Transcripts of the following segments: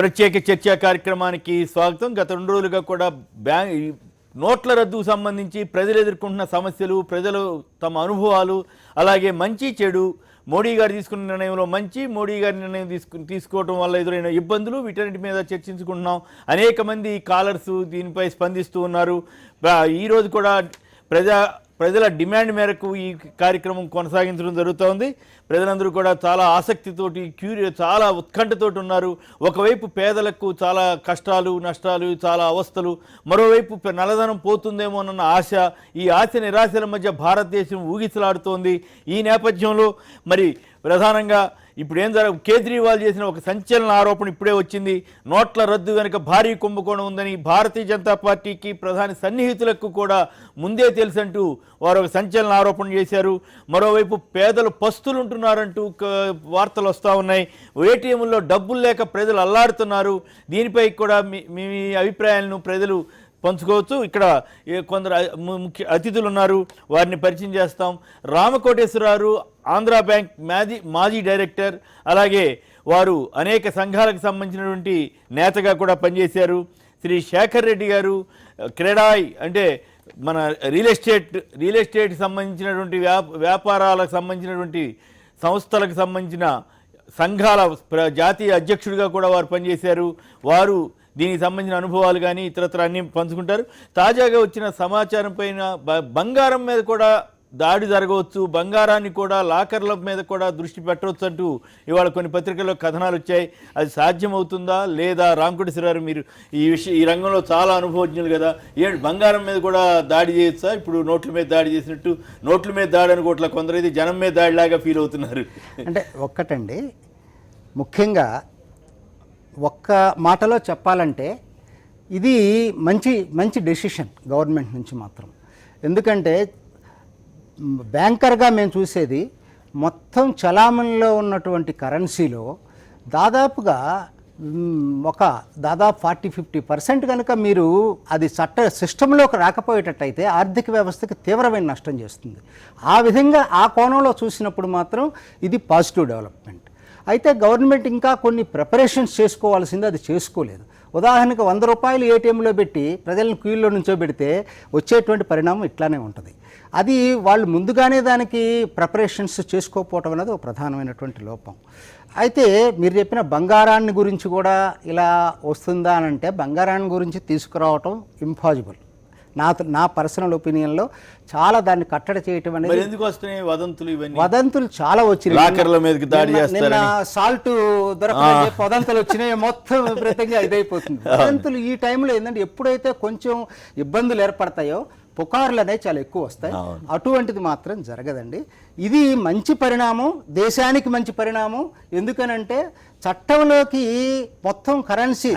ప్రత్యేక చర్చా కార్యక్రమానికి స్వాగతం. గత 2 రోజులుగా కూడా నోట్ల రద్దుకు సంబంధించి ప్రజలు ఎదుర్కొంటున్న సమస్యలు, ప్రజలు తమ అనుభవాలు, అలాగే మంచి చెడు, మోడీ గారు తీసుకున్న నిర్ణయంలో మంచి, మోడీ గారి నిర్ణయం తీసుకోవడం వల్ల ఎదురైన ఇబ్బందులు, వీటన్నిటి మీద చర్చించుకుంటున్నాం. అనేక మంది కాలర్స్ దీనిపై స్పందిస్తూ ఉన్నారు. ఈరోజు కూడా ప్రజల డిమాండ్ మేరకు ఈ కార్యక్రమం కొనసాగించడం జరుగుతోంది. ప్రజలందరూ కూడా చాలా ఆసక్తితోటి, చాలా ఉత్కంఠతోటి ఉన్నారు. ఒకవైపు పేదలకు చాలా కష్టాలు, నష్టాలు, చాలా అవస్థలు, మరోవైపు నల్లధనం పోతుందేమోనన్న ఆశ, ఈ ఆశ నిరాశల మధ్య భారతదేశం ఊగిసలాడుతోంది. ఈ నేపథ్యంలో మరి ప్రధానంగా ఇప్పుడు ఏం కేజ్రీవాల్ చేసిన ఒక సంచలన ఆరోపణ ఇప్పుడే వచ్చింది. నోట్ల రద్దు వెనుక భారీ కుంభకోణం ఉందని భారతీయ జనతా పార్టీకి, ప్రధాని సన్నిహితులకు కూడా ముందే తెలుసంటూ వారు ఒక సంచలన ఆరోపణ చేశారు. మరోవైపు పేదలు పస్తులుంటున్నారంటూ వార్తలు వస్తూ ఉన్నాయి. ఏటీఎంల్లో డబ్బులు లేక ప్రజలు అల్లాడుతున్నారు. దీనిపై కూడా మీ అభిప్రాయాలను ప్రజలు పంచుకోవచ్చు. ఇక్కడ కొందరు ముఖ్య అతిథులు ఉన్నారు, వారిని పరిచయం చేస్తాం. రామకోటేశ్వరరావు ఆంధ్ర బ్యాంక్ మాజీ డైరెక్టర్, అలాగే వారు అనేక సంఘాలకు సంబంధించినటువంటి నేతగా కూడా పనిచేశారు. శ్రీ శేఖర్ రెడ్డి గారు క్రెడాయ్ అంటే మన రియల్ ఎస్టేట్ సంబంధించినటువంటి వ్యాపారాలకు సంబంధించినటువంటి సంస్థలకు సంబంధించిన సంఘాల జాతీయ అధ్యక్షుడిగా కూడా వారు పనిచేశారు. వారు దీనికి సంబంధించిన అనుభవాలు కానీ ఇతరత్ర అన్నీ పంచుకుంటారు. తాజాగా వచ్చిన సమాచారం పైన బంగారం మీద కూడా దాడి జరగవచ్చు, బంగారాన్ని కూడా లాకర్ల మీద కూడా దృష్టి పెట్టవచ్చు అంటూ ఇవాళ కొన్ని పత్రికల్లో కథనాలు వచ్చాయి. అది సాధ్యమవుతుందా లేదా? రామకోటేశ్వరరావు, మీరు ఈ రంగంలో చాలా అనుభవజ్ఞులు కదా, బంగారం మీద కూడా దాడి చేయొచ్చా? ఇప్పుడు నోట్ల మీద దాడి చేసినట్టు నోట్ల మీద దాడి అనుకోవట్లా, కొందరైతే జనం మీద దాడిలాగా ఫీల్ అవుతున్నారు. అంటే ఒక్కటండి, ముఖ్యంగా ఒక్క మాటలో చెప్పాలంటే ఇది మంచి డెసిషన్ గవర్నమెంట్ నుంచి మాత్రం. ఎందుకంటే బ్యాంకర్గా మేము చూసేది మొత్తం చలామణిలో ఉన్నటువంటి కరెన్సీలో దాదాపుగా దాదాపు 40-50% కనుక మీరు అది సిస్టంలోకి రాకపోయేటట్టయితే ఆర్థిక వ్యవస్థకి తీవ్రమైన నష్టం చేస్తుంది. ఆ విధంగా ఆ కోణంలో చూసినప్పుడు మాత్రం ఇది పాజిటివ్ డెవలప్మెంట్. అయితే గవర్నమెంట్ ఇంకా కొన్ని ప్రిపరేషన్స్ చేసుకోవాల్సింది, అది చేసుకోలేదు. ఉదాహరణకు 100 రూపాయలు ఏటీఎంలో పెట్టి ప్రజలను క్యూల్లో నుంచోబెడితే వచ్చేటువంటి పరిణామం ఇట్లానే ఉంటుంది. అది వాళ్ళు ముందుగానే దానికి ప్రిపరేషన్స్ చేసుకోకపోవటం అనేది ఒక ప్రధానమైనటువంటి లోపం. అయితే మీరు చెప్పిన బంగారాన్ని గురించి కూడా ఇలా వస్తుందా అని అంటే, బంగారాన్ని గురించి తీసుకురావటం ఇంపాసిబుల్. నా పర్సనల్ ఒపీనియన్లో చాలా దాన్ని కట్టడి చేయటం అనేది. ఎందుకు వస్తున్నాయి వదంతులు చాలా వచ్చినాయి. నిన్న సాల్ట్ దొరకని వదంతులు వచ్చినాయి, మొత్తం విపరీతంగా ఇదైపోతుంది. వదంతులు ఈ టైంలో ఏంటంటే ఎప్పుడైతే కొంచెం ఇబ్బందులు ఏర్పడతాయో పుకార్లు అనేవి చాలా ఎక్కువ వస్తాయి. అటువంటిది మాత్రం జరగదండి. ఇది మంచి పరిణామం, దేశానికి మంచి పరిణామం. ఎందుకనంటే చట్టంలోకి మొత్తం కరెన్సీ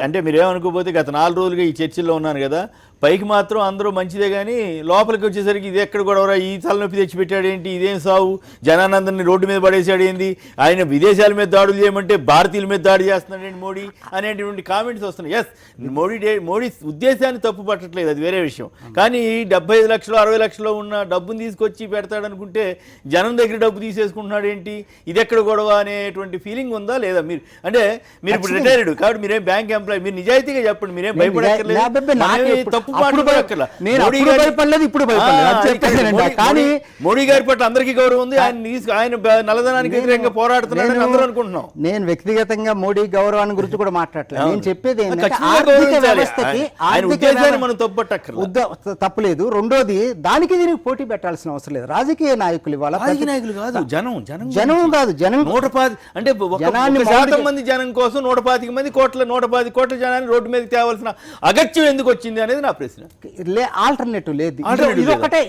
అంటే మీరేమనుకోపోతే గత 4 రోజులుగా ఈ చర్చల్లో ఉన్నాను కదా, పైకి మాత్రం అందరూ మంచిదే కానీ లోపలికి వచ్చేసరికి ఇది ఎక్కడ గొడవరా, ఈ తలనొప్పి తెచ్చిపెట్టాడు ఏంటి, ఇదేం సాగు, జనానందరిని రోడ్డు మీద పడేసాడు ఏంది, ఆయన విదేశాల మీద దాడులు చేయమంటే భారతీయుల మీద దాడి చేస్తున్నాడు మోడీ అనేటువంటి కామెంట్స్ వస్తున్నాయి. ఎస్, మోడీ ఉద్దేశాన్ని తప్పు పట్టట్లేదు, అది వేరే విషయం. కానీ 75 లక్షలు 60 లక్షలు ఉన్న డబ్బును తీసుకొచ్చి పెడతాడనుకుంటే జనం దగ్గర డబ్బు తీసేసుకుంటున్నాడు ఏంటి, ఇది ఎక్కడ గొడవ అనేటువంటి ఫీలింగ్ ఉందా లేదా? మీరు ఇప్పుడు రిటైర్డ్ కాబట్టి మీరేం బ్యాంక్ ఎంప్లాయీ, మీరు నిజాయితీగా చెప్పండి, మీరేం భయపడక్కర్లేదు. మోడీ గారి పట్ల అందరికీ గౌరవం ఉంది, ఆయన నల్లధనానికి వ్యతిరేకంగా పోరాడుతున్నాడని అందరూ అనుకుంటున్నాం. నేను వ్యక్తిగతంగా మోడీ గౌరవాన్ని గురించి కూడా మాట్లాడలేదు. నేను చెప్పేది మనం తప్పులేదు. రెండోది, దానికి దీనికి పోటీ పెట్టాల్సిన అవసరం లేదు. రాజకీయ నాయకులు ఇవాళ నాయకులు కాదు, జనం కాదు, జనం 110 అంటే 1% మంది జనం కోసం 125 మంది 110 కోట్ల జనాన్ని రోడ్డు మీదకి తేవాల్సిన అగత్యం ఎందుకు వచ్చింది అనేది నా ప్రశ్న. ఆల్టర్నేటివ్ లేదు.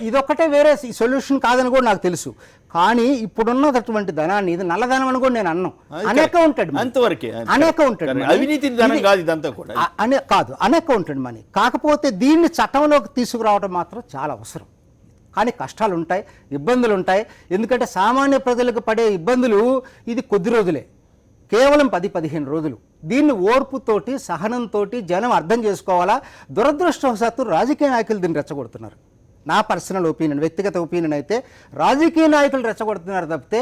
ఇదొక్కటే వేరే సొల్యూషన్ కాదని కూడా నాకు తెలుసు. కానీ ఇప్పుడున్నటువంటి ధనాన్ని, ఇది నల్లధనం అని కూడా నేను అన్నాను. అన్అకౌంటెడ్ అవినీతి ధనం కాదు, ఇదంతా కూడా కాదు, అన్అకౌంటెడ్ మనీ. కాకపోతే దీన్ని చట్టంలోకి తీసుకురావడం మాత్రం చాలా అవసరం. కానీ కష్టాలు ఉంటాయి, ఇబ్బందులు ఉంటాయి. ఎందుకంటే సామాన్య ప్రజలకు పడే ఇబ్బందులు ఇది కొద్ది రోజులే, కేవలం 10-15 రోజులు. దీన్ని ఓర్పుతోటి, సహనంతో జనం అర్థం చేసుకోవాలా. దురదృష్టవశాత్తు రాజకీయ నాయకులు దీన్ని రెచ్చగొడుతున్నారు. నా పర్సనల్ ఒపీనియన్, వ్యక్తిగత ఒపీనియన్ అయితే రాజకీయ నాయకులు రెచ్చగొడుతున్నారు తప్పితే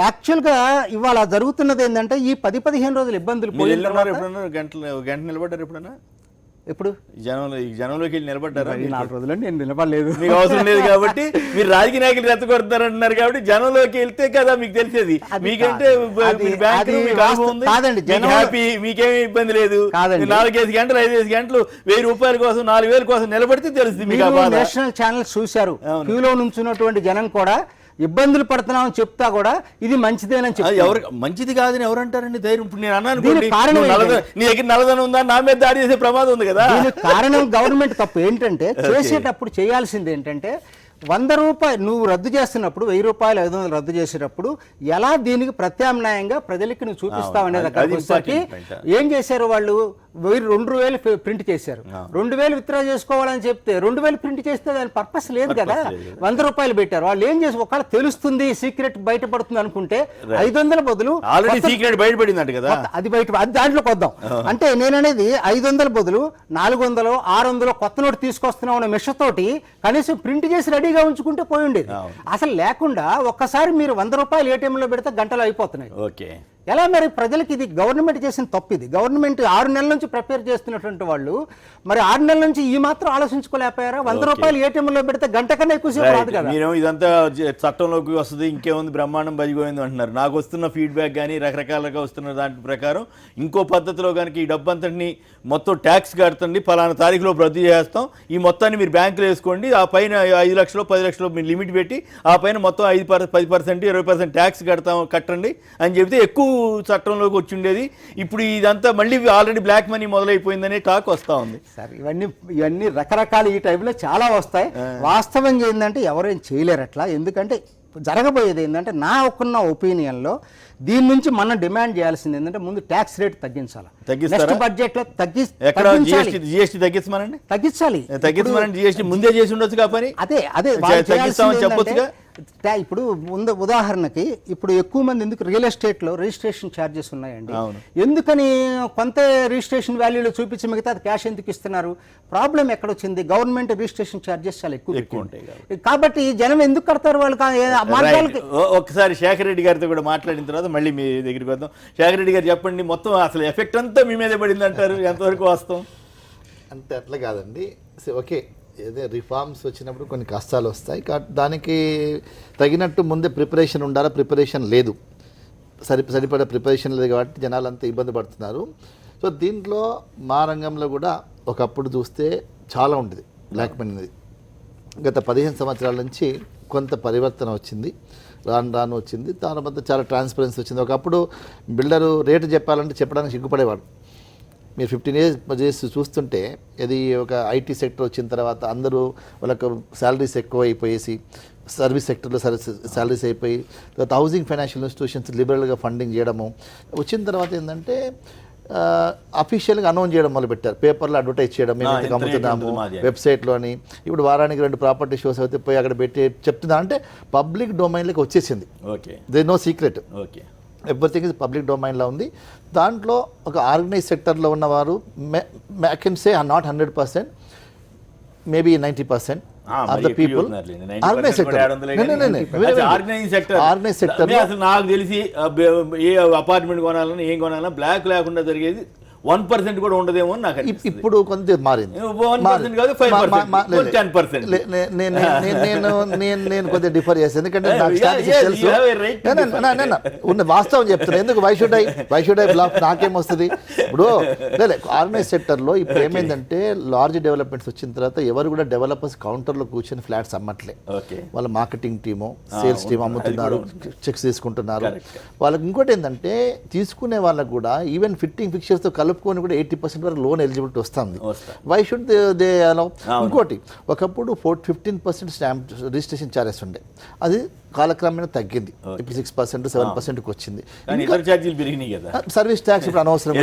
యాక్చువల్గా ఇవాళ జరుగుతున్నది ఏంటంటే ఈ 10-15 రోజులు ఇబ్బందులు మీరు వెళ్ళున్నారు ఎప్పుడన్నా గంట నిలబడ్డారు ఎప్పుడన్నా ఎప్పుడు జనంలోకి వెళ్ళి నిలబడ్డారా? 4 రోజులు నేను నిలబడలేదు, మీకు అవసరం లేదు కాబట్టి మీరు రాజకీయ నాయకులు రెచ్చగొడతారు అంటున్నారు కాబట్టి జనంలోకి వెళ్తే కదా మీకు తెలిసేది. మీకంటే హ్యాపీ, మీకేమీ ఇబ్బంది లేదు. 4-5 గంటలు 5 గంటలు 1000 రూపాయల కోసం 4000 కోసం నిలబడితే తెలుస్తుంది మీకు. నేషనల్ ఛానల్స్ చూశారు, క్యూలో నుంచున్నటువంటి జనం కూడా ఇబ్బందులు పడుతున్నామని చెప్తా కూడా ఇది మంచిదేనని చెప్పి ఎవరు మంచిది కాదని ఎవరు అంటారండి? ధైర్యం ఇప్పుడు నేను అన్నాను, నీ దగ్గర నల్లదనం ఉందా, నా మీద దాడి చేసే ప్రమాదం ఉంది కదా. కారణం గవర్నమెంట్ తప్పు ఏంటంటే చేసేటప్పుడు చేయాల్సింది ఏంటంటే 100 రూపాయలు నువ్వు రద్దు చేస్తున్నప్పుడు 1000 రూపాయలు 500 రద్దు చేసేటప్పుడు ఎలా దీనికి ప్రత్యామ్నాయంగా ప్రజలకి నువ్వు చూపిస్తావు అనేది ఏం చేశారు వాళ్ళు? 2000 ప్రింట్ చేశారు, 2000 విత్డ్రా చేసుకోవాలని చెప్తే 2000 ప్రింట్ చేస్తే దాని పర్పస్ లేదు కదా. 100 రూపాయలు పెట్టారు. వాళ్ళు ఏం చేసి ఒకవేళ తెలుస్తుంది సీక్రెట్ బయటపడుతుంది అనుకుంటే 500 బదులు సీక్రెట్ బయటపడింది కదా, అది దాంట్లోకి వద్దాం. అంటే నేననేది 500 బదులు 400 600 కొత్త నోటు తీసుకొస్తున్నాం అనే మిషతోటి కనీసం ప్రింట్ చేసి రెడీగా ఉంచుకుంటే పోయి ఉండేది. అసలు లేకుండా ఒక్కసారి మీరు 100 రూపాయలు ఏటీఎంలో పెడితే గంటలు అయిపోతున్నాయి. ఎలా మరి ప్రజలకి ఇది గవర్నమెంట్ చేసిన తప్పు. ఇది గవర్నమెంట్ 6 నెలల నుంచి ప్రిపేర్ చేస్తున్నటువంటి వాళ్ళు మరి 6 నెలల నుంచి ఈ మాత్రం ఆలోచించుకోలేకపోయారా? 100 రూపాయలు ఏటీఎంలో పెడితే గంట కన్నా ఎక్కువసేపు రాదు కదా. మీరు ఇదంతా చట్టంలోకి వస్తుంది, ఇంకేముంది బ్రహ్మాండం బజిపోయింది అంటున్నారు. నాకు వస్తున్న ఫీడ్బ్యాక్ కానీ రకరకాలుగా వస్తున్న దాని ప్రకారం ఇంకో పద్ధతిలో కనుక ఈ డబ్బు అంతటిని మొత్తం ట్యాక్స్ కడుతుంది, ఫలానా తారీఖులో రద్దు చేస్తాం, ఈ మొత్తాన్ని మీరు బ్యాంకులో వేసుకోండి, ఆ పైన 5 లక్షలు 10 లక్షలు మీరు లిమిట్ పెట్టి ఆ పైన మొత్తం 10% 20% ట్యాక్స్ కట్టండి అని చెప్తే ఎక్కువ చట్టంలోకి వచ్చి ఉండేది. ఇప్పుడు ఇదంతా మళ్ళీ ఆల్రెడీ బ్లాక్ మనీ మొదలైపోయిందనే టాక్ వస్తా ఉంది సార్. ఇవన్నీ రకరకాల ఈ టైంలో చాలా వస్తాయి. వాస్తవంగా ఏంటంటే ఎవరేం చేయలేరు అట్లా. ఎందుకంటే జరగబోయేది ఏంటంటే నా ఒపీనియన్లో దీని నుంచి మనం డిమాండ్ చేయాల్సింది ఏంటంటే ముందు ట్యాక్స్ రేట్ తగ్గించాలి. నెక్స్ట్ బడ్జెట్ లో తగ్గించాలి. జిఎస్టీ ముందే చేసి ఉండొచ్చు కాబట్టి అదే చెప్పొచ్చుగా. ఇప్పుడు ఉదాహరణకి ఇప్పుడు ఎక్కువ మంది ఎందుకు రియల్ ఎస్టేట్ లో రిజిస్ట్రేషన్ ఛార్జెస్ ఉన్నాయండి. ఎందుకని కొంత రిజిస్ట్రేషన్ వాల్యూలో చూపించి మిగతా అది క్యాష్ ఎందుకు ఇస్తున్నారు? ప్రాబ్లం ఎక్కడ వచ్చింది? గవర్నమెంట్ రిజిస్ట్రేషన్ ఛార్జెస్ చాలా ఎక్కువ ఉంటాయి కాబట్టి జనం ఎందుకు కడతారు? వాళ్ళు ఒకసారి శేఖర్ రెడ్డి గారితో కూడా మాట్లాడిన తర్వాత మళ్ళీ మీ దగ్గరికి వద్దాం. శేఖర్ రెడ్డి గారు చెప్పండి, మొత్తం అసలు ఎఫెక్ట్ అంతా మీ మీదే పడింది అంటారు, ఎంతవరకు వాస్తవం? అంటే అట్లా కాదండి. ఓకే, ఏదో రిఫార్మ్స్ వచ్చినప్పుడు కొన్ని కష్టాలు వస్తాయి, దానికి తగినట్టు ముందే ప్రిపరేషన్ ఉండాలా. ప్రిపరేషన్ లేదు, సరిపడే ప్రిపరేషన్ లేదు కాబట్టి జనాలంతా ఇబ్బంది పడుతున్నారు. సో దీంట్లో మా రంగంలో కూడా ఒకప్పుడు చూస్తే చాలా ఉండేది బ్లాక్ మనీ అనేది. గత 15 సంవత్సరాల నుంచి కొంత పరివర్తన వచ్చింది, రాను వచ్చింది. తర్వాత చాలా ట్రాన్స్పరెన్సీ వచ్చింది. ఒకప్పుడు బిల్డరు రేటు చెప్పాలంటే చెప్పడానికి సిగ్గుపడేవాడు. మీరు 15 years చూస్తుంటే ఇది ఒక ఐటీ సెక్టర్ వచ్చిన తర్వాత అందరూ వాళ్ళకు శాలరీస్ ఎక్కువ అయిపోయేసి సర్వీస్ సెక్టర్లో శాలరీస్ అయిపోయి తర్వాత హౌసింగ్ ఫైనాన్షియల్ ఇన్స్టిట్యూషన్స్ లిబరల్గా ఫండింగ్ చేయడము వచ్చిన తర్వాత ఏంటంటే అఫీషియల్గా అనౌన్స్ చేయడం మొదలుపెట్టారు. పేపర్లో అడ్వర్టైజ్ చేయడం, మేము ఇంతకు అమ్ముతున్నాము వెబ్సైట్లో అని. ఇప్పుడు వారానికి 2 ప్రాపర్టీ షోస్ అయితే పోయి అక్కడ పెట్టి చెప్తున్నా అంటే పబ్లిక్ డొమైన్లోకి వచ్చేసింది. They know secret, everything is public డొమైన్లో ఉంది. దాంట్లో ఒక ఆర్గనైజ్ సెక్టర్లో ఉన్నవారు I can say not 100%, maybe 90% of the people organise sector. నాకు తెలిసి ఏ అపార్ట్మెంట్ కొనాలని ఏం కొనాలన్నా బ్లాక్ లేకుండా జరిగేది 1% కూడా ఉండదేమో నాకు ఇప్పుడు కొంచెం మారింది. నేను కొద్దిగా డిఫర్ చేస్తాను, ఎందుకంటే ఉన్న వాస్తవం చెప్తాను. ఎందుకు వై షుడ్ ఐ బ్లాక్? నాకేం వస్తుంది? ఇప్పుడు ఆర్గనైజ్ సెక్టర్లో ఇప్పుడు ఏమైందంటే లార్జ్ డెవలప్మెంట్స్ వచ్చిన తర్వాత ఎవరు కూడా డెవలపర్స్ కౌంటర్లో కూర్చొని ఫ్లాట్స్ అమ్మట్లే. వాళ్ళ మార్కెటింగ్ టీము, సేల్స్ టీమ్ అమ్ముతున్నారు, చెక్స్ తీసుకుంటున్నారు. వాళ్ళకి ఇంకోటి ఏంటంటే తీసుకునే వాళ్ళకు కూడా ఈవెన్ ఫిక్చర్స్తో కలుపుకొని కూడా 80% వరకు లోన్ ఎలిజిబిలిటీ వస్తుంది. Why should they allow? ఇంకోటి ఒకప్పుడు 15% స్టాంప్ రిజిస్ట్రేషన్ ఛార్జెస్ ఉండే, అది కాలక్రమేణా తగ్గింది. ఇప్పుడు 6% 7%కి వచ్చింది. సర్వీస్ ట్యాక్స్ ఇప్పుడు అనవసరం.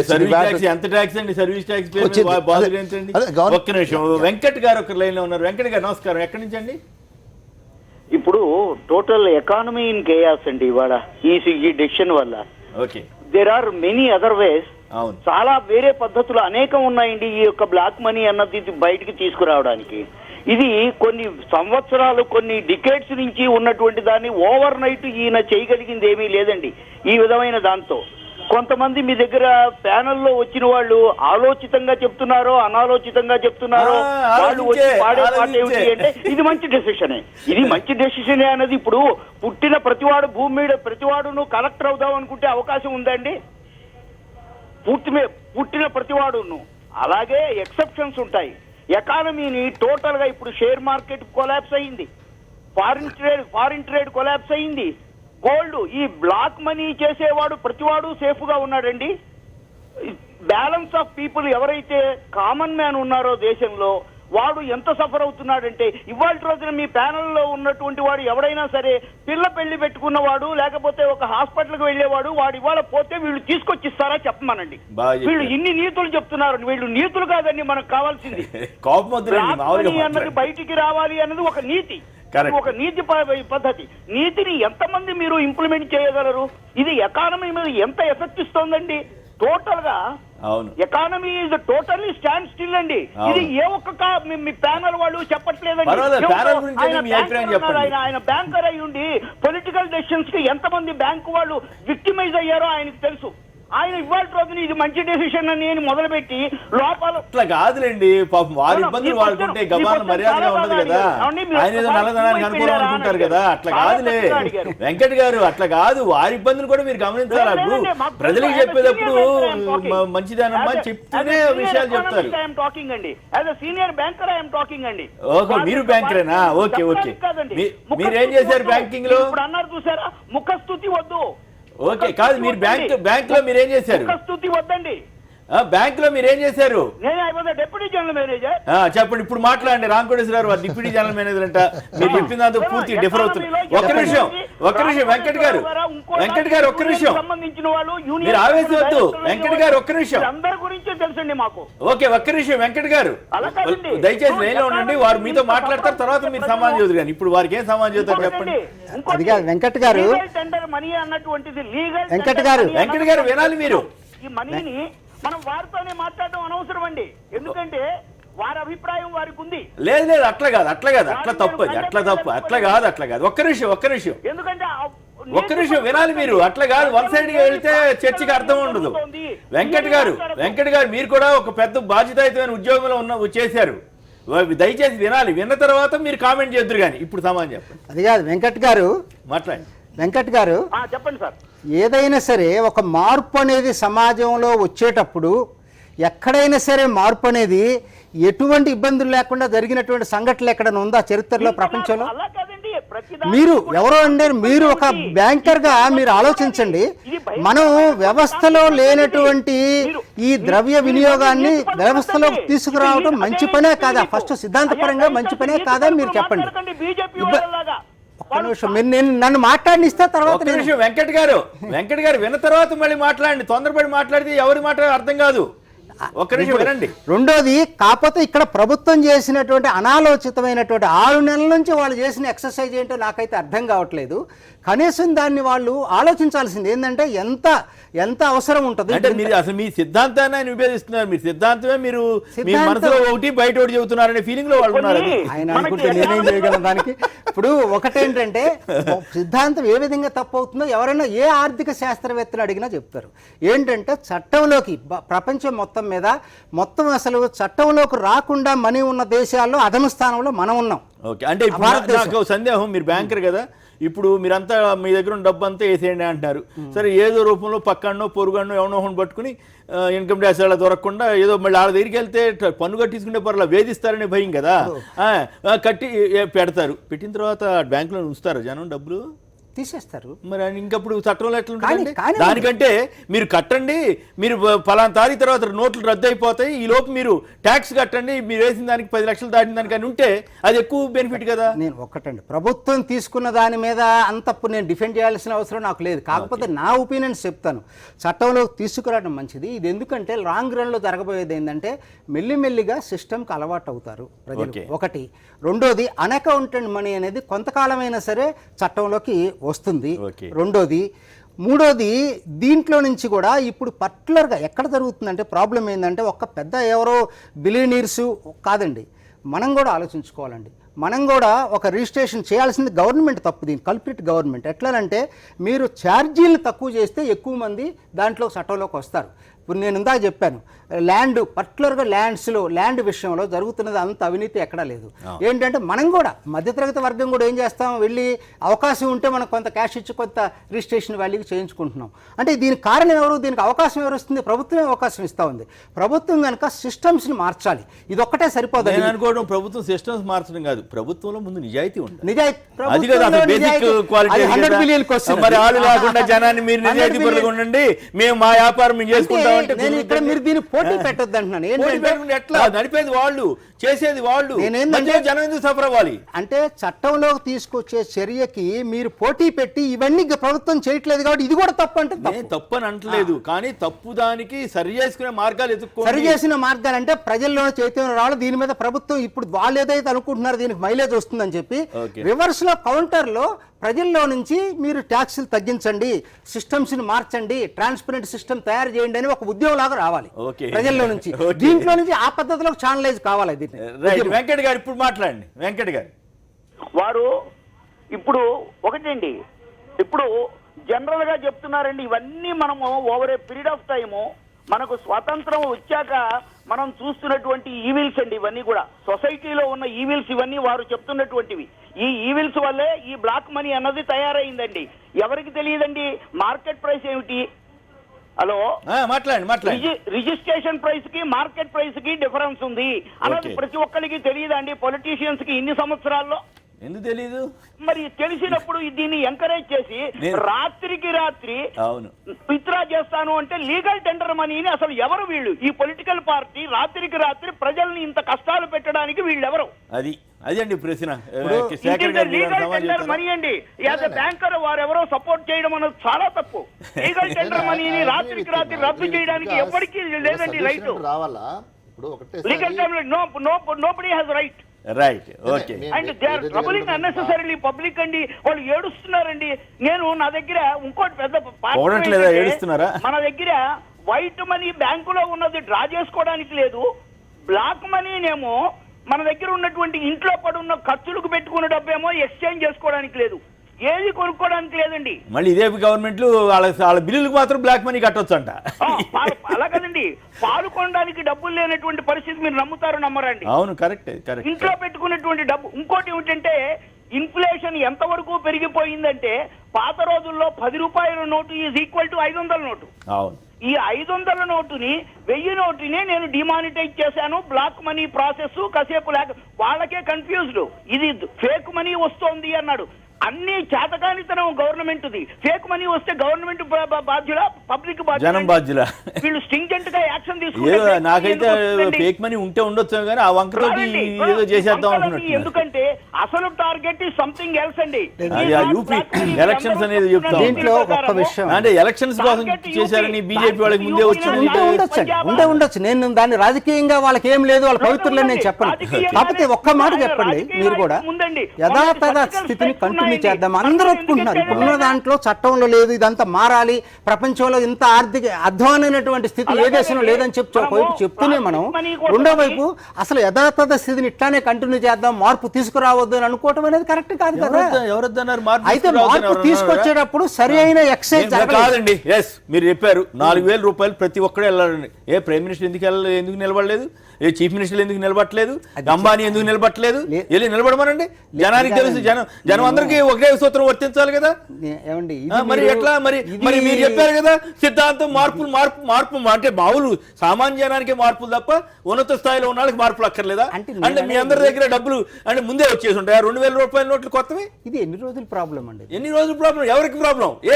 వెంకట్ గారు ఒక లైన్ లో ఉన్నారు. వెంకట్ గారు నమస్కారం, ఎక్కడి నుంచి అండి? ఇప్పుడు టోటల్ ఎకానమీ ఇన్ కేయాస్ అండి ఇవాళ ఈ డెసిషన్ వల్ల. Okay, there are many other ways. చాలా వేరే పద్ధతులు అనేకం ఉన్నాయండి ఈ యొక్క బ్లాక్ మనీ అన్నది బయటికి తీసుకురావడానికి. ఇది కొన్ని సంవత్సరాలు, కొన్ని డికేట్స్ నుంచి ఉన్నటువంటి దాన్ని ఓవర్ నైట్ ఈయన చేయగలిగింది ఏమీ లేదండి. ఈ విధమైన దాంతో కొంతమంది మీ దగ్గర ప్యానెల్లో వచ్చిన వాళ్ళు ఆలోచితంగా చెప్తున్నారో అనాలోచితంగా చెప్తున్నారో వాళ్ళు వచ్చి పాడే పాట ఏమిటి అంటే ఇది మంచి డెసిషనే, ఇది మంచి డెసిషనే అన్నది ఇప్పుడు పుట్టిన ప్రతివాడు భూమి మీద ప్రతివాడును కలెక్టర్ అవుదాం అనుకుంటే అవకాశం ఉందండి? పుట్టిన ప్రతివాడును. అలాగే ఎక్సెప్షన్స్ ఉంటాయి. ఎకానమీని టోటల్ గా ఇప్పుడు షేర్ మార్కెట్ కొలాప్స్ అయింది, ఫారిన్ ట్రేడ్ కొలాప్స్ అయింది, గోల్డ్, ఈ బ్లాక్ మనీ చేసేవాడు ప్రతివాడు సేఫ్ గా ఉన్నాడండి. బ్యాలెన్స్ ఆఫ్ పీపుల్ ఎవరైతే కామన్ మ్యాన్ ఉన్నారో దేశంలో వాడు ఎంత సఫర్ అవుతున్నాడంటే, ఇవాళ రోజున మీ ప్యానెల్లో ఉన్నటువంటి వాడు ఎవడైనా సరే పిల్ల పెళ్లి పెట్టుకున్నవాడు లేకపోతే ఒక హాస్పిటల్కి వెళ్ళేవాడు వాడు ఇవాళ పోతే వీళ్ళు తీసుకొచ్చిస్తారా చెప్పమనండి. వీళ్ళు ఇన్ని నీతులు చెప్తున్నారు, వీళ్ళు నీతులు కాదండి మనకు కావాల్సింది. అన్నది బయటికి రావాలి అన్నది ఒక నీతి, ఒక నీతి పద్ధతి. నీతిని ఎంతమంది మీరు ఇంప్లిమెంట్ చేయగలరు? ఇది ఎకానమీ మీద ఎంత ఎఫెక్ట్ ఇస్తోందండి? టోటల్ గా economy is totally stand still అండి. ఇది ఏ ఒక్క మీ ప్యానల్ వాళ్ళు చెప్పట్లేదండి. ఆయన బ్యాంకర్ అయి ఉండి పొలిటికల్ డెసిషన్స్ కి ఎంతమంది బ్యాంకు వాళ్ళు విక్టిమైజ్ అయ్యారో ఆయనకు తెలుసు. ఆయన ఇవాళ రోజున ఇది మంచి డెసిషన్ అని నేను మొదలుపెట్టి లోపల అట్లా కాదులేండి, పాపం వారి ఇబ్బందులు వాడుకుంటే గబాల మర్యాదగా ఉండదు కదా. ఆయన ఏదో నల్లదనానికి అనుకూలం అనుకుంటారు కదా, అట్లా కాదులే వెంకట్ గారు, అట్లా కాదు. వారి ఇబ్బందులు కూడా మీరు గమనించాలి. ప్రజలకు చెప్పేటప్పుడు మంచిదనమ్మా చెప్తూనే విషయాలు చెప్తారు. సీనియర్ బ్యాంకర్ ఐఎమ్ టాకింగ్ అండి. ఓకే, మీరు బ్యాంకరేనా? ఓకే ఓకే, మీరేం చేశారు బ్యాంకింగ్ లో? ఇప్పుడు అన్నారు చూసారా, ముఖస్తుతి వద్దు. ఓకే, కాదు మీరు బ్యాంక్ లో మీరేం చేశారు? స్తుతి వద్దండి. బ్యాంక్ లో మీరేం చేశారు? నేను డిప్యూటీ జనరల్ మేనేజర్. చెప్పండి, ఇప్పుడు మాట్లాడండి. రామకోటేశ్వరరావు వారు డిప్యూటీ జనరల్ మేనేజర్ అంట. మీరు చెప్పిన దాంతో పూర్తి డిఫర్ అవుతుంది. ఒక్క నిమిషం వెంకట్ గారు, ఒక్క నిమిషం, మీరు ఆవేశవద్దు. వెంకట్ గారు ఒక్క నిమిషం, అందరి గురించి తెలుసండి మాకు. ఓకే, ఒక్క నిమిషం వెంకట్ గారు దయచేసి లైన్ లో ఉండండి. వారు మీతో మాట్లాడతారు, తర్వాత మీరు సమాధానం చదువు. కానీ ఇప్పుడు వారికి ఏం సమాధానం చదువుతారు చెప్పండి. వెంకట్ గారు, మనీ అన్నటువంటిది లీగల్. వెంకట్ గారు వినాలి మీరు. ఈ మనీని మనం వారితోనే మాట్లాడడం అనవసరం అండి, ఎందుకంటే వారి అభిప్రాయం వారికి ఉంది. లేదు అట్లా కాదు, అట్లా తప్పు, అట్లా కాదు. ఒక్క నిమిషం ఎందుకంటే ఒక్క నిమిషం వినాలి మీరు. అట్లా కాదు, వన్ సైడ్ గా వెళ్తే చర్చకి అర్థం ఉండదు. వెంకట్ గారు మీరు కూడా ఒక పెద్ద బాధ్యతాయుతమైన ఉద్యోగంలో చేశారు. దయచేసి వినాలి, విన్న తర్వాత మీరు కామెంట్ చేద్దరు. కానీ ఇప్పుడు సమాధానం చెప్పండి. అది కాదు వెంకట్ గారు, మాట్లాడండి. వెంకట్ గారు చెప్పండి సార్. ఏదైనా సరే ఒక మార్పు అనేది సమాజంలో వచ్చేటప్పుడు ఎక్కడైనా సరే మార్పు అనేది ఎటువంటి ఇబ్బందులు లేకుండా జరిగినటువంటి సంఘటనలు ఎక్కడైనా ఉందా చరిత్రలో, ప్రపంచంలో? మీరు ఎవరో అంటే మీరు ఒక బ్యాంకర్ గా మీరు ఆలోచించండి. మనం వ్యవస్థలో లేనటువంటి ఈ ద్రవ్య వినియోగాన్ని వ్యవస్థలో తీసుకురావడం మంచి పనే కాదా? ఫస్ట్ సిద్ధాంతపరంగా మంచి పనే కాదా మీరు చెప్పండి. ఒక్క నిమిషం, నేను నన్ను మాట్లాడినిస్తే తర్వాత వెంకట్ గారు విన్న తర్వాత మళ్ళీ మాట్లాడండి. తొందరపడి మాట్లాడితే ఎవరి మాట అర్థం కాదు. ఒక్క నిమిషం వినండి. రెండోది, కాకపోతే ఇక్కడ ప్రభుత్వం చేసినటువంటి అనాలోచితమైనటువంటి 6 నెలల నుంచి వాళ్ళు చేసిన ఎక్సర్సైజ్ ఏంటో నాకైతే అర్థం కావట్లేదు. కనీసం దాన్ని వాళ్ళు ఆలోచించాల్సింది ఏంటంటే ఎంత అవసరం ఉంటుంది. అంటే మీరు అసలు మీ సిద్ధాంతాన్ని ఆయన విభేదిస్తున్నారు. మీ సిద్ధాంతమే మీరు మీ మనసులో ఒకటి బయట ఒకటి చెబుతున్నారనే ఫీలింగ్ లో వాళ్ళు ఉన్నారు. ఆయన అనుకుంటే నేనేం చేయగలను దానికి. ఇప్పుడు ఒకటేంటంటే సిద్ధాంతం ఏ విధంగా తప్పు అవుతుందో ఎవరైనా ఏ ఆర్థిక శాస్త్రవేత్తలు అడిగినా చెప్తారు. ఏంటంటే చట్టంలోకి ప్రపంచం మొత్తం అసలు చట్టంలోకి రాకుండా మనీ ఉన్న దేశాల్లో అధమ స్థానంలో మనం ఉన్నాం. ఓకే, అంటే ఇప్పుడు నాకు సందేహం, మీరు బ్యాంకర్ కదా, ఇప్పుడు మీరంతా మీ దగ్గర ఉన్న డబ్బు అంతా వేసేయండి అంటారు. సరే, ఏదో రూపంలో పక్కనో పొరుగన్నో ఎవనో పట్టుకుని ఇన్కమ్ ట్యాక్స్ అలా దొరకకుండా ఏదో మళ్ళీ వాళ్ళ దగ్గరికి వెళ్తే పన్ను కట్టించుకుంటే పర్లా వేధిస్తారనే భయం కదా, కట్టి పెడతారు. పెట్టిన తర్వాత బ్యాంకులో ఉంచుతారు జనం డబ్బులు, తీసేస్తారు. మరి ఇంకప్పుడు చట్టంలో ఎట్లా ఉంటుంది? దానికంటే మీరు కట్టండి, మీరు ఫలానా తారీఖు తర్వాత నోట్లు రద్దు అయిపోతాయి, ఈ లోపు మీరు ట్యాక్స్ కట్టండి, మీరు వేసిన దానికి 10 లక్షలు దాటిన దానికని ఉంటే అది ఎక్కువ బెనిఫిట్ కదా. నేను ఒక్కటండి, ప్రభుత్వం తీసుకున్న దాని మీద అంతప్పుడు నేను డిఫెండ్ చేయాల్సిన అవసరం నాకు లేదు. కాకపోతే నా ఒపీనియన్స్ చెప్తాను. చట్టంలో తీసుకురావడం మంచిది. ఇది ఎందుకంటే లాంగ్ రన్లో జరగబోయేది ఏంటంటే మెల్లిమెల్లిగా సిస్టమ్కి అలవాటు అవుతారు ప్రజలు, ఒకటి. రెండోది, అన్అకౌంటెడ్ మనీ అనేది కొంతకాలమైనా సరే చట్టంలోకి వస్తుంది, రెండోది. మూడోది, దీంట్లో నుంచి కూడా ఇప్పుడు పర్టికులర్గా ఎక్కడ జరుగుతుందంటే ప్రాబ్లం ఏంటంటే ఒక పెద్ద ఎవరో బిలియనీర్సు కాదండి, మనం కూడా ఆలోచించుకోవాలండి. మనం కూడా ఒక రిజిస్ట్రేషన్ చేయాల్సింది గవర్నమెంట్ తప్పు, దీని కల్ప్రిట్ గవర్నమెంట్. ఎట్లానంటే మీరు ఛార్జీలు తక్కువ చేస్తే ఎక్కువ మంది దాంట్లో చట్టంలోకి వస్తారు. ఇప్పుడు నేను ఇందాక చెప్పాను, ల్యాండ్ పర్టికులర్గా ల్యాండ్ విషయంలో జరుగుతున్నది అంత అవినీతి ఎక్కడా లేదు. ఏంటంటే మనం కూడా మధ్యతరగతి వర్గం కూడా ఏం చేస్తాం, వెళ్ళి అవకాశం ఉంటే మనం కొంత క్యాష్ ఇచ్చి కొంత రిజిస్ట్రేషన్ వాల్యూకి చేయించుకుంటున్నాం. అంటే దీనికి కారణం ఎవరు, దీనికి అవకాశం ఎవరు ఇస్తుంది? ప్రభుత్వమే అవకాశం ఇస్తూ ఉంది. ప్రభుత్వం కనుక సిస్టమ్స్ని మార్చాలి, ఇది ఒక్కటే సరిపోదు. నేను అనుకోవడం ప్రభుత్వం సిస్టమ్స్ మార్చడం కాదు, ప్రభుత్వంలో ముందు నిజాయితీ ఉంటుంది. నిజాయితీ అది కదా అసలు బేసిక్ క్వాలిటీ. 100 billion question. మరి ఆలు లేకుండా జనాన్ని మీరు నిజాయితీ పరులుగా ఉండండి, మేము మా వ్యాపారం మేము చేసుకుంటాం అంటే నేను ఇక్కడ మీరు దీన్ని పోటీ పెట్టొద్దు అంటున్నాను. ఏంటంటే ఎట్లా నడిపేది వాళ్ళు, చేసేది వాళ్ళు, నేనేందంటే జనం ఎందుకు సఫర్ అవ్వాలి? అంటే చట్టంలోకి తీసుకొచ్చే చర్యకి మీరు పోటీ పెట్టి ఇవన్నీ ప్రభుత్వం చేయట్లేదు కాబట్టి ఇది కూడా తప్పు అంటే తప్పు అని అంటలేదు, కానీ తప్పు దానికి సరి చేసుకునే మార్గాలు ఎత్తుక్కోండి. సరి చేసిన మార్గాలు అంటే ప్రజల్లోనే చైతన్యం రావాలి. దీని మీద ప్రభుత్వం ఇప్పుడు వాళ్ళు ఏదైతే అనుకుంటున్నారో దీనికి మైలేజ్ వస్తుందని చెప్పి రివర్స్ లో కౌంటర్ లో ప్రజల్లో నుంచి మీరు ట్యాక్సులు తగ్గించండి, సిస్టమ్స్ని మార్చండి, ట్రాన్స్పరెంట్ సిస్టమ్ తయారు చేయండి అని ఒక ఉద్యోగం లాగా రావాలి ప్రజల్లో నుంచి. దీంట్లో నుంచి ఆ పద్ధతిలో ఛానలైజ్ కావాలి. వెంకట్ గారు ఇప్పుడు మాట్లాడండి. వెంకట్ గారు వారు ఇప్పుడు ఒకటండి, ఇప్పుడు జనరల్ గా చెప్తున్నారండి, ఇవన్నీ మనము over a period of time మనకు స్వాతంత్రం వచ్చాక మనం చూస్తున్నటువంటి ఈవిల్స్ అండి. ఇవన్నీ కూడా సొసైటీలో ఉన్న ఈవిల్స్, ఇవన్నీ వారు చెప్తున్నటువంటివి. ఈ ఈవిల్స్ వల్లే ఈ బ్లాక్ మనీ అన్నది తయారైందండి. ఎవరికి తెలియదండి మార్కెట్ ప్రైస్ ఏమిటి. హలో మాట్లాడండి. రిజిస్ట్రేషన్ ప్రైస్ కి మార్కెట్ ప్రైస్ కి డిఫరెన్స్ ఉంది అన్నది ప్రతి ఒక్కరికి తెలియదండి. పొలిటీషియన్స్ కి ఇన్ని సంవత్సరాల్లో ఎందుకు తెలీదు? మరి తెలిసినప్పుడు దీన్ని ఎంకరేజ్ చేసి రాత్రికి రాత్రి విత్డ్రా చేస్తాను అంటే లీగల్ టెండర్ మనీని అసలు ఎవరు వీళ్ళు? ఈ పొలిటికల్ పార్టీ రాత్రికి రాత్రి ప్రజల్ని ఇంత కష్టాలు పెట్టడానికి వీళ్ళెవరు? అది అండి ప్రశ్న. లీగల్ టెండర్ మనీ అండి, యాజ్ ఎ బ్యాంకర్ వారెవరో సపోర్ట్ చేయడం అన్నది చాలా తప్పు. లీగల్ టెండర్ మనీని రాత్రికి రాత్రి రద్దు చేయడానికి ఎవరికి లేదండి right. Legal tender nobody has right. Right, okay. And they are troubling unnecessarily public అండి. వాళ్ళు ఏడుస్తున్నారండి. నా దగ్గర ఇంకోటి పెద్ద ఏడుస్తున్నారా? మన దగ్గర వైట్ మనీ బ్యాంకులో ఉన్నది డ్రా చేసుకోవడానికి లేదు, బ్లాక్ మనీనేమో మన దగ్గర ఉన్నటువంటి ఇంట్లో పడున్న ఖర్చులకు పెట్టుకున్న డబ్బేమో ఎక్స్చేంజ్ చేసుకోవడానికి లేదు, ఏది కొనుక్కోవడానికి లేదండి. మళ్ళీ ఇదే గవర్నమెంట్ వాళ్ళ బిల్లులకు మాత్రం బ్లాక్ మనీ కట్టొచ్చు అంట. అలా కదండి, పాలు కొనడానికి డబ్బులు లేనటువంటి పరిస్థితి మీరు నమ్ముతారు నమ్మరండి? అవును, కరెక్ట్. ఇంట్లో పెట్టుకున్నటువంటి డబ్బు. ఇంకోటి ఏమిటంటే ఇన్ఫ్లేషన్ ఎంతవరకు పెరిగిపోయిందంటే పాత రోజుల్లో 10 రూపాయల note is equal to 500 note. అవును, ఈ 500 నోటుని 1000 నోటుని నేను డిమానిటైజ్ చేశాను. బ్లాక్ మనీ ప్రాసెస్ కాసేపు లేక వాళ్ళకే కన్ఫ్యూజ్డ్, ఇది ఫేక్ మనీ వస్తోంది అన్నాడు. అన్ని చేతకానితనం గవర్నమెంట్ది. ఫేక్ మనీ వస్తే గవర్నమెంట్ బాధ్యుల, పబ్లిక్ బాధ్యుల. వీళ్ళు స్ట్రింజెంట్ గా యాక్షన్ తీసుకుంటే నాకైతే ఫేక్ మనీ ఉంటే ఉండొచ్చు కానీ ఆ వంకతో ఏదో చేసేద్దాం అనుకుంటున్నాను. ఎందుకంటే అసలు టార్గెట్ ఇస్ సంథింగ్ ఎల్స్ అండి. ఎలక్షన్స్ అనేది చెప్తాం. దీంట్లో ఒక్క విషయం అంటే ఎలక్షన్స్ కోసం చేశారని బీజేపీ వాళ్ళకి ముందే ఉండొచ్చు. నేను దాన్ని రాజకీయంగా వాళ్ళకి ఏం లేదు, వాళ్ళ పవిత్రులని నేను చెప్పను. కాకపోతే ఒక్క మాట చెప్పండి, మీరు కూడా యథాతథ స్థితిని కంటిన్యూ చేద్దాం. అందరూ ఒప్పుకుంటున్నారు ఇప్పుడున్న దాంట్లో చట్టంలో లేదు, ఇదంతా మారాలి, ప్రపంచంలో ఇంత ఆర్థిక అధ్వానమైనటువంటి స్థితి ఏ దేశంలో లేదని ఒకవైపు చెప్తూనే మనం రెండో వైపు అసలు యథాతథ స్థితిని ఇట్లానే కంటిన్యూ చేద్దాం, మార్పు తీసుకురావద్దు అని అనుకోవటం అనేది కరెక్ట్ కాదు కదా. అయితే మార్పు తీసుకొచ్చేటప్పుడు సరి అయిన ఎక్సైజ్ కాదండి. ఎస్, మీరు చెప్పారు 4000 రూపాయలు ప్రతి ఒక్కడే వెళ్ళాలండి. ఏ ప్రైమ్ మినిస్టర్ ఎందుకు నిలబడలేదు? ఏ చీఫ్ మినిస్టర్ ఎందుకు నిలబట్టలేదు? అంబానీ ఎందుకు నిలబట్టలేదు? వెళ్ళి నిలబడమనండి. జనానికి తెలుసు, జనం అందరికీ ఒకే సూత్రం వర్తించాలి కదా. మరి ఎట్లా? మరి మీరు చెప్పారు కదా సిద్ధాంతం మార్పు అంటే మామూలు సామాన్య జనానికే మార్పులు తప్ప ఉన్నత స్థాయిలో ఉన్న వాళ్ళకి మార్పులు అక్కర్లేదా? అంటే మీ అందరి దగ్గర డబ్బులు అంటే ముందే వచ్చేసి ఉంటాయి. 2000 రూపాయల నోట్లు కొత్తవి. ఇది ఎన్ని రోజుల ప్రాబ్లం అండి? ఎన్ని రోజుల ప్రాబ్లం? ఎవరికి ప్రాబ్లం? ఏ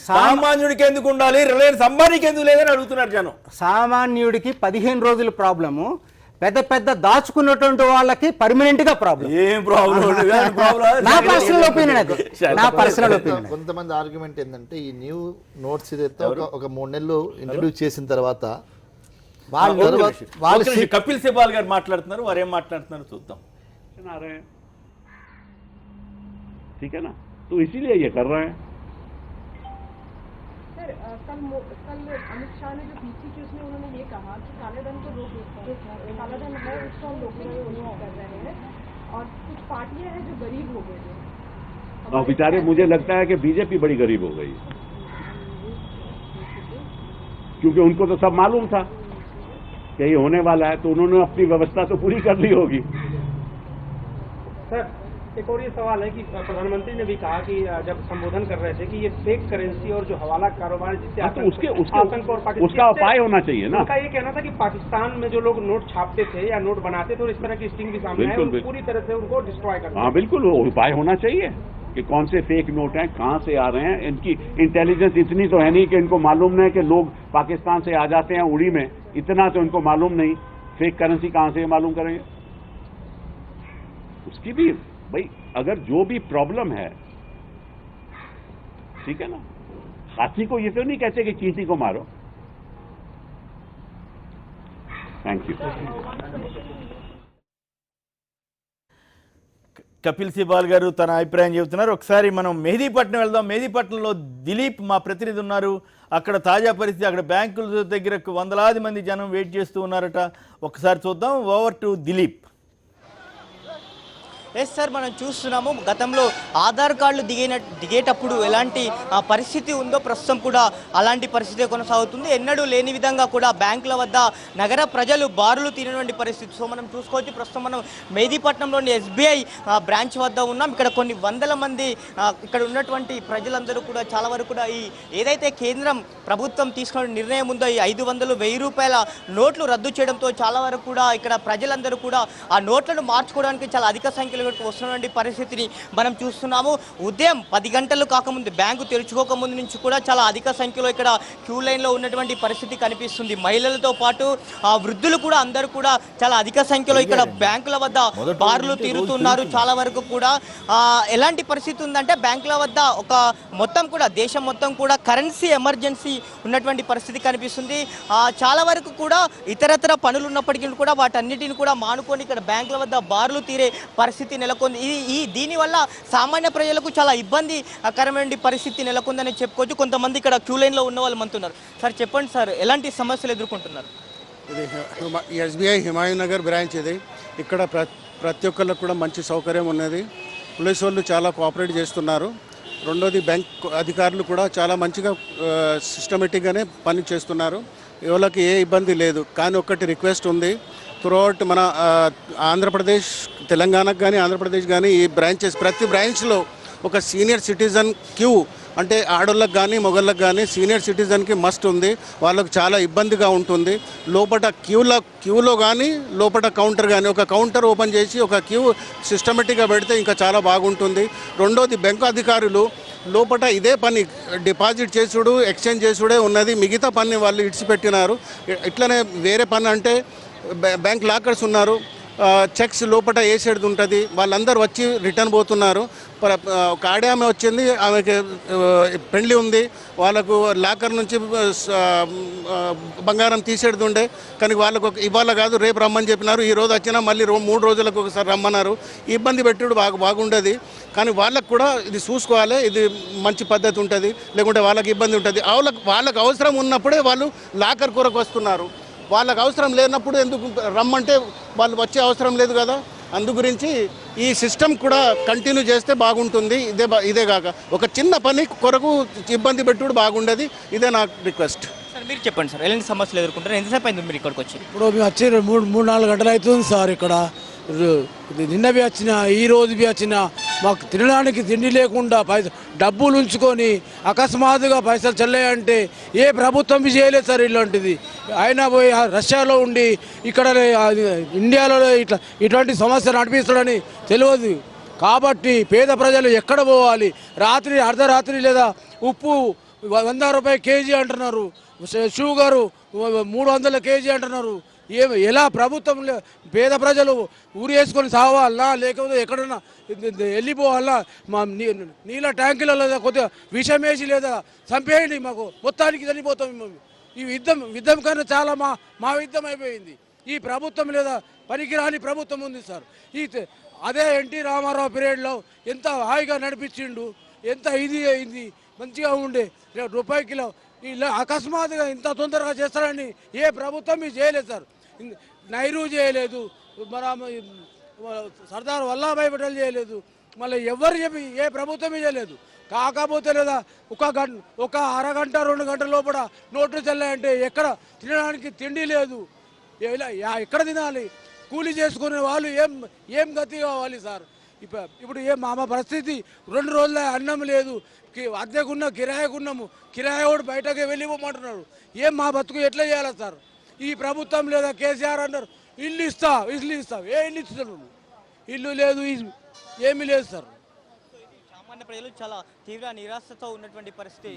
సామాన్యుడికి ఎందుకు ఉండాలి? రిలయన్స్ అంబానీకి ఎందుకు లేదని అడుగుతున్నారు జనం. సామాన్యుడికి 15 రోజుల ప్రాబ్లము, పెద్ద పెద్ద దాచుకున్నటువంటి వాళ్ళకి పర్మనెంట్ గా ప్రాబ్లం. ఏం ప్రాబ్లం? నా పర్సనల్ ఒపీనియన్. కొంతమంది ఆర్గ్యుమెంట్ ఏంటంటే ఈ న్యూ నోట్స్ ఇదైతే ఒక 3 నెలలు ఇంట్రడ్యూస్ చేసిన తర్వాత వాళ్ళు కపిల్ సిబాల్ గారు మాట్లాడుతున్నారు, వారు ఏం మాట్లాడుతున్నారు చూద్దాం. ठीक है ना, तो इसीलिए ये कर रहे हैं. सर कल अमित शाह ने जो पीसी की उसमें उन्होंने ये कहा कि कालेधन को रोक, जो कालाधन है उसको हम रोकने की कोशिश कर रहे हैं और कुछ पार्टियां हैं जो गरीब हो गए थे। और बेचारे मुझे लगता है कि बीजेपी बड़ी गरीब हो गई, क्योंकि उनको तो सब मालूम था कि ये होने वाला है, तो उन्होंने अपनी व्यवस्था तो पूरी कर ली होगी। सर एक और ये सवाल है कि प्रधानमंत्री ने भी कहा कि जब संबोधन कर रहे थे कि ये फेक करेंसी और जो हवाला कारोबार जिससे तो आतंक और पाकिस्तान, उसका उपाय होना चाहिए ना। उनका ये कहना था कि पाकिस्तान में जो लोग नोट छापते थे या नोट बनाते थे और इस तरह की स्टिंग भी सामने आए, पूरी तरह से उनको डिस्ट्रॉय करना। हाँ बिल्कुल, उपाय होना चाहिए कि कौन से फेक नोट हैं, कहाँ से आ रहे हैं। इनकी इंटेलिजेंस इतनी तो है नहीं कि इनको मालूम नहीं कि लोग पाकिस्तान से आ जाते हैं उड़ी में, इतना तो इनको मालूम नहीं। फेक करेंसी कहाँ से मालूम करेंगे? उसकी भी भाई, अगर जो भी प्रॉब्लम है, ठीक है ना, हाथी को ये तो नहीं कहते कि चींटी को मारो। Thank you. కపిల్ సిబాల్ గారు తన అభిప్రాయం చెబుతున్నారు. ఒకసారి మనం మెహదీపట్నం వెళ్దాం. మెహదీపట్నంలో దిలీప్ మా ప్రతినిధి ఉన్నారు. అక్కడ తాజా పరిస్థితి, అక్కడ బ్యాంకుల దగ్గర వందలాది మంది జనం వెయిట్ చేస్తూ ఉన్నారట. ఒకసారి చూద్దాం. Over to Dilip. Yes sir, మనం చూస్తున్నాము గతంలో ఆధార్ కార్డులు దిగేటప్పుడు ఎలాంటి పరిస్థితి ఉందో ప్రస్తుతం కూడా అలాంటి పరిస్థితి కొనసాగుతుంది. ఎన్నడూ లేని విధంగా కూడా బ్యాంకుల వద్ద నగర ప్రజలు బారులు తీరినటువంటి పరిస్థితి. సో మనం చూసుకోవచ్చు, ప్రస్తుతం మనం మెహదీపట్నంలోని SBI బ్రాంచ్ వద్ద ఉన్నాం. ఇక్కడ కొన్ని వందల మంది ఇక్కడ ఉన్నటువంటి ప్రజలందరూ కూడా చాలా వరకు కూడా ఈ ఏదైతే కేంద్రం ప్రభుత్వం తీసుకున్న నిర్ణయం ఉందో ఈ 500, 1000 రూపాయల నోట్లు రద్దు చేయడంతో చాలా వరకు కూడా ఇక్కడ ప్రజలందరూ కూడా ఆ నోట్లను మార్చుకోవడానికి చాలా అధిక సంఖ్యలో వస్తున్నటువంటి పరిస్థితిని మనం చూస్తున్నాము. ఉదయం 10 గంటలు కాకముందు, బ్యాంకు తెరుచుకోకముందు నుంచి కూడా చాలా అధిక సంఖ్యలో ఇక్కడ క్యూ లైన్లో ఉన్నటువంటి పరిస్థితి కనిపిస్తుంది. మహిళలతో పాటు వృద్ధులు కూడా అందరూ కూడా చాలా అధిక సంఖ్యలో ఇక్కడ బ్యాంకుల వద్ద బారులు తీరుతున్నారు. చాలా వరకు కూడా ఎలాంటి పరిస్థితి ఉందంటే బ్యాంకుల వద్ద ఒక మొత్తం కూడా దేశం మొత్తం కూడా కరెన్సీ ఎమర్జెన్సీ ఉన్నటువంటి పరిస్థితి కనిపిస్తుంది. చాలా వరకు కూడా ఇతరత్ర పనులు ఉన్నప్పటికీ కూడా వాటన్నిటిని కూడా మానుకొని ఇక్కడ బ్యాంకుల వద్ద బారులు తీరే పరిస్థితి నెలకొంది. దీనివల్ల సామాన్య ప్రజలకు చాలా ఇబ్బందికరమైన పరిస్థితి నెలకొందని చెప్పుకోవచ్చు. కొంతమంది ఇక్కడ క్యూ లైన్లో ఉన్న వాళ్ళు అంటున్నారు. సార్ చెప్పండి సార్, ఎలాంటి సమస్యలు ఎదుర్కొంటున్నారు? ఇది SBI హిమాయూ నగర్ బ్రాంచ్. ఇది ఇక్కడ ప్రతి ఒక్కళ్ళకు కూడా మంచి సౌకర్యం ఉన్నది. పోలీసు వాళ్ళు చాలా కోఆపరేట్ చేస్తున్నారు. రెండోది బ్యాంక్ అధికారులు కూడా చాలా మంచిగా సిస్టమేటిక్గానే పని చేస్తున్నారు. ఎవరికి ఏ ఇబ్బంది లేదు. కానీ ఒకటి రిక్వెస్ట్ ఉంది, త్రూఅవుట్ మన ఆంధ్రప్రదేశ్, తెలంగాణకు కానీ ఆంధ్రప్రదేశ్ కానీ ఈ బ్రాంచెస్ ప్రతి బ్రాంచ్లో ఒక సీనియర్ సిటిజన్ క్యూ, అంటే ఆడోళ్ళకి కానీ మొగళ్ళకి కానీ సీనియర్ సిటిజన్కి మస్ట్ ఉంది. వాళ్ళకు చాలా ఇబ్బందిగా ఉంటుంది. లోపల క్యూలో కానీ లోపల కౌంటర్ కానీ ఒక కౌంటర్ ఓపెన్ చేసి ఒక క్యూ సిస్టమేటిక్గా పెడితే ఇంకా చాలా బాగుంటుంది. రెండోది బ్యాంకు అధికారులు లోపల ఇదే పని డిపాజిట్ చేసుడు, ఎక్స్చేంజ్ చేసుడే ఉన్నది. మిగతా పని వాళ్ళు ఇడిచిపెట్టినారు. ఇట్లనే వేరే పని అంటే బ్యాంక్ లాకర్స్ ఉన్నారు, చెక్స్ లోపల వేసేది ఉంటుంది. వాళ్ళందరూ వచ్చి రిటర్న్ పోతున్నారు. ఒక ఆమె వచ్చింది, ఆమెకి పెళ్లి ఉంది, వాళ్ళకు లాకర్ నుంచి బంగారం తీసేది ఉండే. కానీ వాళ్ళకు ఇవాళ కాదు రేపు రమ్మని చెప్పినారు. ఈ రోజు వచ్చినా మళ్ళీ 3 రోజులకు ఒకసారి రమ్మన్నారు. ఇబ్బంది పెట్టుడు బాగుండేది. కానీ వాళ్ళకు కూడా ఇది చూసుకోవాలి, ఇది మంచి పద్ధతి ఉంటుంది. లేకుంటే వాళ్ళకి ఇబ్బంది ఉంటుంది. వాళ్ళకి అవసరం ఉన్నప్పుడే వాళ్ళు లాకర్ కొరకు వస్తున్నారు. వాళ్ళకి అవసరం లేనప్పుడు ఎందుకు రమ్మంటే వాళ్ళు వచ్చే అవసరం లేదు కదా. అందు గురించి ఈ సిస్టమ్ కూడా కంటిన్యూ చేస్తే బాగుంటుంది. ఇదే కాక ఒక చిన్న పని కొరకు ఇబ్బంది పెట్టుడు బాగుండదు. ఇదే నా రిక్వెస్ట్. సార్ మీరు చెప్పండి సార్, ఎలాంటి సమస్యలు ఎదుర్కొంటారు? ఎంతసేపు అయింది మీరు ఇక్కడికి వచ్చి? ఇప్పుడు మేము వచ్చి 3-4 గంటలు అవుతుంది సార్. ఇక్కడ నిన్న బి వచ్చిన, ఈ రోజు బి వచ్చిన, మాకు తినడానికి తిండి లేకుండా డబ్బులు ఉంచుకొని అకస్మాత్తుగా పైసలు చెల్లాయంటే ఏ ప్రభుత్వం చేయలేదు సార్ ఇలాంటిది. అయినా పోయి రష్యాలో ఉండి ఇక్కడ ఇండియాలో ఇట్లాంటి సమస్య నడిపిస్తాడని తెలియదు. కాబట్టి పేద ప్రజలు ఎక్కడ పోవాలి? రాత్రి అర్ధరాత్రి లేదా ఉప్పు 100 రూపాయలు కేజీ అంటున్నారు, షుగరు 300 కేజీ అంటున్నారు. ఎలా ప్రభుత్వం పేద ప్రజలు ఊరి వేసుకొని సావాలన్నా లేకపోతే ఎక్కడన్నా వెళ్ళిపోవాలన్నా? మా నీళ్ళ ట్యాంకులలో కొద్దిగా విషం వేసి లేదా చంపేయండి, మాకు మొత్తానికి చనిపోతాం. ఈ యుద్ధం కన్నా చాలా మా యుద్ధం అయిపోయింది. ఈ ప్రభుత్వం లేదా పనికిరాని ప్రభుత్వం ఉంది సార్. అదే ఎన్టీ రామారావు పీరియడ్లో ఎంత హాయిగా నడిపించిండు, ఎంత ఇది అయింది. మంచిగా ఉండే రూపాయి కిలో ఇలా అకస్మాత్తుగా ఇంత తొందరగా చేస్తారని ఏ ప్రభుత్వం ఇది చేయలేదు సార్. నెహ్రూ చేయలేదు, మన సర్దార్ వల్లభాయ్ పటేల్ చేయలేదు, మళ్ళీ ఎవరు చెప్పి ఏ ప్రభుత్వమే చేయలేదు. కాకపోతే లేదా ఒక అరగంట 2 గంటల లోపల నోట్లు చెల్లాయంటే ఎక్కడ తినడానికి తిండి లేదు, ఎక్కడ తినాలి? కూలీ చేసుకునే వాళ్ళు ఏం గతి కావాలి సార్? ఇప్పుడు మా పరిస్థితి 2 రోజుల అన్నం లేదు, అద్దెకున్న కిరాయకున్నాము, కిరాయి కూడా బయటకే వెళ్ళిపోమంటున్నాడు. మా బతుకు ఎట్లా చేయాలి సార్? ఈ ప్రభుత్వం లేదా కేసీఆర్ అన్నారు ఇల్లు ఇస్తా ఏ ఇల్లు ఇస్తున్నారు? ఇల్లు లేదు, ఏమీ లేదు సార్. సామాన్య ప్రజలు చాలా తీవ్ర నిరాశతో ఉన్నటువంటి పరిస్థితి.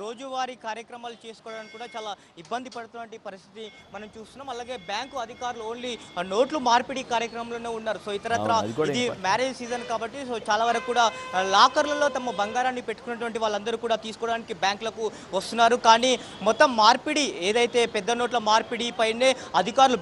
రోజువారీ కార్యక్రమాలు చేసుకోవడానికి కూడా చాలా ఇబ్బంది పడుతున్నటువంటి పరిస్థితి మనం చూస్తున్నాం. అలాగే బ్యాంకు అధికారులు ఓన్లీ నోట్లు మార్పిడి కార్యక్రమంలోనే ఉన్నారు. సో ఇతరత్ర ఇది మ్యారేజ్ సీజన్ కాబట్టి సో చాలా వరకు కూడా లాకర్లలో తమ బంగారాన్ని పెట్టుకున్నటువంటి వాళ్ళందరూ కూడా తీసుకోవడానికి బ్యాంకులకు వస్తున్నారు. కానీ మొత్తం మార్పిడి ఏదైతే పెద్ద నోట్ల మార్పిడి పైనే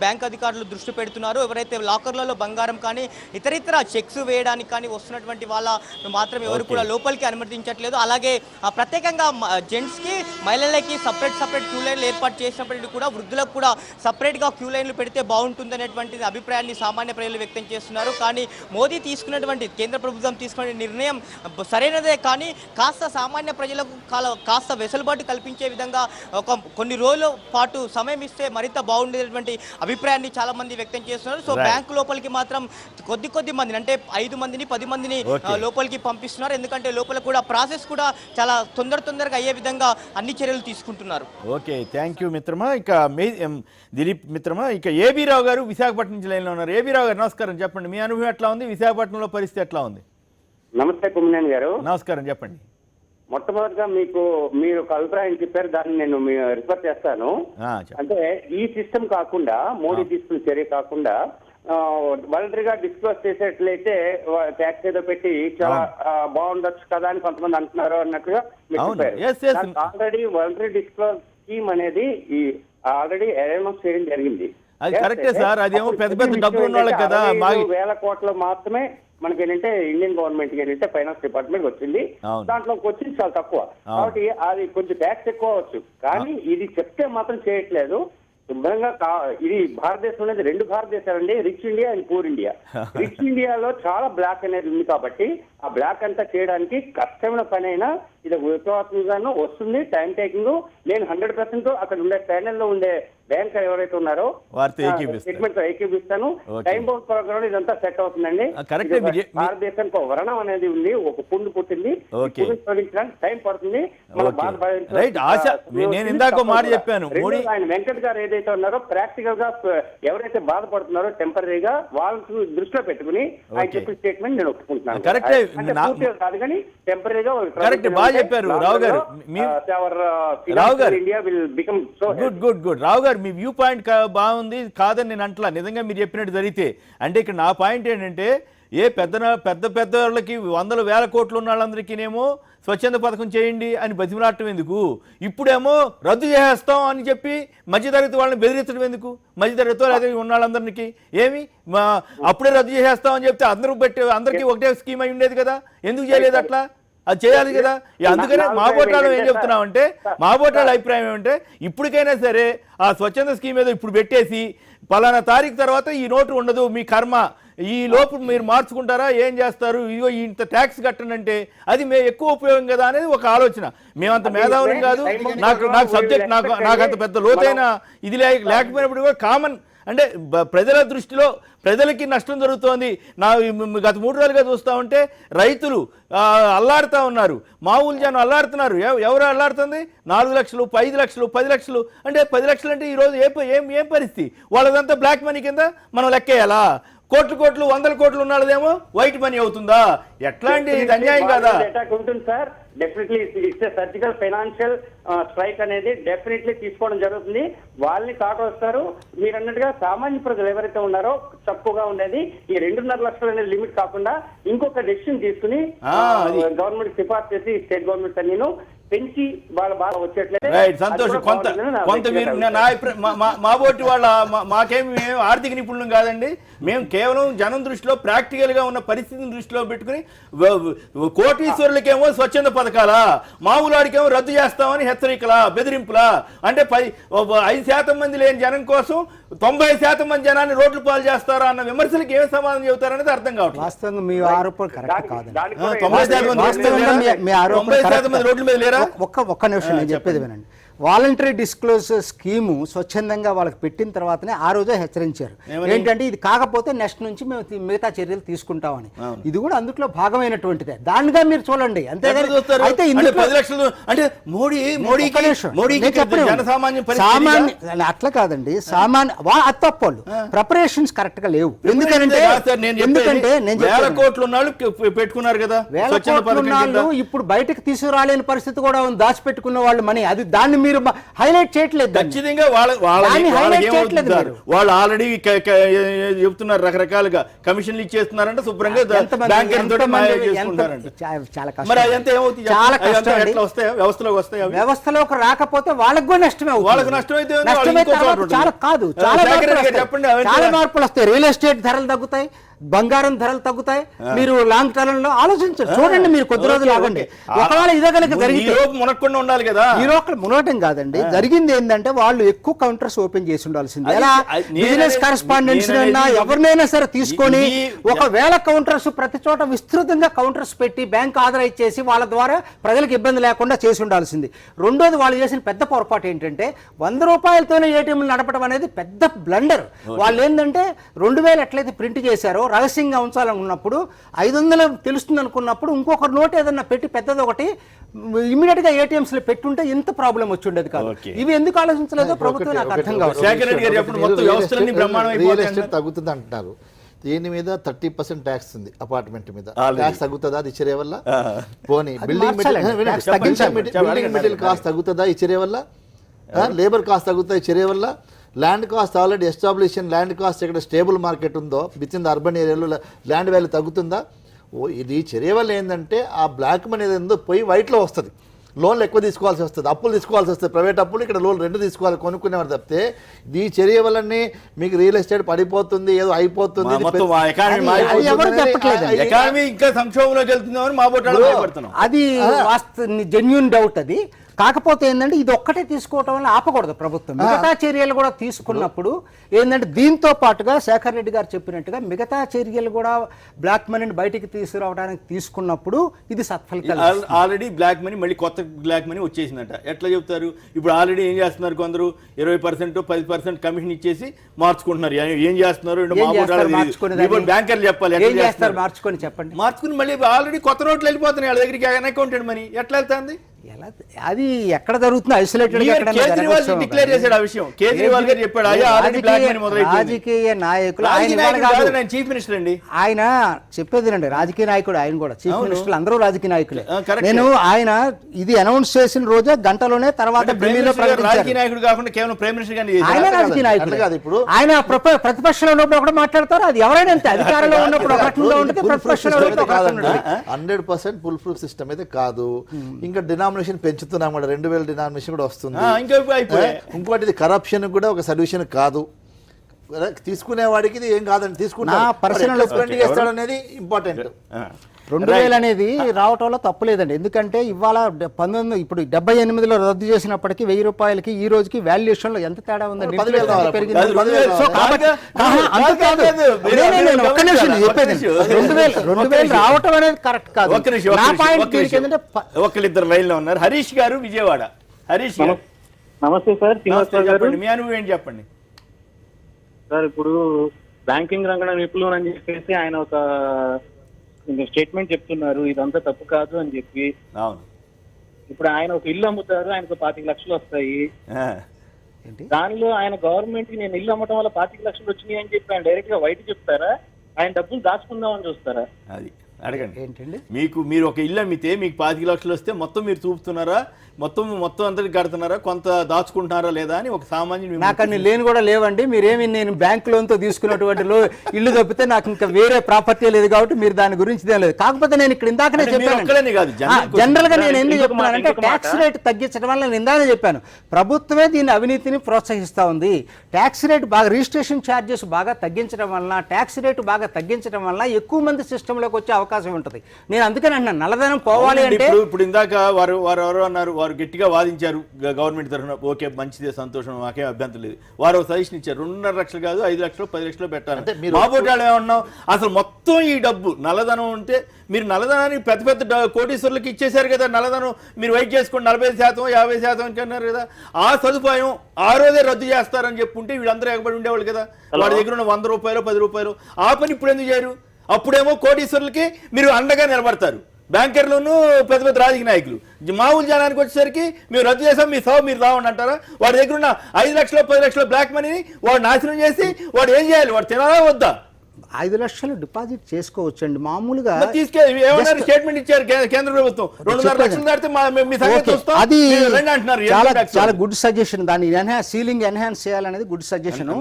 బ్యాంక్ అధికారులు దృష్టి పెడుతున్నారు. ఎవరైతే లాకర్లలో బంగారం కానీ ఇతరితర చెక్స్ వేయడానికి కానీ వస్తున్నటువంటి వాళ్ళ మాత్రం ఎవరు కూడా లోపలికి అనుమతించట్లేదు. అలాగే ప్రత్యేకంగా జెంట్స్ కి మహిళలకి సపరేట్ క్యూ లైన్లు ఏర్పాటు చేసినప్పటికీ కూడా వృద్ధులకు కూడా సపరేట్ గా క్యూ లైన్లు పెడితే బాగుంటుందనేటువంటి అభిప్రాయాన్ని సామాన్య ప్రజలు వ్యక్తం చేస్తున్నారు. కానీ మోదీ తీసుకున్నటువంటి కేంద్ర ప్రభుత్వం తీసుకునే నిర్ణయం సరైనదే, కానీ కాస్త సామాన్య ప్రజలకు కాస్త వెసులుబాటు కల్పించే విధంగా కొన్ని రోజుల పాటు సమయం ఇస్తే మరింత బాగుండేటువంటి అభిప్రాయాన్ని చాలా మంది వ్యక్తం చేస్తున్నారు. సో బ్యాంకు లోపలికి మాత్రం కొద్ది మందిని అంటే 5 మందిని 10 మందిని లోపలికి పంపిస్తున్నారు. ఎందుకంటే లోపల కూడా ప్రాసెస్ కూడా చాలా తొందరగా అయ్యే విధంగా అన్ని చర్యలు తీసుకుంటున్నారు. ఓకే, థ్యాంక్ యూ మిత్రమా. ఇక దిలీప్ మిత్రమా, ఇక ఏబీ రావు గారు విశాఖపట్నం నుంచి లైన్లో ఉన్నారు. ఏబీ రావు గారు నమస్కారం, చెప్పండి మీ అనుభవం ఎట్లా ఉంది? విశాఖపట్నంలో పరిస్థితి ఎట్లా ఉంది? నమస్తే కుమ్మనేని గారు. నమస్కారం, చెప్పండి. మొట్టమొదటిగా మీరు ఒక అభిప్రాయం చెప్పారు, దాన్ని నేను రిఫర్ చేస్తాను. అంటే ఈ సిస్టమ్ కాకుండా మోడీ తీసుకున్న చర్య కాకుండా వాలంటరీగా డిస్క్లోజ్ చేసేట్లయితే ట్యాక్స్ ఏదో పెట్టి చాలా బాగుండొచ్చు కదా అని కొంతమంది అంటున్నారు అన్నట్టుగా ఆల్రెడీ వాలంటరీ డిస్క్లోజ్ స్కీమ్ అనేది ఆల్రెడీ అనౌన్స్ చేయడం జరిగింది. అది కరెక్టే సార్, అదేమో పెద్ద డబ్బులు ఉన్న వాళ్ళకి కదా, 1,000 కోట్లు మాత్రమే మనకి ఏంటంటే ఇండియన్ గవర్నమెంట్ కి ఏంటంటే ఫైనాన్స్ డిపార్ట్మెంట్ వచ్చింది, దాంట్లోకి వచ్చింది చాలా తక్కువ. కాబట్టి అది కొంచెం ట్యాక్స్ ఎక్కువ అవచ్చు, కానీ ఇది చెప్తే మాత్రం చేయట్లేదు. శుభ్రంగా ఇది భారతదేశం అనేది 2 భారతదేశాలండి, rich India and poor India. Rich ఇండియాలో చాలా బ్లాక్ అనేది ఉంది కాబట్టి ఆ బ్లాక్ అంతా చేయడానికి కష్టమైన పని అయినా ఇది విశ్వాసంగాను వస్తుంది. Time taking. నేను 100% అక్కడ ఉండే ప్యానెల్ లో ఉండే బ్యాంకర్ ఎవరైతే ఉన్నారో స్టేట్మెంట్ ఏకీపిస్తాను. టైం బౌండ్ ప్రోగ్రామ్ ఇదంతా సెట్ అవుతుందండి. భారతదేశానికి ఒక వరణం అనేది ఉంది, ఒక పుండు పుట్టింది, తొలగించడానికి టైం పడుతుంది. ఆయన వెంకట్ గారు ఏదైతే ఉన్నారో ప్రాక్టికల్ గా ఎవరైతే బాధపడుతున్నారో టెంపరీగా వాళ్ళని దృష్టిలో పెట్టుకుని ఆయన చెప్పిన స్టేట్మెంట్ నేను ఒప్పుకుంటున్నాను. కాదు కానీ టెంపరీగా India will become so good. Rao గారు, మీ వ్యూ పాయింట్ బాగుంది, కాదని నేను అంటలా. నిజంగా మీరు చెప్పినట్టు జరిగితే అంటే ఇక్కడ నా పాయింట్ ఏంటంటే పెద్ద వాళ్ళకి 100,000 కోట్లు ఉన్న వాళ్ళందరికీనేమో స్వచ్ఛంద పథకం చేయండి అని బతిమలాడటం ఎందుకు? ఇప్పుడేమో రద్దు చేసేస్తాం అని చెప్పి మధ్యతరగతి వాళ్ళని బెదిరించడం ఎందుకు? మధ్యతరగతితో అదే ఉన్న వాళ్ళందరికీ అప్పుడే రద్దు చేసేస్తాం అని చెప్తే అందరికీ ఒకటే స్కీమ్ అయి ఉండేది కదా, ఎందుకు చేయలేదు అట్లా? అది చేయాలి కదా. అందుకనే మా బోటాలు ఏం చెప్తున్నామంటే, మా బోటాల అభిప్రాయం ఏమంటే ఇప్పటికైనా సరే ఆ స్వచ్ఛంద స్కీమ్ ఏదో ఇప్పుడు పెట్టేసి పలానా తారీఖు తర్వాత ఈ నోటు ఉండదు, మీ కర్మ, ఈ లోపు మీరు మార్చుకుంటారా, ఏం చేస్తారు, ఇగో ఇంత ట్యాక్స్ కట్టనంటే అది ఎక్కువ ఉపయోగం కదా అనేది ఒక ఆలోచన. మేమంత మేధావులం కాదు, నాకు సబ్జెక్ట్ నాకు అంత పెద్ద లోతైన ఇది లేకపోయినప్పుడు కూడా కామన్ అంటే ప్రజల దృష్టిలో ప్రజలకి నష్టం జరుగుతోంది. గత 3 రోజులుగా చూస్తూ ఉంటే రైతులు అల్లాడుతూ ఉన్నారు, మామూలు జనం అల్లాడుతున్నారు. ఎవరు అల్లాడుతుంది? 4 లక్షలు, 5 లక్షలు, 10 లక్షలు. అంటే 10 లక్షలు అంటే ఈరోజు ఏం పరిస్థితి? వాళ్ళదంతా బ్లాక్ మనీ కింద మనం లెక్కేయాలా? కోట్లు 100 కోట్లు ఉన్నదేమో వైట్ మనీ అవుతుందా? ఎట్లాంటి ఇది అన్యాయం కదా ఉంటుంది sir. Definitely it's surgical financial strike అనేది డెఫినెట్లీ తీసుకోవడం జరుగుతుంది. వాళ్ళని వస్తారు. మీరు అన్నట్టుగా సామాన్య ప్రజలు ఎవరైతే ఉన్నారో తక్కువగా ఉండేది ఈ 2.5 లక్షలు అనేది లిమిట్ కాకుండా ఇంకొక డెసిషన్ తీసుకుని గవర్నమెంట్ సిఫార్సు చేసి స్టేట్ గవర్నమెంట్ అన్నీను పెంచి వాళ్ళ బాగా వచ్చేట్లయితే రైట్, సంతోషం. కొంత మీరు మా బోటి వాళ్ళ మాకేమి ఆర్థిక నిపుణులు కాదండి. మేము కేవలం జనం దృష్టిలో ప్రాక్టికల్ గా ఉన్న పరిస్థితిని దృష్టిలో పెట్టుకుని కోటీశ్వరులకేమో స్వచ్ఛంద పథకాలా, మామూలాడికేమో రద్దు చేస్తామని హెచ్చరికలా, బెదిరింపులా, అంటే 5% మంది లేని జనం కోసం 90% మంది జనాన్ని రోడ్లు పాలు చేస్తారా అన్న విమర్శలకు ఏమి సమాధానం చెబుతారనేది అర్థం కావట్లేదు. వాస్తవంగా మీ ఆరోపణ కరెక్ట్ కాదు. 90% మంది రోడ్ల మీద లేరా? ఒక్క నిమిషం నేను చెప్పేది వినండి. వాలంటరీ డిస్క్లోజర్ స్కీము స్వచ్ఛందంగా వాళ్ళకి పెట్టిన తర్వాతనే ఆ రోజే హెచ్చరించారు ఏంటంటే ఇది కాకపోతే నెక్స్ట్ నుంచి మేము మిగతా చర్యలు తీసుకుంటామని. ఇది కూడా అందులో భాగమైనటువంటిదే. దానిగా మీరు చూడండి. అంతేగాని అయితే అట్లా కాదండి. అది తప్పలు ప్రిపరేషన్స్ కరెక్ట్ గా లేవు. ఎందుకంటే వేల కోట్లు పెట్టుకున్నారు కదా, వేల కోట్లు ఉన్నాళ్ళు ఇప్పుడు బయటకు తీసుకురాలేని పరిస్థితి కూడా ఉంది. దాచిపెట్టుకున్న వాళ్ళు మనీ అది దాన్ని మీరు హైలైట్ చేయట్లేదు. ఖచ్చితంగా వాళ్ళు ఆల్రెడీ చెప్తున్నారు రకరకాలుగా కమిషన్లు ఇచ్చేస్తున్నారంటే శుభ్రంగా వ్యవస్థలోకి రాకపోతే వాళ్ళకు కూడా నష్టమే. వాళ్ళకి నష్టమైతే చాలా కాదు, చాలా మార్పులు వస్తాయి. రియల్ ఎస్టేట్ ధరలు తగ్గుతాయి, బంగారం ధరలు తగ్గుతాయి. మీరు లాంగ్ టర్మ్ లో ఆలోచించండి, చూడండి. మీరు కొద్ది రోజులు ఆగండి. ఒకవేళ ఇదే కనుక జరిగితే మునక్కుండా ఉండాలి కదా. మునగటం కాదండి, జరిగింది ఏంటంటే వాళ్ళు ఎక్కువ కౌంటర్స్ ఓపెన్ చేసి ఉండాల్సింది. ఎలా బిజినెస్ కరెస్పాండెంట్స్ అయినా ఎవరినైనా సరే తీసుకొని 1000 కౌంటర్స్ ప్రతి చోట విస్తృతంగా కౌంటర్స్ పెట్టి బ్యాంక్ ఆథరైజ్ చేసి వాళ్ళ ద్వారా ప్రజలకు ఇబ్బంది లేకుండా చేసి ఉండాల్సింది. రెండోది వాళ్ళు చేసిన పెద్ద పొరపాటు ఏంటంటే 100 రూపాయలతోనే ఏటీఎంలు నడపడం అనేది పెద్ద బ్లండర్. వాళ్ళు ఏంటంటే 2000 ఎట్లయితే ప్రింట్ చేశారో రహస్యంగా ఉంచాలనుకున్నప్పుడు 500 తెలుస్తుంది అనుకున్నప్పుడు ఇంకొక నోట్ ఏదన్నా పెట్టి పెద్దది ఒకటి ఇమీడియట్ గా ఏటీఎంస్ లో పెట్టుంటే ఎంత ప్రాబ్లం వచ్చి ఉండేది కాదు. ఇవి ఎందుకు ఆలోచించలేదో ప్రభుత్వం నాకు అర్థం కాదు. రియల్ ఎస్టేట్ తగ్గుతుంది అంటున్నారు. దీని మీద 30% ట్యాక్స్ ఉంది. అపార్ట్మెంట్ మీద ట్యాక్స్ తగ్గుతుందా అది ఇచ్చే వల్ల? పోనీ బిల్డింగ్ మెటీరియల్ కాస్ట్ తగ్గుతుందా ఇచ్చే వల్ల? లేబర్ కాస్ట్ తగ్గుతాయి ఇచ్చే వల్ల? Land cost already ఎస్టాబ్లిషన్ land cost ఎక్కడ స్టేబుల్ మార్కెట్ ఉందో విత్ ఇన్ ద అర్బన్ ఏరియాలో ల్యాండ్ వాల్యూ తగ్గుతుందా? ఇది చర్య వల్ల ఏంటంటే ఆ బ్లాక్ మనీ ఏదో పోయి వైట్లో వస్తుంది. లోన్లు ఎక్కువ తీసుకోవాల్సి వస్తుంది, అప్పులు తీసుకోవాల్సి వస్తుంది. ప్రైవేట్ అప్పులు, ఇక్కడ లోన్ 2 తీసుకోవాలి కొనుక్కునేవారు తప్పితే ఈ చర్య వల్లనే మీకు రియల్ ఎస్టేట్ పడిపోతుంది, ఏదో అయిపోతుంది, ఇంకా సంక్షోభంలోకి వెళ్తుందని మా బోటాలు అది జెన్యూన్ డౌట్. అది కాకపోతే ఏంటంటే ఇది ఒక్కటే తీసుకోవటం వల్ల ఆపకూడదు ప్రభుత్వం. మిగతా చర్యలు కూడా తీసుకున్నప్పుడు ఏంటంటే దీంతో పాటుగా శేఖర్ రెడ్డి గారు చెప్పినట్టుగా మిగతా చర్యలు కూడా బ్లాక్ మనీని బయటికి తీసుకురావడానికి తీసుకున్నప్పుడు ఇది సత్ఫలితాలు. ఆల్రెడీ బ్లాక్ మనీ మళ్ళీ కొత్త బ్లాక్ మనీ వచ్చేసిందట. ఎట్లా చెప్తారు? ఇప్పుడు ఆల్రెడీ ఏం చేస్తున్నారు కొందరు 20% 10% కమిషన్ ఇచ్చేసి మార్చుకుంటున్నారు. ఏం చేస్తున్నారు బ్యాంకర్లు చెప్పాలి. మార్చుకొని చెప్పండి. మార్చుకుని మళ్ళీ ఆల్రెడీ కొత్త నోట్లు వెళ్ళిపోతున్నాయి వాళ్ళ దగ్గరికి. అకౌంటెడ్ మనీ ఎట్లా వెళ్తుంది? అది ఎక్కడ జరుగుతుంది? ఐసోలేటెడ్ డిక్లేర్ చేశాడు ఆ విషయం. కేజ్రీవాల్ గారు చెప్పాడు. రాజకీయ నాయకులు చీఫ్ మినిస్టర్ అండి ఆయన చెప్పేది రండి. రాజకీయ నాయకుడు ఆయన కూడా. చీఫ్ మినిస్టర్లు అందరూ రాజకీయ నాయకులే. నేను ఆయన ఇది అనౌన్స్ చేసిన రోజే గంటలోనే తర్వాత ఢిల్లీలో రాజకీయ నాయకుడు కాకుండా కేవలం ప్రైమ్ మినిస్టర్ గానీ ఆయన రాజకీయ నాయకుడు కాదు. ఇప్పుడు ఆయన ప్రతిపక్షంలో ఉన్నప్పుడు ఒకటి మాట్లాడతారు. అది ఎవరైనా అంతే. అధికారంలో ఉన్నప్పుడు ఒక రకంగా ఉంటుంది, ప్రతిపక్షంలో 100% ఫుల్ ప్రూఫ్ సిస్టమ్ అయితే కాదు. ఇంకా డినామినేషన్ పెంచుతున్నాం కూడా, 2000 డినామినేషన్ కూడా వస్తుంది. ఇంకోటి ఇది కరప్షన్ కూడా ఒక సొల్యూషన్ కాదు. తీసుకునేవాడికి ఇది ఏం కాదండి, తీసుకున్నా పర్సనల్ చేస్తాడు అనేది ఇంపార్టెంట్. 2000 అనేది రావటంలో తప్పులేదండి. ఎందుకంటే ఇవాళ 78లో రద్దు చేసినప్పటికీ 1000 రూపాయలకి ఈ రోజుకి వాల్యుయేషన్ లో ఎంత తేడా ఉందండి. 2000 రావటం అనేది కరెక్ట్ కాదు. ఒకరిద్దరు లైన్ లో ఉన్నారు. హరీష్ గారు, విజయవాడ. హరీష్ గారు నమస్తే సార్. చెప్పండి, మీ అనుభవం ఏంటి చెప్పండి సార్. ఇప్పుడు బ్యాంకింగ్ రంగం నిపుణులు అని చెప్పేసి ఆయన ఒక స్టేట్మెంట్ చెప్తున్నారు, ఇదంతా తప్పు కాదు అని చెప్పి. అవును. ఇప్పుడు ఆయన ఒక ఇల్లు అమ్ముతారు, ఆయనకు 25 లక్షలు వస్తాయి. దానిలో ఆయన గవర్నమెంట్ కి నేను ఇల్లు అమ్మటం వల్ల 25 లక్షలు వచ్చినాయి అని చెప్పి ఆయన డైరెక్ట్ గా బయట చెప్తారా? ఆయన డబ్బులు దాచుకుందామని చూస్తారా? అది అడగండి. ఏంటండి? మీరు ఒక ఇల్లు అమ్మితే మీకు 25 లక్షలు వస్తే మొత్తం మీరు చూపుతున్నారా, మొత్తం అందరికి కడుతున్నారా, కొంత దాచుకుంటున్నారా లేదా అని ఒక సామాన్యుడు. నాకు అన్ని లేని కూడా లేవండి. మీరేమి నేను బ్యాంక్ లోన్తో తీసుకున్నటువంటి ఇల్లు తప్పితే నాకు ఇంకా వేరే ప్రాపర్టీ లేదు కాబట్టి మీరు దాని గురించి లేదు. కాకపోతే నేను ఇక్కడ ఇందాకనే చెప్పాను, జనరల్ గా నేను ఎందుకు చెప్తున్నానంటే ట్యాక్స్ రేట్ తగ్గించడం వల్ల నేను ఇందాక చెప్పాను, ప్రభుత్వమే దీని అవినీతిని ప్రోత్సహిస్తూ ఉంది. ట్యాక్స్ రేట్ బాగా, రిజిస్ట్రేషన్ ఛార్జెస్ బాగా తగ్గించడం వలన, ట్యాక్స్ రేటు బాగా తగ్గించడం వల్ల ఎక్కువ మంది సిస్టంలోకి వచ్చే అవకాశం ఉంటుంది. నేను అందుకని అంటున్నాను నల్లధనం పోవాలి అంటే. ఇప్పుడు ఇందాక వారు ఎవరు అన్నారు, వారు గట్టిగా వాదించారు గవర్నమెంట్ తరఫున, ఓకే మంచిదే సంతోషం, మాకేం అభ్యంతరం లేదు. వారు సజెషన్ ఇచ్చారు 2.5 లక్షలు కాదు 5 లక్షలు 10 లక్షలు పెట్టాలంటే మా బోటాలు ఏమన్నాం, అసలు మొత్తం ఈ డబ్బు నల్లధనం ఉంటే మీరు నల్లధనాన్ని పెద్ద కోటీశ్వరులకు ఇచ్చేశారు కదా, నల్లధనం మీరు వెయిట్ చేసుకోండి 40% 50% అన్నారు కదా, ఆ సదుపాయం ఆ రోజే రద్దు చేస్తారని చెప్పుంటే వీళ్ళందరూ ఎగబడి ఉండేవాళ్ళు కదా. వాడి దగ్గర ఉన్న 100 రూపాయలు 10 రూపాయలు ఆ పని ఇప్పుడు ఎందుకు చేయరు? అప్పుడేమో కోటీశ్వరులకి మీరు అండగా నిలబడతారు, బ్యాంకర్లను పెద్ద రాజకీయ నాయకులు. మామూలు జనానికి వచ్చేసరికి మేము రద్దు చేసాం, మీ సభ మీరు రావండి అంటారా? వాడి దగ్గర ఉన్న 5 లక్షలు 10 లక్షల బ్లాక్ మనీని వాడు నాశనం చేసి వాడు ఏం చేయాలి? వాడు తినాలా వద్దా? 5 లక్షలు డిపాజిట్ చేసుకోవచ్చండి మామూలుగా. స్టేట్మెంట్ ఇచ్చారు కేంద్ర ప్రభుత్వం 2.5 లక్షలు దాటితే మీ సంగతి చూస్తాం అది అంటున్నారు. చాలా గుడ్ సజెషన్. దాన్ని సీలింగ్ ఎన్హాన్స్ చేయాలనేది గుడ్ సజెషన్.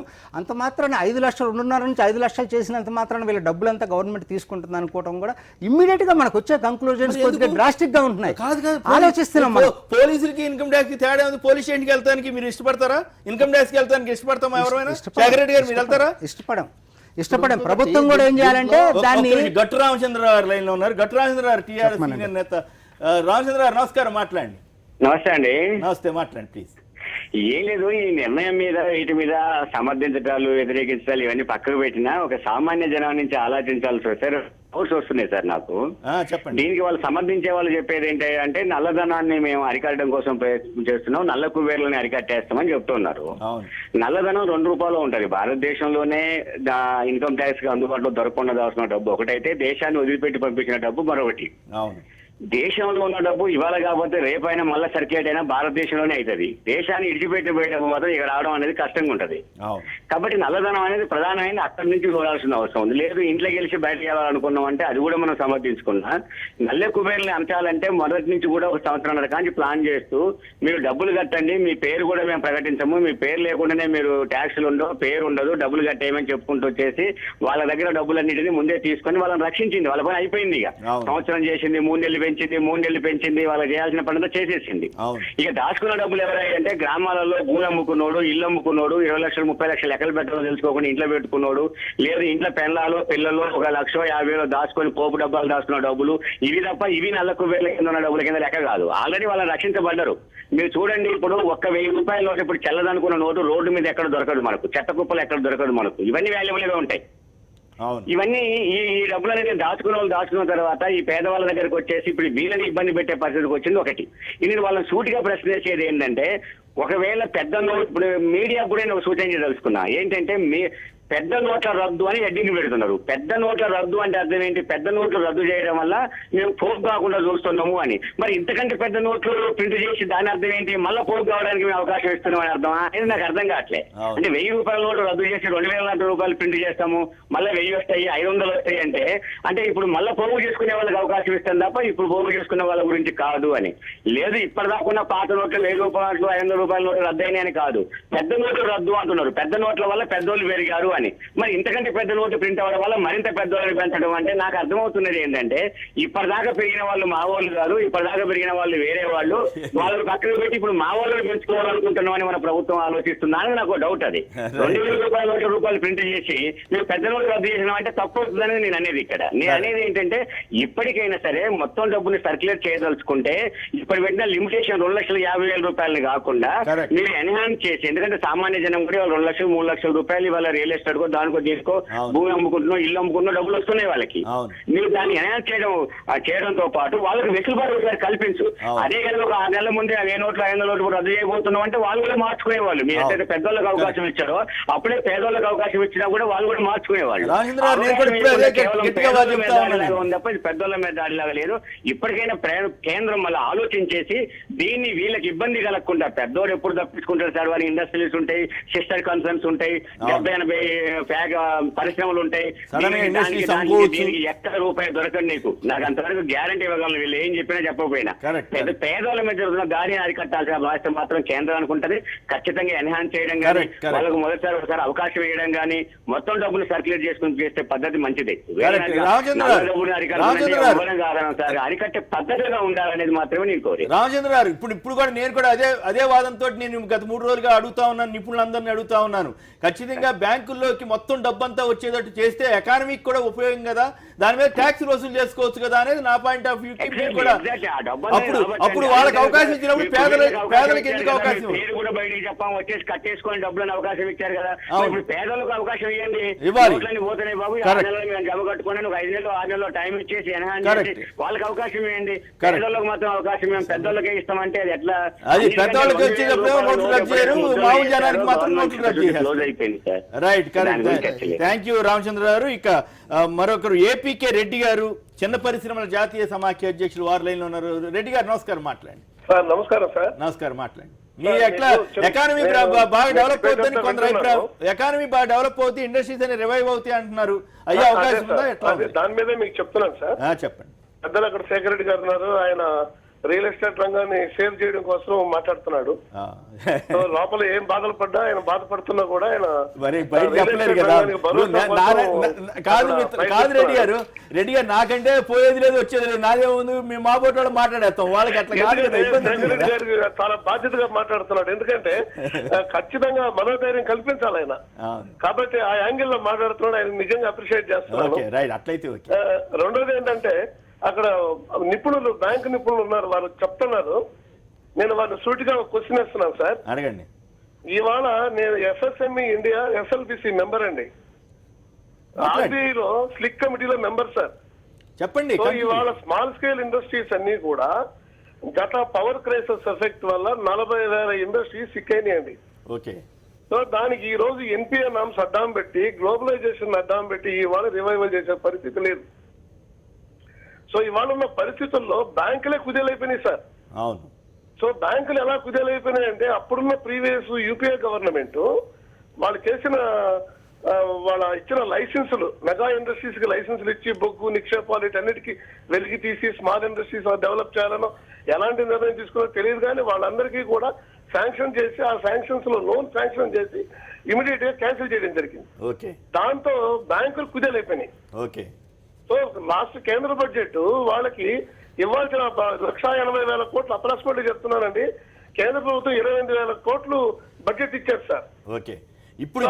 అంత మాత్రాన 5 లక్షలు 2.5 నుంచి 5 లక్షలు చేసినంత మాత్రాన వీళ్ళ డబ్బులంతా గవర్నమెంట్ తీసుకుంటుంది అనుకోవడం కూడా ఇమ్మీడియట్ గా మనకు వచ్చే కంక్లూజన్స్ కొద్దిగా డ్రాస్టిక్ గా ఉంటున్నాయి. ఆలోచిస్తున్నాం మనం. పోలీసులకి ఇన్కమ్ ట్యాక్స్ కి తేడా ఉంది. పోలీస్ స్టేషన్కి వెళ్తానికి మీరు ఇష్టపడతారా? ఇన్కమ్ ట్యాక్స్ కి వెళ్తానికి ఇష్టపడతామా? ఎవరైనా సెక్రటరీ గారు మీరు వెళ్తారా? ఇష్టపడం. ప్రభుత్వం కూడా ఏం చేయాలంటే దాన్ని. గట్టు రామచంద్ర గారు లైన్ లో ఉన్నారు. గట్టు రామచంద్ర గారు టీఆర్ఎస్ సీనియర్ నేత. రామచంద్ర గారు నమస్కారం, మాట్లాడండి. నమస్తే అండి. నమస్తే, మాట్లాడండి ప్లీజ్. ఏం లేదు, ఈ నిర్ణయం మీద వీటి మీద సమర్థించడాలు వ్యతిరేకించడాలు ఇవన్నీ పక్కకు పెట్టినా ఒక సామాన్య జనం నుంచి ఆలోచించాల్సి వస్తే డౌట్స్ వస్తున్నాయి సార్ నాకు. చెప్పండి. దీనికి వాళ్ళు సమర్థించే వాళ్ళు చెప్పేది ఏంటంటే నల్లధనాన్ని మేము అరికట్టడం కోసం ప్రయత్నం చేస్తున్నాం, నల్ల కుబేర్లని అరికట్టేస్తామని చెప్తున్నారు. నల్లధనం 2 రూపాయలు ఉంటది భారతదేశంలోనే. ఇన్కమ్ ట్యాక్స్ కి అందుబాటులో దొరకకుండా దాల్సిన డబ్బు ఒకటైతే, దేశాన్ని వదిలిపెట్టి పంపించిన డబ్బు మరొకటి. దేశంలో ఉన్న డబ్బు ఇవాళ కాకపోతే రేపైనా మళ్ళీ సర్క్యులేట్ అయినా భారతదేశంలోనే అవుతుంది. దేశాన్ని ఇడిచిపెట్టి పోయే డబ్బు మాత్రం ఇక్కడ రావడం అనేది కష్టంగా ఉంటది. కాబట్టి నల్లధనం అనేది ప్రధానమైన అక్కడి నుంచి చూడాల్సిన అవసరం ఉంది. లేదు ఇంట్లో గెలిచి బయటకు వెళ్ళాలనుకున్నాం అంటే అది కూడా మనం సమర్థించుకున్నా. నల్లె కుబేర్ని అంచాలంటే మొదటి నుంచి కూడా 1 సంవత్సరం కానీ ప్లాన్ చేస్తూ మీరు డబ్బులు కట్టండి, మీ పేరు కూడా మేము ప్రకటించము, మీ పేరు లేకుండానే మీరు ట్యాక్సులు ఉండవు, పేరు ఉండదు, డబ్బులు కట్టేయమని చెప్పుకుంటూ వచ్చేసి వాళ్ళ దగ్గర డబ్బులన్నింటినీ ముందే తీసుకొని వాళ్ళని రక్షించింది. వాళ్ళ పని అయిపోయింది. ఇక సంవత్సరం చేసింది, 3 నెలలు పెంచింది, 3 నెలలు పెంచింది, వాళ్ళకి చేయాల్సిన పనితో చేసేసింది. ఇక దాచుకున్న డబ్బులు ఎవరంటే గ్రామాలలో భూమి అమ్ముకున్నోడు, ఇల్లు అమ్ముకున్నోడు, 20 లక్షలు 30 లక్షలు లెక్కలు పెట్టాలో తెలుసుకోకుండా ఇంట్లో పెట్టుకున్నాడు, లేదు ఇంట్లో పెళ్ళాలు పిల్లలు 1,50,000 దాచుకొని పోపు డబ్బాలు దాచుకున్న డబ్బులు, ఇవి తప్ప ఇవి నల్ల కుబేర్ల కింద ఉన్న డబ్బుల కింద లెక్క కాదు. ఆల్రెడీ వాళ్ళని రక్షించబడ్డారు. మీరు చూడండి, ఇప్పుడు 1,000 రూపాయల నోటు ఇప్పుడు చెల్లదనుకున్న నోటు రోడ్డు మీద ఎక్కడ దొరకదు మనకు, చెత్త కుప్పలు ఎక్కడ దొరకదు మనకు. ఇవన్నీ వాల్యుబుల్ గా ఉంటాయి. ఇవన్నీ ఈ డబ్బులు అనేది దాచుకున్న తర్వాత ఈ పేదవాళ్ళ దగ్గరకు వచ్చేసి ఇప్పుడు వీళ్ళని ఇబ్బంది పెట్టే పరిస్థితికి వచ్చింది ఒకటి. ఇది వాళ్ళని సూటిగా ప్రశ్న చేసేది ఏంటంటే, ఒకవేళ పెద్ద నోట్ ఇప్పుడు మీడియా కూడా నేను సూచన చేయదలుచుకున్నా ఏంటంటే, పెద్ద నోట్ల రద్దు అని హెడ్డింగ్ పెడుతున్నారు. పెద్ద నోట్ల రద్దు అంటే అర్థం ఏంటి? పెద్ద నోట్లు రద్దు చేయడం వల్ల మేము పోగు కాకుండా చూస్తున్నాము అని. మరి ఇంతకంటే పెద్ద నోట్లు ప్రింట్ చేసి దాని అర్థం ఏంటి? మళ్ళీ పోగు కావడానికి మేము అవకాశం ఇస్తున్నాం అని అర్థమా? అనేది నాకు అర్థం కావట్లే. అంటే 1000 రూపాయల నోట్లు రద్దు చేసి 2,000 రూపాయలు ప్రింట్ చేస్తాము, మళ్ళీ 1000 వస్తాయి, 500 వస్తాయి అంటే ఇప్పుడు మళ్ళీ పోగు చేసుకునే వాళ్ళకి అవకాశం ఇస్తాం తప్ప ఇప్పుడు పోగు చేసుకునే వాళ్ళ గురించి కాదు అని. లేదు ఇప్పటిదాకా పాత నోట్లు 1000 రూపాయలు 500 రూపాయల నోట్లు రద్దు అయినాయని కాదు, పెద్ద నోట్లు రద్దు అంటున్నారు. పెద్ద నోట్ల వల్ల పెద్దోళ్ళు పెరిగారు అని. మరి ఇంతకంటే పెద్ద నోటు ప్రింట్ అవ్వడం వల్ల మరింత పెద్దవాళ్ళని పెంచడం అంటే నాకు అర్థమవుతున్నది ఏంటంటే, ఇప్పటిదాకా పెరిగిన వాళ్ళు మా వాళ్ళు కాదు, ఇప్పటిదాకా పెరిగిన వాళ్ళు వేరే వాళ్ళు, వాళ్ళని పక్కన పెట్టి ఇప్పుడు మా వాళ్ళని పెంచుకోవాలనుకుంటున్నాం అని మన ప్రభుత్వం ఆలోచిస్తుందా అని నాకు డౌట్. అది 2,000 రూపాయలు 1,00,000 రూపాయలు ప్రింట్ చేసి మేము పెద్ద నోటు రద్దు చేసినాం అంటే తప్పు అవుతుందని నేను అనేది. ఇక్కడ నేను అనేది ఏంటంటే, ఇప్పటికైనా సరే మొత్తం డబ్బుని సర్క్యులేట్ చేయదలుచుకుంటే ఇప్పుడు పెట్టిన లిమిటేషన్ 2,50,000 రూపాయలని కాకుండా మీరు ఎన్హాన్స్ చేసి, ఎందుకంటే సామాన్య జనం కూడా 2 లక్షలు 3 లక్షల రూపాయలు వాళ్ళ రియల్ ఎస్టేట్ దానికో తీసుకో భూమి అమ్ముకుంటున్నావు, ఇల్లు అమ్ముకుంటున్నా, డబ్బులు వస్తున్నాయి వాళ్ళకి. మీరు దాన్ని ఎన్హాన్స్ చేయడంతో పాటు వాళ్ళకి వెసులుబాటు కల్పించు. అదే కనుక ఒక 6 నెలల ముందే 1000 నోట్లు 500 నోట్లు రద్దు చేయబోతున్నాం అంటే వాళ్ళు కూడా మార్చుకునేవాళ్ళు. మీరు ఎక్కడైతే పెద్దోళ్ళకి అవకాశం ఇచ్చారో అప్పుడే పేదోళ్ళకి అవకాశం ఇచ్చినా కూడా వాళ్ళు కూడా మార్చుకునేవాళ్ళు. తప్ప ఇది పెద్దోళ్ళ మీద దాడిలాగా లేదు. ఇప్పటికైనా కేంద్రం మళ్ళీ ఆలోచించేసి దీన్ని వీళ్ళకి ఇబ్బంది కలగకుండా, పెద్దోడు ఎప్పుడు తప్పించుకుంటారు సార్, వారి ఇండస్ట్రీస్ ఉంటాయి, సిస్టర్ కన్సర్న్స్ ఉంటాయి, 70-80 పరిశ్రమలు ఉంటాయి, Sudden గా industry దానికి సంకోవచ్చు. దీనికి ఎక్కడ రూపాయి దొరకదు నీకు. నాకు అంతవరకు గ్యారంటీ ఇవ్వగలను, వీళ్ళు ఏం చెప్పినా చెప్పకపోయినా. పేదవాళ్ళ మీద జరుగుతున్న గాలిని అరికట్టాల్సిన బాధ్యత మాత్రం కేంద్రం అనుకుంటది. ఖచ్చితంగా ఎన్హాన్స్ చేయడం కానీ, వాళ్ళకు మొదటిసారి ఒకసారి అవకాశం ఇవ్వడం కానీ, మొత్తం డబ్బులు సర్క్యులేట్ చేసుకుని చేస్తే పద్ధతి మంచిది. డబ్బులు అరికట్టే పద్ధతిగా ఉండాలనేది మాత్రమే నేను కోరి. రామచంద్ర గారు, ఇప్పుడు కూడా నేను కూడా అదే వాదంతో నేను గత 3 రోజులుగా అడుగుతా ఉన్నాను, నిపుణులందరినీ అడుగుతా ఉన్నాను. ఖచ్చితంగా బ్యాంకుల్లోకి మొత్తం డబ్బంతా వచ్చేటట్టు చేస్తే ఎకానమీకి కూడా ఉపయోగం కదా, దాని మీద ట్యాక్స్ వసూలు చేసుకోవచ్చు కదా అనేది నా పాయింట్ ఆఫ్ వ్యూ. కూడా అప్పుడు వాళ్ళకి అవకాశం ఇచ్చినప్పుడు పేదలకు ఎందుకు అవకాశం? పేరు కూడా బయటికి చెప్పాం, వచ్చేసి కట్టేసుకొని డబ్బులను అవకాశం ఇచ్చారు కదా, ఇప్పుడు పేదలకు అవకాశం ఇవ్వండి. పోతున్నాయి బాబు, 6 నెలలు మేము జమ కట్టుకుని 5 నెలలు 6 నెలలు టైం ఇచ్చేసి ఎన్హాన్స్ చేసి వాళ్ళకి అవకాశం ఇవ్వండి. పేదలకు మాత్రం అవకాశం మేము పెద్దోళ్ళకే ఇస్తామంటే అది ఎట్లా? అది పెద్దవాళ్ళకి వచ్చేటప్పుడు నోట్లు రద్దు చేయరు, మామూలు జనానికి మాత్రం నోట్లు రద్దు చేయాలి. Right, correct. Thank you Ramachandra గారు. ఇక మరొకరు ఏపీకే రెడ్డి గారు, చిన్న పరిశ్రమల జాతీయ సమాఖ్య అధ్యక్షులు, వారు లైన్ లో ఉన్నారు. రెడ్డి గారు నమస్కారం, మాట్లాడండి. నమస్కారం సార్. నమస్కారం, మాట్లాడండి. మీ ఎట్లా ఎకానమీ బాగా డెవలప్ అవుతుందని కొందరు అభిప్రాయం. ఎకానమీ బాగా డెవలప్ అవుతుంది, ఇండస్ట్రీస్ అని రివైవ్ అవుతాయి అంటున్నారు. అయ్యే అవకాశం ఉందా? ఎట్లా? దాని మీద మీకు చెప్తున్నాను సార్. చెప్పండి. పెద్దలు అక్కడ శేఖర్ రెడ్డి గారు ఉన్నారు, ఆయన రియల్ ఎస్టేట్ రంగాన్ని సేవ్ చేయడం కోసం మాట్లాడుతున్నాడు. లోపల ఏం బాధలు పడ్డా, ఆయన బాధపడుతున్నా కూడా ఆయన కాదు రెడ్డి గారు నాకంటే పోయేది లేదు వచ్చేది లేదు, నాదే ఉంది, మేము మా బోటి వాళ్ళు మాట్లాడేస్తాం, వాళ్ళకి అట్లా చాలా బాధ్యతగా మాట్లాడుతున్నాడు. ఎందుకంటే ఖచ్చితంగా మనోధైర్యం కల్పించాలి ఆయన, కాబట్టి ఆ యాంగిల్ లో మాట్లాడుతున్నాడు. ఆయన నిజంగా అప్రిషియేట్ చేస్తున్నాను. రెండోది ఏంటంటే, అక్కడ నిపుణులు, బ్యాంకు నిపుణులు ఉన్నారు, వారు చెప్తున్నారు. నేను వారిని సూటిగా క్వశ్చన్ వేస్తున్నాను సార్. అడగండి. ఇవాళ నేను ఎఫ్ఎస్ఎంఈ ఇండియా ఎస్ఎల్బిసి మెంబర్ అండి, ఆర్బీఐలో స్లిక్ కమిటీలో మెంబర్ సార్. చెప్పండి. సో ఇవాళ స్మాల్ స్కేల్ ఇండస్ట్రీస్ అన్ని కూడా గత పవర్ క్రైసిస్ ఎఫెక్ట్ వల్ల 40,000 ఇండస్ట్రీస్ సిక్కైనాయండి. ఓకే. సో దానికి ఈ రోజు ఎన్పిఏ నామ్స్ అడ్డాం పెట్టి, గ్లోబలైజేషన్ అడ్డాం పెట్టి ఇవాళ రివైవల్ చేసే పరిస్థితి లేదు. సో ఇవాళ ఉన్న పరిస్థితుల్లో బ్యాంకులే కుదేలైపోయినాయి సార్. అవును. సో బ్యాంకులు ఎలా కుదేలైపోయినాయి అంటే, అప్పుడున్న ప్రీవియస్ యూపీఏ గవర్నమెంట్ వాళ్ళు చేసిన వాళ్ళ ఇచ్చిన లైసెన్సులు, మెగా ఇండస్ట్రీస్ కి లైసెన్సులు ఇచ్చి బొగ్గు నిక్షేపాలు వీటన్నిటికీ వెలికి తీసి స్మాల్ ఇండస్ట్రీస్ డెవలప్ చేయాలనో ఎలాంటి నిర్ణయం తీసుకున్నో తెలియదు, కానీ వాళ్ళందరికీ కూడా శాంక్షన్ చేసి, ఆ శాంక్షన్స్ లో లోన్ శాంక్షన్ చేసి ఇమీడియట్ గా క్యాన్సిల్ చేయడం జరిగింది. ఓకే. దాంతో బ్యాంకులు కుదేలైపోయినాయి. ఓకే. సో లాస్ట్ కేంద్ర బడ్జెట్ వాళ్ళకి ఇవ్వాల్సిన 1,80,000 కోట్లు అప్రాక్సిమేట్లీ చెప్తున్నానండి, కేంద్ర ప్రభుత్వం 28,000 కోట్లు బడ్జెట్ ఇచ్చారు సార్. ఓకే. ఇప్పుడు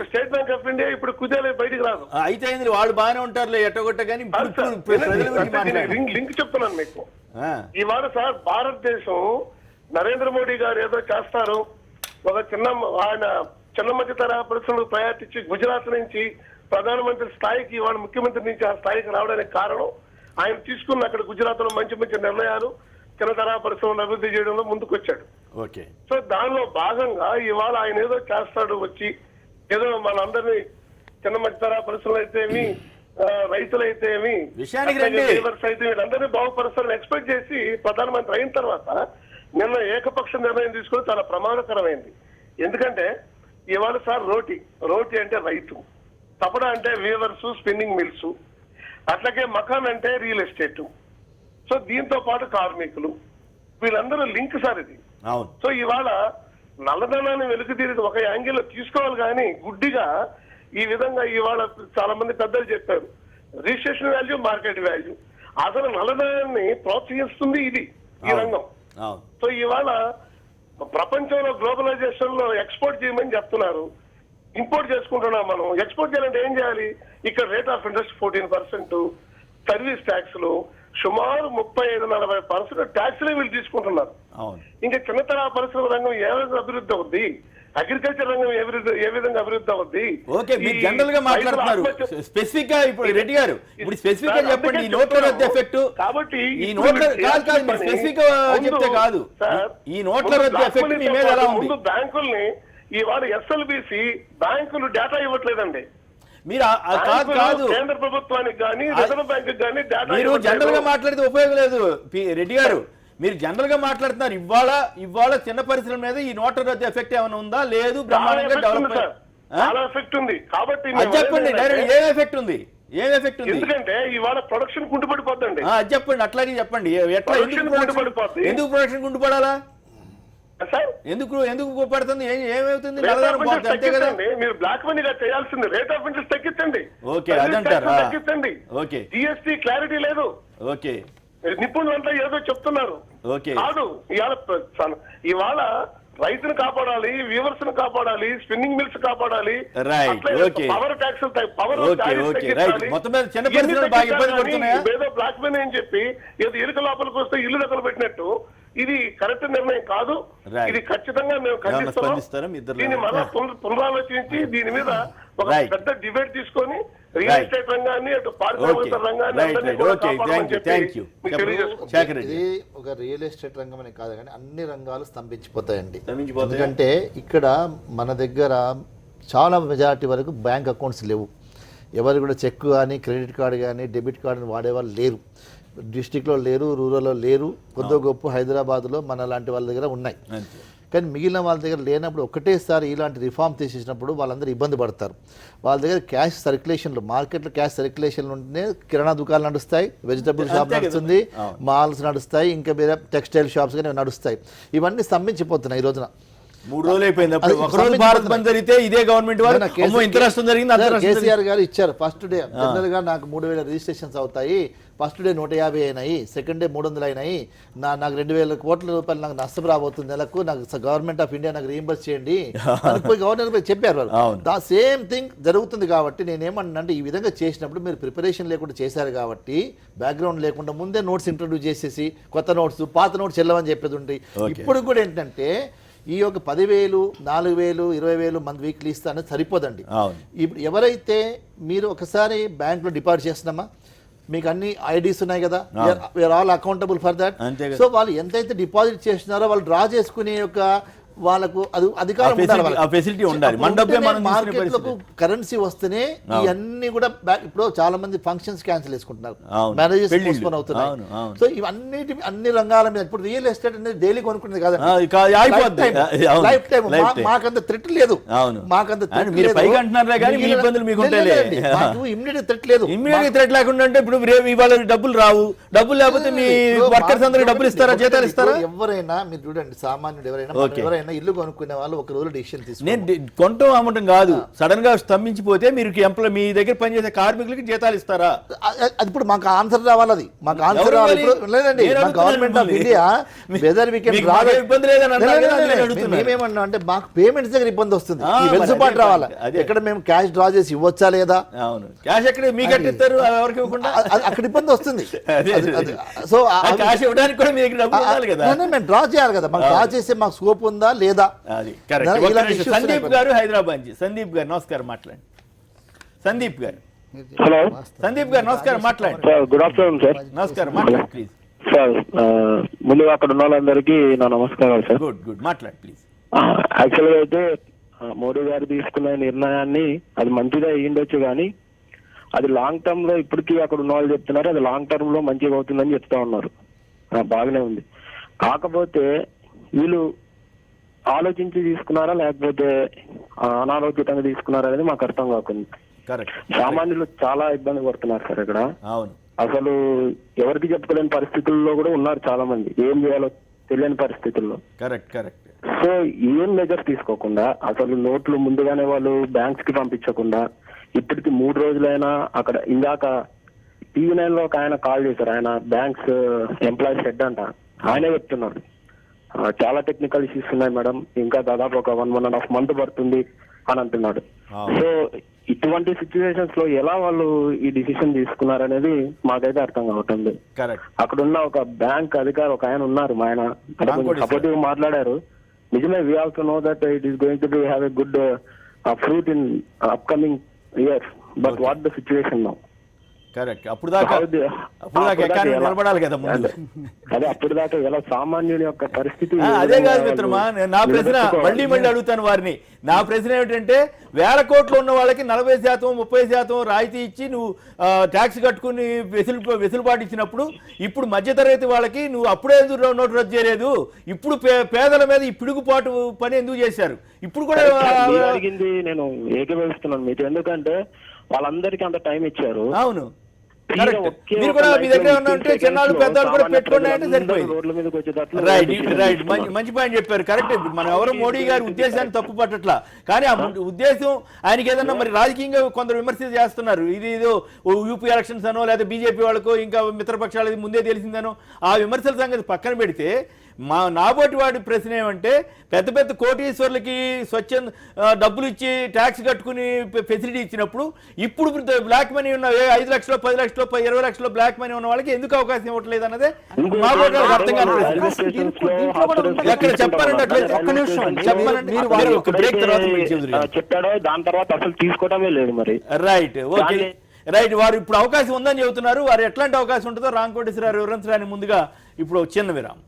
స్టేట్ బ్యాంక్ ఆఫ్ ఇండియా ఇప్పుడు కుదేలే బయటికి రాదు. అయితే వాళ్ళు బాగానే ఉంటారులే ఎట్టగొట్ట, కానీ లింక్ చెప్తున్నాను మీకు. ఇవాళ సార్ భారతదేశం నరేంద్ర మోడీ గారు ఏదో చేస్తారు, ఒక ఆయన చిన్న మధ్య తరహా పరిశ్రమలకు ప్రయారిటీ ఇచ్చి గుజరాత్ నుంచి ప్రధానమంత్రి స్థాయికి, వాళ్ళ ముఖ్యమంత్రి నుంచి ఆ స్థాయికి రావడానికి కారణం ఆయన తీసుకున్న అక్కడ గుజరాత్ లో మంచి మంచి నిర్ణయాలు, చిన్న తరహా పరిశ్రమలు అభివృద్ధి చేయడంలో ముందుకొచ్చాడు. ఓకే. సో దానిలో భాగంగా ఇవాళ ఆయన ఏదో చేస్తాడు, వచ్చి ఏదో మనందరినీ చిన్న మధ్య తరహా పరిశ్రమలు అయితే ఏమి, రైతులైతే ఏమి, లేబర్స్ అయితే వీళ్ళందరినీ బాగుపరుస్తారని ఎక్స్పెక్ట్ చేసి ప్రధానమంత్రి అయిన తర్వాత నిన్న ఏకపక్ష నిర్ణయం తీసుకుని చాలా ప్రమాదకరమైంది. ఎందుకంటే ఇవాళ సార్ రోటీ అంటే రైతు, తపడ అంటే వీవర్స్, స్పిన్నింగ్ మిల్స్, అట్లాగే మకాన్ అంటే రియల్ ఎస్టేట్. సో దీంతో పాటు కార్మికులు, వీళ్ళందరూ లింక్ సార్ ఇది. సో ఇవాళ నల్లధనాన్ని వెలుగుతీరి ఒక యాంగిల్ లో తీసుకోవాలి, కానీ గుడ్డిగా ఈ విధంగా ఇవాళ చాలా మంది పెద్దలు చెప్పారు, రిజిస్ట్రేషన్ వాల్యూ, మార్కెట్ వాల్యూ. అసలు నల్లధనాన్ని ప్రోత్సహిస్తుంది ఈ రంగం. సో ఇవాళ ప్రపంచంలో గ్లోబలైజేషన్ లో ఎక్స్పోర్ట్ చేయమని చెప్తున్నారు, ఇంపోర్ట్ చేసుకుంటున్నాం మనం. ఎక్స్పోర్ట్ చేయాలంటే ఏం చేయాలి? ఇక్కడ rate of interest 14%, service tax లో సుమారు 35-40% ట్యాక్స్లే వీళ్ళు తీసుకుంటున్నారు. ఇంకా చిన్న తరహా పరిశ్రమ రంగం ఏ విధంగా అభివృద్ధి అవుద్ది, అగ్రికల్చర్ రంగం ఏ విధంగా అభివృద్ధి అవుద్ది? ఓకే, మీరు జనరల్ గా మాట్లాడుతున్నారు, స్పెసిఫిక్ గా ఇప్పుడు రెడ్డి గారు ఇప్పుడు స్పెసిఫిక్ గా చెప్పండి. ఈ నోట్ల రద్దు ఎఫెక్ట్, కాబట్టి ఈ నోట్ల కాదు స్పెసిఫిక్ గా చెప్తే కాదు, ఈ నోట్ల రద్దు ఎఫెక్ట్ మీ మీద ఎలా ఉంది? బ్యాంకుల్ని ఇవాళ ఎస్ఎల్బిసి బ్యాంకులు డేటా ఇవ్వట్లేదండి. మీరు కాదు కేంద్ర ప్రభుత్వానికి కానీ రిజర్వ్ బ్యాంక్ కానీ డేటా, మీరు జనరల్ గా మాట్లాడితే ఉపయోగం లేదు. రెడ్డి గారు, మీరు జనరల్ గా మాట్లాడుతున్నారు. ఇవాళ చిన్న పరిశ్రమ మీద ఈ నోట్ల రద్దు ఎఫెక్ట్ ఏమైనా ఉందా? లేదు, బ్రహ్మాండంగా డెవలప్ చాలా ఎఫెక్ట్ ఉంది. కాబట్టి అది చెప్పండి డైరెక్ట్ ఏం ఎఫెక్ట్ ఉంది, ఏం ఎఫెక్ట్ ఉంది? ఎందుకంటే ఇవాళ ప్రొడక్షన్ కుంటుపడిపోద్దండి. అది చెప్పండి, అట్లాగే చెప్పండి. ఎట్లా ఎందుకు ప్రొడక్షన్ కుంటుపడాలా? ఎందుకు పడుతుంది? ఏమవుతుంది? అంతే కదా, మీరు బ్లాక్ మనీగా చేయాల్సింది. రేట్ ఆఫ్ ఇంట్రెస్ట్ తగ్గించండి. ఓకే, అదంటారా? తగ్గించండి. ఓకే, జిఎస్టీ క్లారిటీ లేదు. ఓకే, నిపుణులంతా ఏదో చెప్తున్నారు. ఓకే, కాదు ఇవాళ రైతును కాపాడాలి, వ్యూవర్స్ ను కాపాడాలి, స్పిన్నింగ్ మిల్స్ కాపాడాలి, పవర్ ట్యాక్స్ ఏదో బ్లాక్ మనీ అని చెప్పి ఏదో ఎలుక లోపలికి వస్తే ఇల్లు దగ్గర పెట్టినట్టు ఇది కరెక్ట్ నిర్ణయం కాదు. ఇది ఖచ్చితంగా మేము ఖండిస్తున్నాం. దీన్ని మళ్ళా పునరాలోచించి దీని మీద ఒక పెద్ద డిబేట్ తీసుకొని రియల్ ఎస్టేట్ రంగాన్ని, అటు పారిశ్రామిక రంగాన్ని ఒక రియల్ ఎస్టేట్ రంగం అనే కాదు కానీ అన్ని రంగాలు స్తంభించిపోతాయండి. ఎందుకంటే ఇక్కడ మన దగ్గర చాలా మెజారిటీ వరకు బ్యాంక్ అకౌంట్స్ లేవు. ఎవరు కూడా చెక్ కానీ క్రెడిట్ కార్డు కానీ డెబిట్ కార్డుని వాడేవాళ్ళు లేరు. డిస్టిక్లో లేరు, రూరల్లో లేరు, కొద్ది గొప్ప హైదరాబాద్లో మన లాంటి వాళ్ళ దగ్గర ఉన్నాయి. కానీ మిగిలిన వాళ్ళ దగ్గర లేనప్పుడు ఒకటేసారి ఇలాంటి రిఫార్మ్ తీసేసినప్పుడు వాళ్ళందరూ ఇబ్బంది పడతారు. వాళ్ళ దగ్గర క్యాష్ సర్క్యులేషన్లో, మార్కెట్లో క్యాష్ సర్క్యులేషన్ ఉంటేనే కిరాణా దుకాణాలు నడుస్తాయి, వెజిటబుల్ షాప్ నడుస్తుంది, మాల్స్ నడుస్తాయి, ఇంకా వేరే టెక్స్టైల్ షాప్స్ కానీ నడుస్తాయి. ఇవన్నీ స్తంభించిపోతున్నాయి ఈ రోజున. 3 రోజులు అయిపోయింది. భారత్ బంద్ జరిగితే ఇదే గవర్నమెంట్ కేసీఆర్ గారు ఇచ్చారు. ఫస్ట్ డే జనరల్ గా నాకు 3000 రిజిస్ట్రేషన్స్ అవుతాయి, ఫస్ట్ డే 150 అయినాయి, సెకండ్ డే 300 అయినాయి, నాకు 2000 కోట్ల రూపాయలు నాకు నష్టం రాబోతుంది నెలకు, నాకు గవర్నమెంట్ ఆఫ్ ఇండియా నాకు రీయింబర్స్ చేయండి పోయి గవర్నర్ చెప్పారు. సేమ్ థింగ్ జరుగుతుంది. కాబట్టి నేనేమన్నా ఈ విధంగా చేసినప్పుడు మీరు ప్రిపరేషన్ లేకుండా చేశారు కాబట్టి, బ్యాక్గ్రౌండ్ లేకుండా ముందే నోట్స్ ఇంట్రొడ్యూస్ చేసేసి కొత్త నోట్స్ పాత నోట్స్ చెల్లవని చెప్పేది ఉంది. ఇప్పుడు కూడా ఏంటంటే ఈ యొక్క 10,000, 4,000, 20,000 మంది వీక్లీ ఇస్తా అనేది సరిపోదండి. ఇప్పుడు ఎవరైతే మీరు ఒకసారి బ్యాంక్లో డిపాజిట్ చేస్తున్నామా, మీకు అన్ని ఐడీస్ ఉన్నాయి కదా, we are all accountable for that. So వాళ్ళు ఎంతైతే డిపాజిట్ చేస్తున్నారో వాళ్ళు డ్రా చేసుకునే యొక్క వాళ్ళకు అది అధికారం ఉండాలి. మార్కెట్లకు కరెన్సీ వస్తేనే ఇవన్నీ కూడా ఇప్పుడు చాలా మంది ఫంక్షన్స్ క్యాన్సిల్ చేసుకుంటున్నారు, మ్యారేజెస్ పోస్ట్పోన్ అవుతున్నాయి. సో ఇవన్నీ అన్ని రంగాల మీద ఇప్పుడు రియల్ ఎస్టేట్ అనేది డైలీ కొనుక్కునేది కాదు, లైఫ్ టైం. మాకంత థ్రెట్ లేదు, మాకంత ఇమ్మీడియట్ థ్రెట్ లేదు. ఇమ్మీడియట్ థ్రెట్ లేకుండా అంటే ఇప్పుడు ఇవాళ డబ్బులు రావు, డబ్బులు లేకపోతే మీ వర్కర్స్ అందరికి డబ్బులు ఇస్తారా, జీతాలు ఇస్తారా? ఎవరైనా మీరు చూడండి, సామాన్యుడు ఎవరైనా ఇల్లు కొనుక్కునే వాళ్ళు ఒక రోజు డిసిషన్ తీసుకుని, నేను కొంటాం అమ్మటం కాదు, సడన్ గా స్తంభించిపోతే మీరు మీ దగ్గర పనిచేసే కార్మికులకి జీతాలు ఇస్తారా? అది ఇప్పుడు మాకు ఆన్సర్ రావాలి, అది మాకు ఆన్సర్ రావాలి. లేదండి, government of India whether we can మేమేమన్నా అంటే మాకు పేమెంట్స్ దగ్గర ఇబ్బంది వస్తుంది, వెసులుబాటు రావాలి. ఎక్కడ మేము క్యాష్ డ్రా చేసి ఇవ్వచ్చా లేదా? అవును, క్యాష్ ఎక్కడ మీకు ఇస్తారు, ఎవరికి ఇవ్వకుండా అక్కడ ఇబ్బంది వస్తుంది. సో క్యాష్ ఇవ్వడానికి కూడా మీకు డబ్బులు ఉండాలి కదా, మేము డ్రా చేయాలి కదా. మాకు డ్రా చేసే మాకు స్కోప్ ఉందా లేదా? సందీప్ గారు హైదరాబాద్ నుంచి. సందీప్ గారు నమస్కారం, మాట్లాడండి. సందీప్ గారు, హలో. సందీప్ గారు నమస్కారం, మాట్లాడండి. Good afternoon sir. నమస్కారం, మాట్లాడండి ప్లీజ్. సార్ ముందుగా అక్కడ ఉన్న వాళ్ళందరికీ నా నమస్కారాలు సార్. గుడ్ గుడ్, మాట్లాడండి ప్లీజ్. యాక్చువల్గా అయితే మోడీ గారు తీసుకున్న నిర్ణయాన్ని అది మంచిగా అయ్యిండొచ్చు, కానీ అది లాంగ్ టర్మ్ లో ఇప్పటికీ అక్కడ ఉన్న వాళ్ళు చెప్తున్నారు అది లాంగ్ టర్మ్ లో మంచిగా అవుతుందని చెప్తా ఉన్నారు. బాగానే ఉంది. కాకపోతే వీళ్ళు ఆలోచించి తీసుకున్నారా లేకపోతే అనాలోచితంగా తీసుకున్నారా అనేది మాకు అర్థం కాకుండా, సామాన్యులు చాలా ఇబ్బంది పడుతున్నారు సార్ ఇక్కడ. అసలు ఎవరికి చెప్పుకోలేని పరిస్థితుల్లో కూడా ఉన్నారు చాలా మంది, ఏం చేయాలో తెలియని పరిస్థితుల్లో. సో ఏం మెజర్స్ తీసుకోకుండా అసలు నోట్లు ముందుగానే వాళ్ళు బ్యాంక్స్ కి పంపించకుండా ఇప్పటికి 3 రోజులైనా అక్కడ ఇందాక TV9 లో ఒక ఆయన కాల్ చేశారు, ఆయన బ్యాంక్స్ ఎంప్లాయీస్ హెడ్ అంట, ఆయనే చెప్తున్నారు చాలా టెక్నికల్ ఇష్యూస్ ఉన్నాయి మేడం, ఇంకా దాదాపు ఒక 1.5 month పడుతుంది అని అంటున్నాడు. సో ఇటువంటి సిచ్యువేషన్స్ లో ఎలా వాళ్ళు ఈ డిసిషన్ తీసుకున్నారనేది మాకైతే అర్థం కావట్లేదు. అక్కడ ఉన్న ఒక బ్యాంక్ అధికారి ఒక ఆయన ఉన్నారు, మా ఆయన సపోర్టివ్ మాట్లాడారు. నిజమే, we also know that it is going to be have a good fruit in upcoming years, but what the situation now? Correct. అప్పుడు దాకా ఎకానమీ నిలబడాలి కదా ముందు. అదే అప్పుడు దాకా ఎలా సామాన్యుని యొక్క పరిస్థితి. అదే కాదు మిత్రమా, నా ప్రశ్న మళ్ళీ అడుగుతాను వారిని. నా ప్రశ్న ఏమిటంటే 1000 కోట్లు ఉన్న వాళ్ళకి 40% 30% రాయితీ ఇచ్చి నువ్వు ట్యాక్స్ కట్టుకుని వెసులుబాటు ఇచ్చినప్పుడు ఇప్పుడు మధ్యతరగతి వాళ్ళకి నువ్వు అప్పుడే ఎందుకు నోటు రద్దు చేయలేదు? ఇప్పుడు పేదల మీద ఈ పిడుగుపాటు పని ఎందుకు చేశారు? ఇప్పుడు కూడా అడిగింది నేను ఏకీభవిస్తున్నాను మీతో, ఎందుకంటే వాళ్ళందరికీ అంత టైం ఇచ్చారు. అవును, మీరు కూడా మీ దగ్గర ఉంటే చిన్నాళ్ళు పెద్దవాళ్ళు కూడా పెట్టుకోండి అంటే సరిపోయింది. రైట్, మంచి పాయింట్ చెప్పారు. కరెక్ట్. మనం ఎవరు మోడీ గారి ఉద్దేశాన్ని తప్పు పట్టట్లా, కానీ ఆ ఉద్దేశం ఆయనకి ఏదన్నా మరి రాజకీయంగా కొందరు విమర్శ చేస్తున్నారు. ఇది ఏదో యూపీ ఎలక్షన్స్ అనో లేదా బీజేపీ వాళ్ళకో ఇంకా మిత్రపక్షాలది ముందే తెలిసిందనో ఆ విమర్శల సంగతి పక్కన పెడితే నాబోటి వాడి ప్రశ్న ఏమంటే పెద్ద పెద్ద కోటీశ్వర్లకి స్వచ్ఛంద డబ్బులు ఇచ్చి ట్యాక్స్ కట్టుకుని ఫెసిలిటీ ఇచ్చినప్పుడు ఇప్పుడు బ్లాక్ మనీ ఉన్న 5 లక్షలు 10 లక్షలు 20 లక్షలు బ్లాక్ మనీ ఉన్న వాళ్ళకి ఎందుకు అవకాశం ఇవ్వట్లేదు అన్నదే నాబోటి వాళ్ళకి అర్థం కాదు. ఎక్కడ చెప్పారంటే బ్రేక్ తర్వాత చెప్పాడో దాని తర్వాత అసలు తీసుకోవడమే లేదు మరి. Right, okay, right. వారు ఇప్పుడు అవకాశం ఉందని చెబుతున్నారు. వారు ఎట్లాంటి అవకాశం ఉంటుందో రామ్ కోటేశ్వరరావు వివరించడానికి ముందుగా ఇప్పుడు చిన్న విరామం.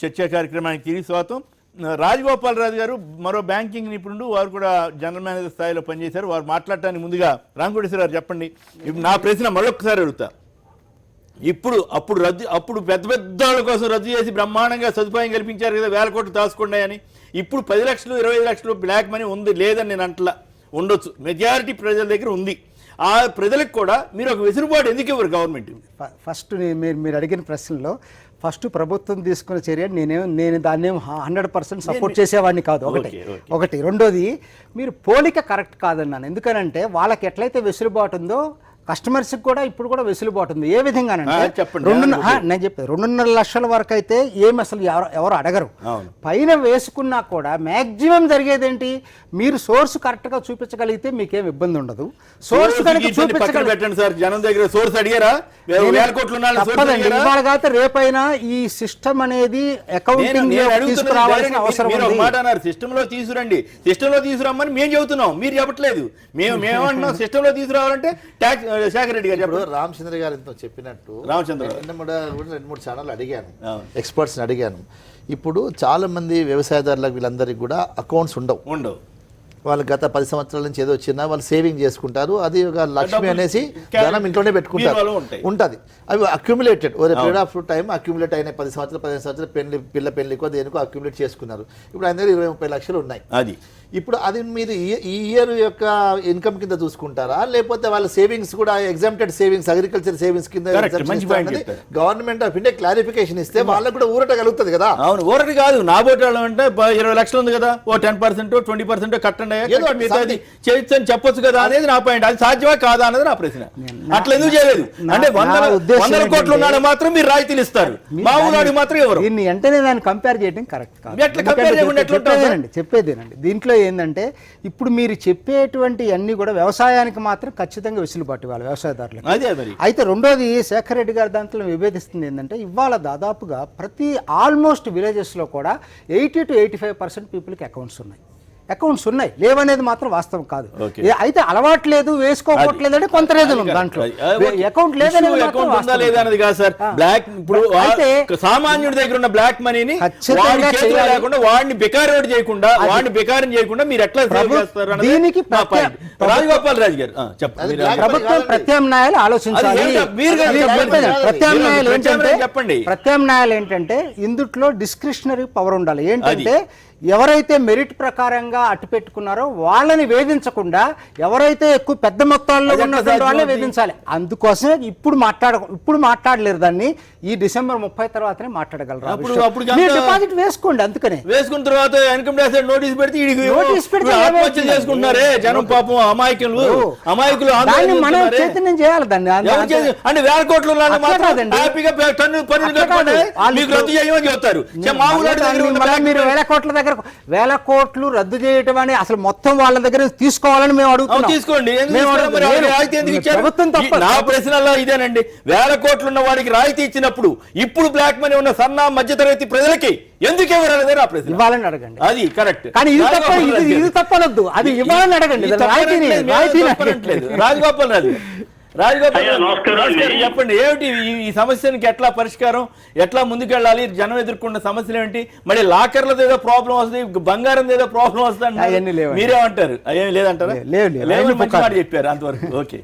చర్చా కార్యక్రమానికి తిరిగి స్వాగతం. రాజగోపాలరాజు గారు మరో బ్యాంకింగ్ నిపుణుడు, వారు కూడా జనరల్ మేనేజర్ స్థాయిలో పనిచేశారు. వారు మాట్లాడటానికి ముందుగా రామకోటేశ్వర గారు చెప్పండి. ఇప్పుడు నా ప్రశ్న మరొకసారి అడుగుతా. అప్పుడు పెద్ద పెద్ద వాళ్ళ కోసం రద్దు చేసి బ్రహ్మాండంగా సదుపాయం కల్పించారు కదా, 1000 కోట్లు దాచుకున్నాయి అని. ఇప్పుడు 10 లక్షలు 25 లక్షలు బ్లాక్ మనీ ఉంది, లేదని నేను అంటలా, ఉండొచ్చు. మెజారిటీ ప్రజల దగ్గర ఉంది. ఆ ప్రజలకు కూడా మీరు ఒక వెసులుబాటు ఎందుకు ఇవ్వరు గవర్నమెంట్? ఫస్ట్ మీరు అడిగిన ప్రశ్నలో ఫస్ట్ ప్రభుత్వం తీసుకున్న చర్య నేను దాన్ని 100% సపోర్ట్ చేసేవాడిని కాదు. ఒకటి రెండోది మీరు పోలిక కరెక్ట్ కాదన్నాను. ఎందుకనంటే వాళ్ళకి ఎట్లయితే వెసులుబాటు ఉందో కస్టమర్స్కి కూడా ఇప్పుడు కూడా వెసులుబాటు ఉంది. ఏ విధంగానంటే నేను చెప్పేది 2.5 లక్షల వరకు అయితే ఏమి అసలు ఎవరు అడగరు. పైన వేసుకున్నా కూడా మ్యాక్సిమం జరిగేది ఏంటి, మీరు సోర్స్ కరెక్ట్ గా చూపించగలిగితే మీకేం ఇబ్బంది ఉండదు. సోర్స్ ఇవాళ కాకపోతే రేపైనా ఈ సిస్టమ్ అనేది అకౌంటింగ్ తీసుకురావాల్సిన అవసరం ఉంది. సిస్టమ్ లో తీసుకురండి, సిస్టమ్ లో తీసుకురామని మేము చెబుతున్నాం, మీరు చెప్పట్లేదు. మేమంటున్నాం సిస్టమ్ లో తీసుకురావాలంటే ట్యాక్స్ శేఖర్ రెడ్డి గారు చెప్పారు. రామచంద్ర గారు ఎంతో చెప్పినట్టు రామచంద్ర 2-3 ఛానల్ అడిగాను, ఎక్స్పర్ట్స్ని అడిగాను. ఇప్పుడు చాలా మంది వ్యవసాయదారులకు వీళ్ళందరికీ కూడా అకౌంట్స్ ఉండవు. వాళ్ళు గత 10 సంవత్సరాల నుంచి ఏదో వచ్చినా వాళ్ళు సేవింగ్ చేసుకుంటారు. అది ఒక లక్ష్మి అనేసి ధనం ఇంట్లోనే పెట్టుకుంటారు, ఉంటుంది. అవి accumulated over period of time accumulate అయినాయి. 10 సంవత్సరాలు 15 సంవత్సరాలు పిల్ల పెళ్లికో దేనికో అక్యుములేట్ చేసుకున్నారు. ఇప్పుడు ఆయన దగ్గర 20-30 లక్షలు ఉన్నాయి. అది ఇప్పుడు అది మీరు ఈ ఇయర్ యొక్క ఇన్కమ్ కింద చూసుకుంటారా, లేకపోతే వాళ్ళ సేవింగ్స్ కూడా ఎగ్జామ్టెడ్ సేవింగ్స్ అగ్రికల్చర్ సేవింగ్స్ కింద గవర్నమెంట్ ఆఫ్ ఇండియా క్లారిఫికేషన్ ఇస్తే వాళ్ళకు కూడా ఊరట కలుగుతుంది కదా? అవును, ఊరటి కాదు. నాబోటి వాళ్ళు అంటే 20 లక్షలు ఉంది కదా, ఓ 10% 20% కట్టండి చేయొచ్చు అని చెప్పొచ్చు కదా అనేది నా పాయింట్. అది సాధ్యమా కాదా అనేది నా ప్రశ్న. అట్లా ఎందుకు చేయలేదు? అంటే 100 కోట్లు ఉన్నాడు మాత్రం మీరు రాయితీలు ఇస్తారు, మామూలు మాత్రం ఎవరు? దీన్ని వెంటనే దాన్ని కంపేర్ చేయడం కరెక్ట్ కాదు. చెప్పేదేనండి. దీంట్లో ఏంటంటే ఇప్పుడు మీరు చెప్పేటువంటి అన్ని కూడా వ్యవసాయానికి మాత్రం ఖచ్చితంగా వెసులుబాటు ఇవ్వాలి వ్యవసాయదారులకు. అయితే రెండోది శేఖర్ రెడ్డి గారి దాంట్లో విభేదిస్తుంది ఏంటంటే ఇవాళ దాదాపుగా ప్రతి ఆల్మోస్ట్ విలేజెస్లో కూడా 80 to 85% పీపుల్కి అకౌంట్స్ ఉన్నాయి, లేవనేది మాత్రం వాస్తవం కాదు. అయితే అలవాటు లేదు, వేసుకోవట్లేదు అంటే కొంత రీజన్ ఉంది దాంట్లో. అకౌంట్ లేదనేది కాదు సార్. బ్లాక్ ఇప్పుడు సామాన్యుడి దగ్గర ఉన్న బ్లాక్ మనీని లేకుండా వాడిని బికారం చేయకుండా మీరు ఎట్లా దీనికి రాజగోపాల్ రాజు గారు చెప్పండి. ప్రభుత్వం ప్రత్యామ్నాయాలు ఆలోచించాలి. ప్రత్యామ్నాయాలు ఏంటంటే ఇందుట్లో డిస్క్రిషనరీ పవర్ ఉండాలి. ఏంటంటే ఎవరైతే మెరిట్ ప్రకారంగా అట్టు పెట్టుకున్నారో వాళ్ళని వేధించకుండా ఎవరైతే ఎక్కువ పెద్ద మొత్తాల్లో ఉన్నటువంటి వాళ్ళని వేధించాలి. అందుకోసమే ఇప్పుడు మాట్లాడలేరు దాన్ని. ఈ డిసెంబర్ 30 తర్వాతనే మాట్లాడగలరు. డిపాజిట్ వేసుకోండి. అందుకనే వేసుకున్న తర్వాత ఇన్కమ్ ట్యాక్స్ నోటీస్ పెడితే ఆత్మహత్య చేసుకుంటున్నారే జనం, పాపం అమాయకులు మనం చైతన్యం చేయాలి దాన్ని. అంటే 1000 కోట్లు హ్యాపీగా పన్నులు కట్టుకుంటే మీకు రద్దు చేయమని చెప్తారు. మీరు 1000 కోట్ల దగ్గర దగ్గర 1000 కోట్లు రద్దు చేయటం అని అసలు మొత్తం వాళ్ళ దగ్గర తీసుకోవాలని మేము అడుగుతున్నాం. తీసుకోండి. ప్రభుత్వం తప్ప. నా ప్రశ్నలో ఇదేనండి, 1000 కోట్లు ఉన్న వాడికి రాయితీ ఇచ్చినప్పుడు ఇప్పుడు బ్లాక్ మనీ ఉన్న సన్న మధ్యతరగతి ప్రజలకి ఎందుకు ఇవ్వరాలేదే నా ప్రశ్న. ఇవ్వాలని అడగండి, అది కరెక్ట్. కానీ ఇది తప్పనొద్దు, అది ఇవ్వాలని అడగండి. రాజగోపాల్ చెప్పండి, ఏమిటి ఈ సమస్యకి ఎట్లా పరిష్కారం, ఎట్లా ముందుకెళ్ళాలి, జనం ఎదుర్కొన్న సమస్యలు ఏంటి? మళ్ళీ లాకర్లతో ఏదో ప్రాబ్లం వస్తుంది, బంగారం ఏదో ప్రాబ్లం వస్తుంది, మీరేమంటారు? అయ్యేమి లేదంటారా? లేదు, మంచి మాట చెప్పారు అంతవరకు. ఓకే,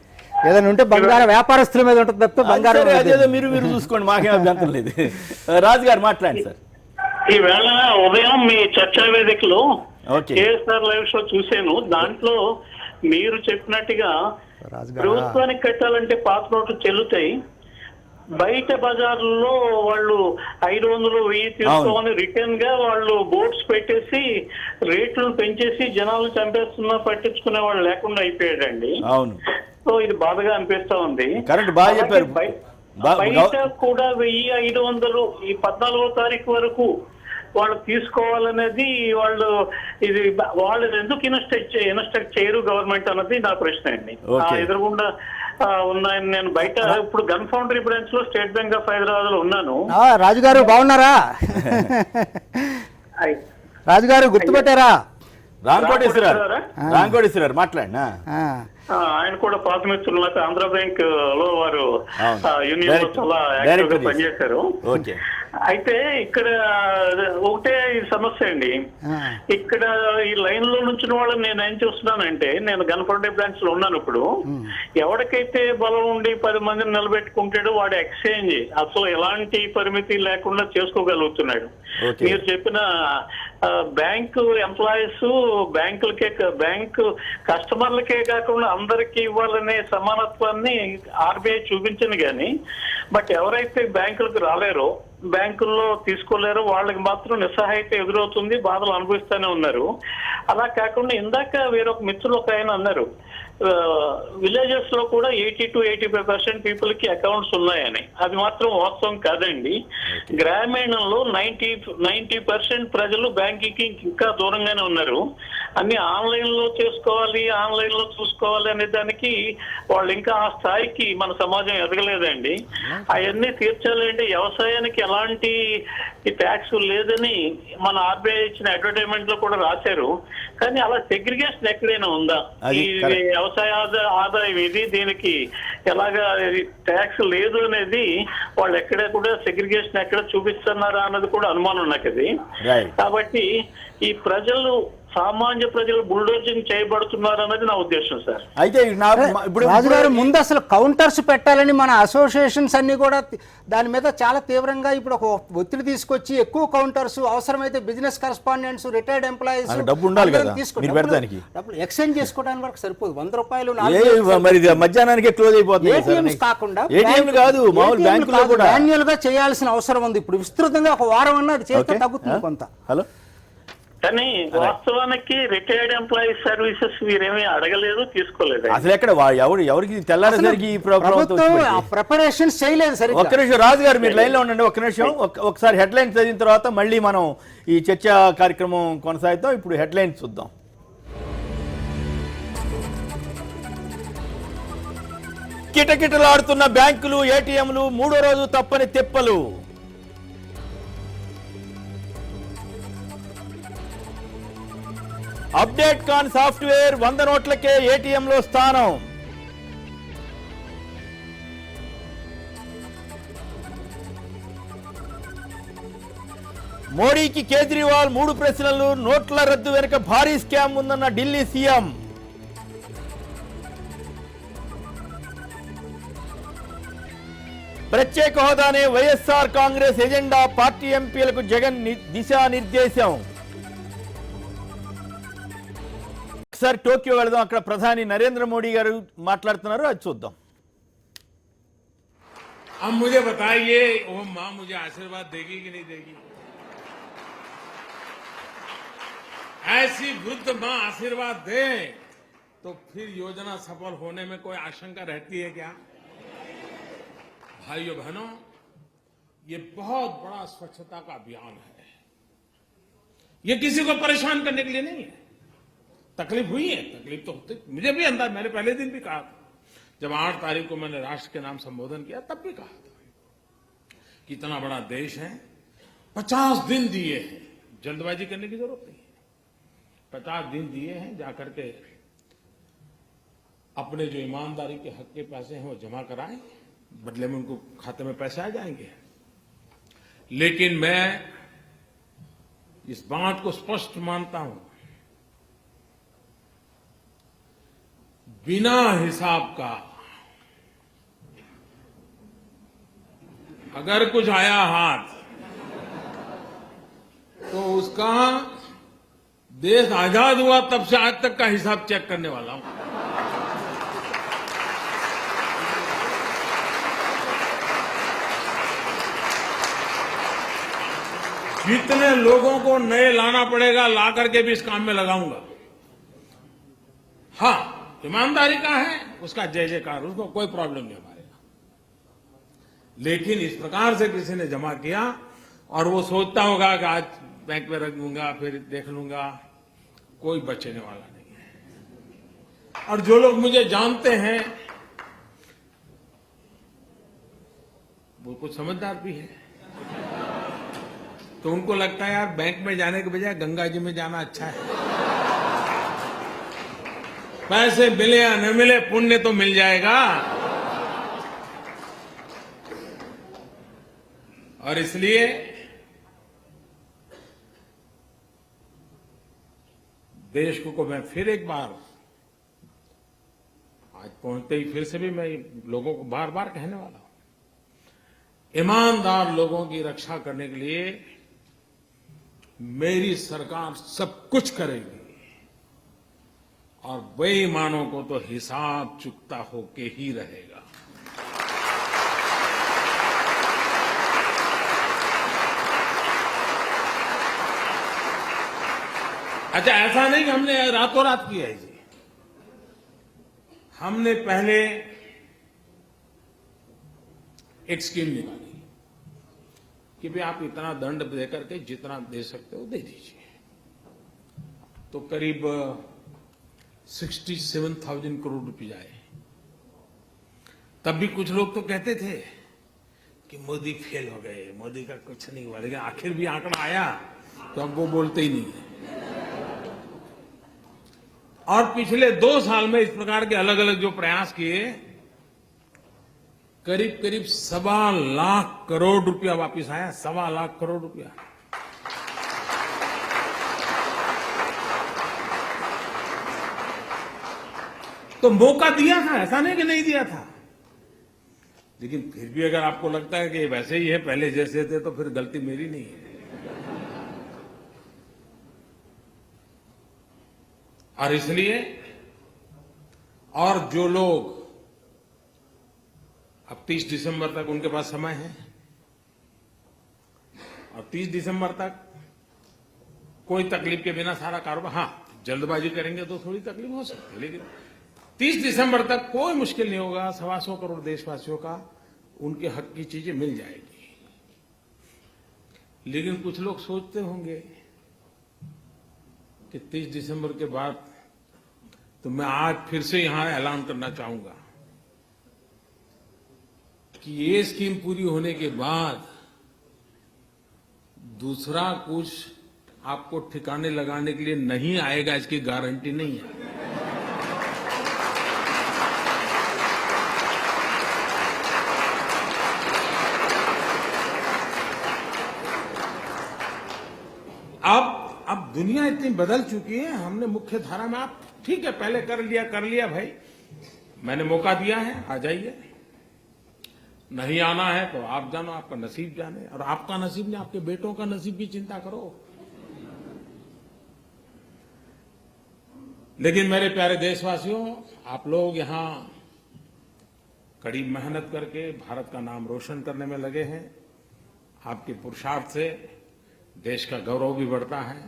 ఏదైనా ఉంటే బంగారం వ్యాపారస్తుల మీద ఉంటుంది తప్ప బంగారం అదేదో మీరు చూసుకోండి, మాకేం అభ్యంతరం లేదు. రాజుగారు మాట్లాడండి సార్. ఈవేళ ఉదయం మీ చర్చా వేదికలో కేఎస్ఆర్ లైవ్ షో చూశాను. దాంట్లో మీరు చెప్పినట్టుగా ప్రభుత్వానికి కట్టాలంటే పాత నోట్లు చెల్లుతాయి, బయట బజార్లో వాళ్ళు 500, 1000 తీసుకోమని రిటర్న్ గా వాళ్ళు బోర్డ్స్ పెట్టేసి రేట్లు పెంచేసి జనాలు చంపేస్తున్నా పట్టించుకునే వాళ్ళు లేకుండా అయిపోయాడండి. అవును, సో ఇది బాధగా అనిపిస్తా ఉంది. కరెక్ట్, బాగా చెప్పారు. బయట కూడా 1500 ఈ 14వ తారీఖు వరకు వాళ్ళు తీసుకోవాలనేది ఇది వాళ్ళు ఎందుకు ఇన్స్ట్రక్ట్ చేయరు గవర్నమెంట్ అన్నది నా ప్రశ్న అండి. ఎదురుగుండా ఉన్నాయని నేను బయట ఇప్పుడు గన్ ఫౌండరీ బ్రాంచ్ లో స్టేట్ బ్యాంక్ ఆఫ్ హైదరాబాద్ లో ఉన్నాను. రాజుగారు బాగున్నారా? రాజుగారు గుర్తుపెట్టారా? రాంకోటేశ్వరరావు మాట్లాడినా. ఆయన కూడా పాత మిత్రులు, ఆంధ్ర బ్యాంక్ లో వారు యూనియన్ లో చాలా యాక్టివ్ గా పనిచేశారు. అయితే ఇక్కడ ఒకటే సమస్య అండి, ఇక్కడ ఈ లైన్ లో నుంచి వాళ్ళని నేను ఏం చూస్తున్నానంటే, నేను గన్ఫౌండరీ బ్రాంచ్ లో ఉన్నాను. ఇప్పుడు ఎవరికైతే బలం ఉండి 10 మందిని నిలబెట్టుకుంటాడో వాడు ఎక్స్చేంజ్ అసలు ఎలాంటి పరిమితి లేకుండా చేసుకోగలుగుతున్నాడు. మీరు చెప్పిన బ్యాంకు ఎంప్లాయీస్ బ్యాంకు కస్టమర్లకే కాకుండా అందరికీ ఇవ్వాలనే సమానత్వాన్ని ఆర్బీఐ చూపించింది కానీ, బట్ ఎవరైతే బ్యాంకులకు రాలేరో, బ్యాంకుల్లో తీసుకోలేరో వాళ్ళకి మాత్రం నిస్సహాయత ఎదురవుతుంది, బాధలు అనుభవిస్తూనే ఉన్నారు. అలా కాకుండా ఇందాక వేరొక మిత్రులు ఒక ఆయన అన్నారు, విలేజెస్ లో కూడా 80 to 85% పీపుల్ కి అకౌంట్స్ ఉన్నాయని. అది మాత్రం వాస్తవం కాదండి. గ్రామీణంలో 90% ప్రజలు బ్యాంకింగ్ ఇంకా దూరంగానే ఉన్నారు. అన్ని ఆన్లైన్ లో చేసుకోవాలి, ఆన్లైన్ లో చూసుకోవాలి అనే దానికి వాళ్ళు ఇంకా ఆ స్థాయికి మన సమాజం ఎదగలేదండి. అవన్నీ తీర్చాలంటే వ్యవసాయానికి ఎలాంటి ట్యాక్స్ లేదని మన ఆర్బీఐ ఇచ్చిన అడ్వర్టైజ్మెంట్ లో కూడా రాశారు. కానీ అలా సెగ్రిగేషన్ ఎక్కడైనా ఉందా? ఈ వ్యవసాయ ఆదాయం ఇది, దీనికి ఎలాగా ట్యాక్స్ లేదు అనేది వాళ్ళు ఎక్కడ కూడా సెగ్రిగేషన్ ఎక్కడ చూపిస్తున్నారా అన్నది కూడా అనుమానం నాకు అది. కాబట్టి ఈ ప్రజలు, సామాన్య ప్రజలు బుల్డోజింగ్ చేయబడుతున్నారు అన్నది నా ఉద్దేశం సార్. అయితే రాజుగారు ముందు అసలు కౌంటర్స్ పెట్టాలని మన అసోసియేషన్స్ అన్ని కూడా దాని మీద చాలా తీవ్రంగా ఇప్పుడు ఒక ఒత్తిడి తీసుకొచ్చి ఎక్కువ కౌంటర్స్, అవసరమైతే బిజినెస్ కరెస్పాండెంట్స్, రిటైర్డ్ ఎంప్లాయీస్ డబ్బులు ఎక్స్చేంజ్ చేసుకోవడానికి వరకు సరిపోదు. 100 రూపాయలు మధ్యాహ్నానికి క్లోజ్ అయిపోతుంది. ఏటీఎంస్ కాకుండా మాన్యువల్ గా చేయాల్సిన అవసరం ఉంది. ఇప్పుడు విస్తృతంగా ఒక వారం అన్నా అది చేస్తే తగ్గుతుంది కొంత. హలో, కానీ వాస్తవానికి రిటైర్డ్ ఎంప్లాయీస్ సర్వీసెస్ వీరేమీ అడగలేదు, తీసుకోలేదు. అసలు ఎక్కడ ఎవరికి తెల్లారేసరికి ప్రిపరేషన్స్ చేయలేదు. సరే, ఒక్క నిమిషం రాజుగారు మీరు లైన్ లో ఉండండి. ఒక్క నిమిషం, ఒకసారి హెడ్లైన్స్ చదివిన తర్వాత మళ్ళీ మనం ఈ చర్చా కార్యక్రమం కొనసాగిద్దాం. ఇప్పుడు హెడ్లైన్స్ చూద్దాం. కిటకిటలాడుతున్న బ్యాంకులు, ఏటీఎంలు, 3వ రోజు తప్పని తిప్పలు. అప్డేట్ కాన్ సాఫ్ట్వేర్ 100 నోట్లకే ఏటీఎంలో స్థానం. మోడీకి కేజ్రీవాల్ 3 ప్రశ్నలు, నోట్ల రద్దు వెనుక భారీ స్కామ్ ఉందన్న ఢిల్లీ సీఎం. ప్రత్యేక హోదానే వైఎస్ఆర్ కాంగ్రెస్ ఎజెండా, పార్టీ ఎంపీలకు జగన్ దిశానిర్దేశం. ఒకసారి టోక్యో వెళదాం, అక్కడ ప్రధాని నరేంద్ర మోడీ గారు మాట్లాడుతున్నారు, అది చూద్దాం. अब मुझे बताइए वो माँ मुझे आशीर्वाद देगी कि नहीं देगी? ऐसी वृद्ध माँ आशीर्वाद दे तो फिर योजना सफल होने में कोई आशंका रहती है क्या? भाइयों बहनों, ये बहुत बड़ा स्वच्छता का अभियान है। ये किसी को परेशान करने के लिए नहीं है। तकलीफ हुई है, तकलीफ तो होती, मुझे भी अंदाज, मैंने पहले दिन भी कहा था, जब 8 तारीख को मैंने राष्ट्र के नाम संबोधन किया तब भी कहा था कि इतना बड़ा देश है, 50 दिन दिए हैं, जल्दबाजी करने की जरूरत नहीं है। 50 दिन दिए हैं, जाकर के अपने जो ईमानदारी के हक के पैसे हैं वो जमा कराएं, बदले में उनको खाते में पैसे आ जाएंगे। लेकिन मैं इस बात को स्पष्ट मानता हूं, बिना हिसाब का अगर कुछ आया हाथ तो उसका देश आजाद हुआ तब से आज तक का हिसाब चेक करने वाला हूं। जितने लोगों को नए लाना पड़ेगा ला करके भी इस काम में लगाऊंगा। हाँ, ईमानदारी का है, उसका जय जयकार, उसको कोई प्रॉब्लम नहीं हमारे यहां। लेकिन इस प्रकार से किसी ने जमा किया और वो सोचता होगा कि आज बैंक में रख लूंगा फिर देख लूंगा, कोई बचने वाला नहीं है। और जो लोग मुझे जानते हैं वो कुछ समझदार भी है, तो उनको लगता है यार बैंक में जाने के बजाय गंगा जी में जाना अच्छा है। पैसे मिले या न मिले, पुण्य तो मिल जाएगा। और इसलिए देश को मैं फिर एक बार, आज पहुंचते ही फिर से भी मैं लोगों को बार बार कहने वाला हूं, ईमानदार लोगों की रक्षा करने के लिए मेरी सरकार सब कुछ करेगी और बेईमानों को तो हिसाब चुकता होके ही रहेगा। अच्छा, ऐसा नहीं कि हमने रातों रात किया है जी। हमने पहले एक स्कीम निकाली कि भाई आप इतना दंड देकर के जितना दे सकते हो दे दीजिए। तो करीब 67,000 करोड़ रुपए आए। तब भी कुछ लोग तो कहते थे कि मोदी फेल हो गए, मोदी का कुछ नहीं हुआ, लेकिन आखिर भी आंकड़ा आया तो अब वो बोलते ही नहीं है। और पिछले 2 साल में इस प्रकार के अलग अलग जो प्रयास किए, करीब करीब 1.25 लाख करोड़ रुपया वापिस आया। 1.25 लाख करोड़ रुपया। तो मौका दिया था, ऐसा नहीं कि नहीं दिया था, लेकिन फिर भी अगर आपको लगता है कि वैसे ही है पहले जैसे थे, तो फिर गलती मेरी नहीं है। और इसलिए, और जो लोग अब 30 दिसंबर तक उनके पास समय है, और 30 दिसंबर तक कोई तकलीफ के बिना सारा कारोबार, हाँ जल्दबाजी करेंगे तो थोड़ी तकलीफ हो सकती है, लेकिन 30 दिसंबर तक कोई मुश्किल नहीं होगा। 125 करोड़ देशवासियों का उनके हक की चीजें मिल जाएगी। लेकिन कुछ लोग सोचते होंगे कि 30 दिसंबर के बाद, तो मैं आज फिर से यहां ऐलान करना चाहूंगा कि ये स्कीम पूरी होने के बाद दूसरा कुछ आपको ठिकाने लगाने के लिए नहीं आएगा, इसकी गारंटी नहीं है। अब दुनिया इतनी बदल चुकी है, हमने मुख्य धारा में, आप ठीक है पहले कर लिया भाई, मैंने मौका दिया है, आ जाइए। नहीं आना है तो आप जानो, आपका नसीब जाने। और आपका नसीब नहीं, आपके बेटों का नसीब की चिंता करो। लेकिन मेरे प्यारे देशवासियों, आप लोग यहां कड़ी मेहनत करके भारत का नाम रोशन करने में लगे हैं। आपके पुरुषार्थ से देश का गौरव भी बढ़ता है।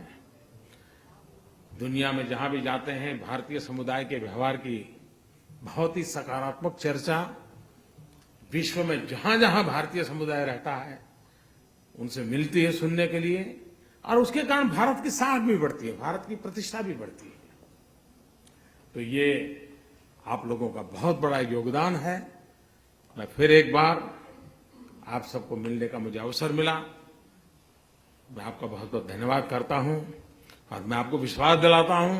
दुनिया में जहां भी जाते हैं, भारतीय समुदाय के व्यवहार की बहुत ही सकारात्मक चर्चा विश्व में जहां जहां भारतीय समुदाय रहता है उनसे मिलती है सुनने के लिए। और उसके कारण भारत की साख भी बढ़ती है, भारत की प्रतिष्ठा भी बढ़ती है। तो ये आप लोगों का बहुत बड़ा योगदान है। मैं फिर एक बार आप सबको मिलने का मुझे अवसर मिला, मैं आपका बहुत बहुत धन्यवाद करता हूं और मैं आपको विश्वास दिलाता हूं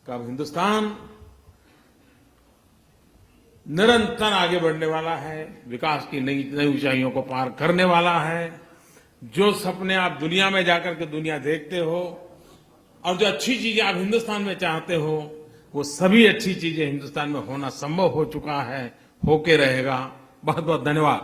कि अब हिंदुस्तान निरंतर आगे बढ़ने वाला है, विकास की नई नई ऊंचाइयों को पार करने वाला है। जो सपने आप दुनिया में जाकर के दुनिया देखते हो और जो अच्छी चीजें आप हिंदुस्तान में चाहते हो, वो सभी अच्छी चीजें हिंदुस्तान में होना संभव हो चुका है, होके रहेगा। बहुत बहुत धन्यवाद।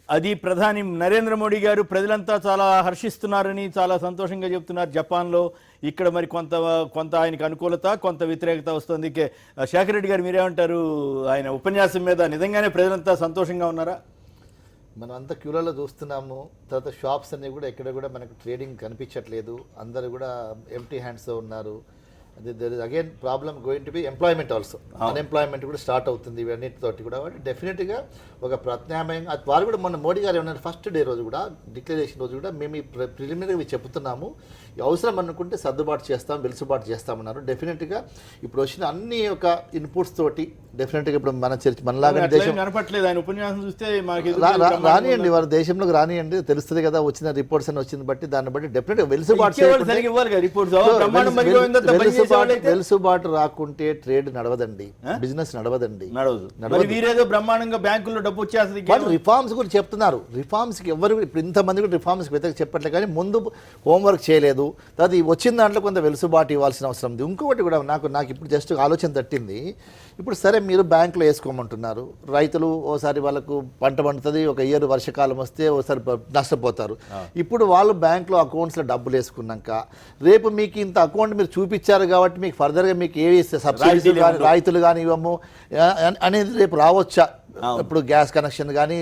అది ప్రధాని నరేంద్ర మోడీ గారు ప్రజలంతా చాలా హర్షిస్తున్నారని చాలా సంతోషంగా చెప్తున్నారు జపాన్లో. ఇక్కడ మరి కొంత ఆయనకు అనుకూలత, కొంత వ్యతిరేకత వస్తుంది. శేఖర్ రెడ్డి గారు మీరేమంటారు ఆయన ఉపన్యాసం మీద? నిజంగానే ప్రజలంతా సంతోషంగా ఉన్నారా? మనం అంతా క్యూలలో చూస్తున్నాము. తర్వాత షాప్స్ అన్నీ కూడా ఎక్కడ కూడా మనకు ట్రేడింగ్ కనిపించట్లేదు, అందరూ కూడా ఎంప్టీ హ్యాండ్స్తో ఉన్నారు. There is again problem going to be employment also. Unemployment కూడా స్టార్ట్ అవుతుంది ఇవన్నిటితోటి కూడా. డెఫినెట్గా ఒక ప్రత్యామ్నాయంగా వారు కూడా మొన్న మోడీ గారు ఏమన్నారు, ఫస్ట్ డే రోజు కూడా డిక్లరేషన్ రోజు కూడా మేము ఈ ప్రిలిమినరీగా చెప్తున్నాము, అవసరం అనుకుంటే సర్దుబాటు చేస్తాం, వెలుసుబాటు చేస్తామన్నారు. డెఫినెట్గా ఇప్పుడు వచ్చిన అన్ని ఒక ఇన్పుట్స్ తోటి డెఫినెట్గా ఇప్పుడు మన మనలాగా దేశం కనపట్లేదు. ఆయన ఉపన్యాసం చూస్తే రానియండి, వారి దేశంలోకి రానియండి, తెలుస్తుంది కదా వచ్చిన రిపోర్ట్స్ అని వచ్చింది బట్టి, దాన్ని బట్టి డెఫినెట్గా వెలుసుబాటు రాకుంటే ట్రేడ్ నడవదండి, బిజినెస్ నడవదండి. వీరేదో బ్రహ్మాండంగా బ్యాంకుల్లో డబ్బు వచ్చేస్తుంది. వాళ్ళు రిఫార్మ్స్ కూడా చెప్తున్నారు. రిఫార్మ్స్కి ఎవరు ఇప్పుడు ఇంతమంది కూడా రిఫార్మ్స్కి వ్యతిరేక చెప్పట్లేదు, కానీ ముందు హోంవర్క్ చేయలేదు. తర్వాత వచ్చిన దాంట్లో కొంత వెలుసుబాటు ఇవ్వాల్సిన అవసరం ఉంది. ఇంకొకటి కూడా నాకు ఇప్పుడు జస్ట్ ఆలోచన తట్టింది. ఇప్పుడు సరే మీరు బ్యాంకులో వేసుకోమంటున్నారు, రైతులు ఓసారి వాళ్ళకు పంట పండుతుంది, ఒక ఇయర్ వర్షకాలం వస్తే ఓసారి నష్టపోతారు. ఇప్పుడు వాళ్ళు బ్యాంకులో అకౌంట్స్లో డబ్బులు వేసుకున్నాక రేపు మీకు ఇంత అకౌంట్ మీరు చూపించారు కాబట్టి మీకు ఫర్దర్గా మీకు ఏవి సబ్సిడీస్ కానీ రాయితీలు కానీ ఇవ్వము అనేది రేపు రావచ్చా? ఇప్పుడు గ్యాస్ కనెక్షన్ కానీ,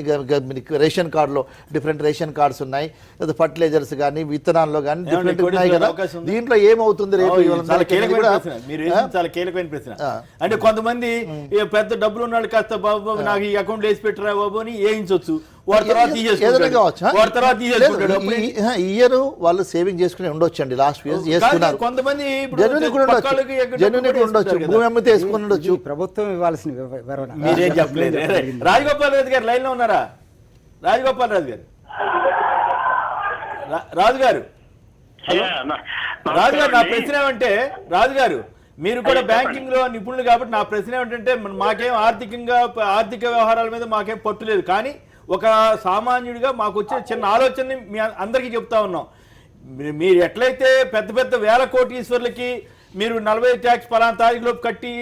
రేషన్ కార్డులో డిఫరెంట్ రేషన్ కార్డ్స్ ఉన్నాయి, లేదా ఫర్టిలైజర్స్ కానీ, విత్తనాల్లో కానీ డిఫరెంట్ ఉన్నాయి కదా. దీంట్లో ఏమవుతుంది రేపు? చాలా కీలకమైన ప్రశ్న. అంటే కొంతమంది పెద్ద డబ్బులు ఉన్నాడు, కాస్త బాబు నాకు ఈ అకౌంట్ వేసి పెట్టరా బాబు అని వేయించవచ్చు. ఇయర్ వాళ్ళు సేవింగ్ చేసుకుని ఉండొచ్చు అండి, లాస్ట్ ఇయర్ చేసుకున్నారు. కొంతమంది ఉండొచ్చు, భూమి అమ్మితే వేసుకుని ఉండొచ్చు. ప్రభుత్వం ఇవ్వాల్సిన మీరేం చెప్పలేదు. రాజగోపాల్ రాజు గారు లైన్ లో ఉన్నారా? రాజగోపాల్ రాజు గారు, రాజుగారు నా ప్రశ్న ఏమంటే, రాజుగారు మీరు కూడా బ్యాంకింగ్ లో నిపుణులు కాబట్టి నా ప్రశ్న ఏమిటంటే, మాకేం ఆర్థిక వ్యవహారాల మీద మాకేం పట్టులేదు, కానీ ఒక సామాన్యుడిగా మాకు వచ్చే చిన్న ఆలోచనని మీ అందరికీ చెప్తా ఉన్నాం. మీరు ఎట్లయితే పెద్ద పెద్ద వేల కోటీశ్వర్లకి మీరు 40 ట్యాక్స్ పలానా తారీఖులోపు కట్టి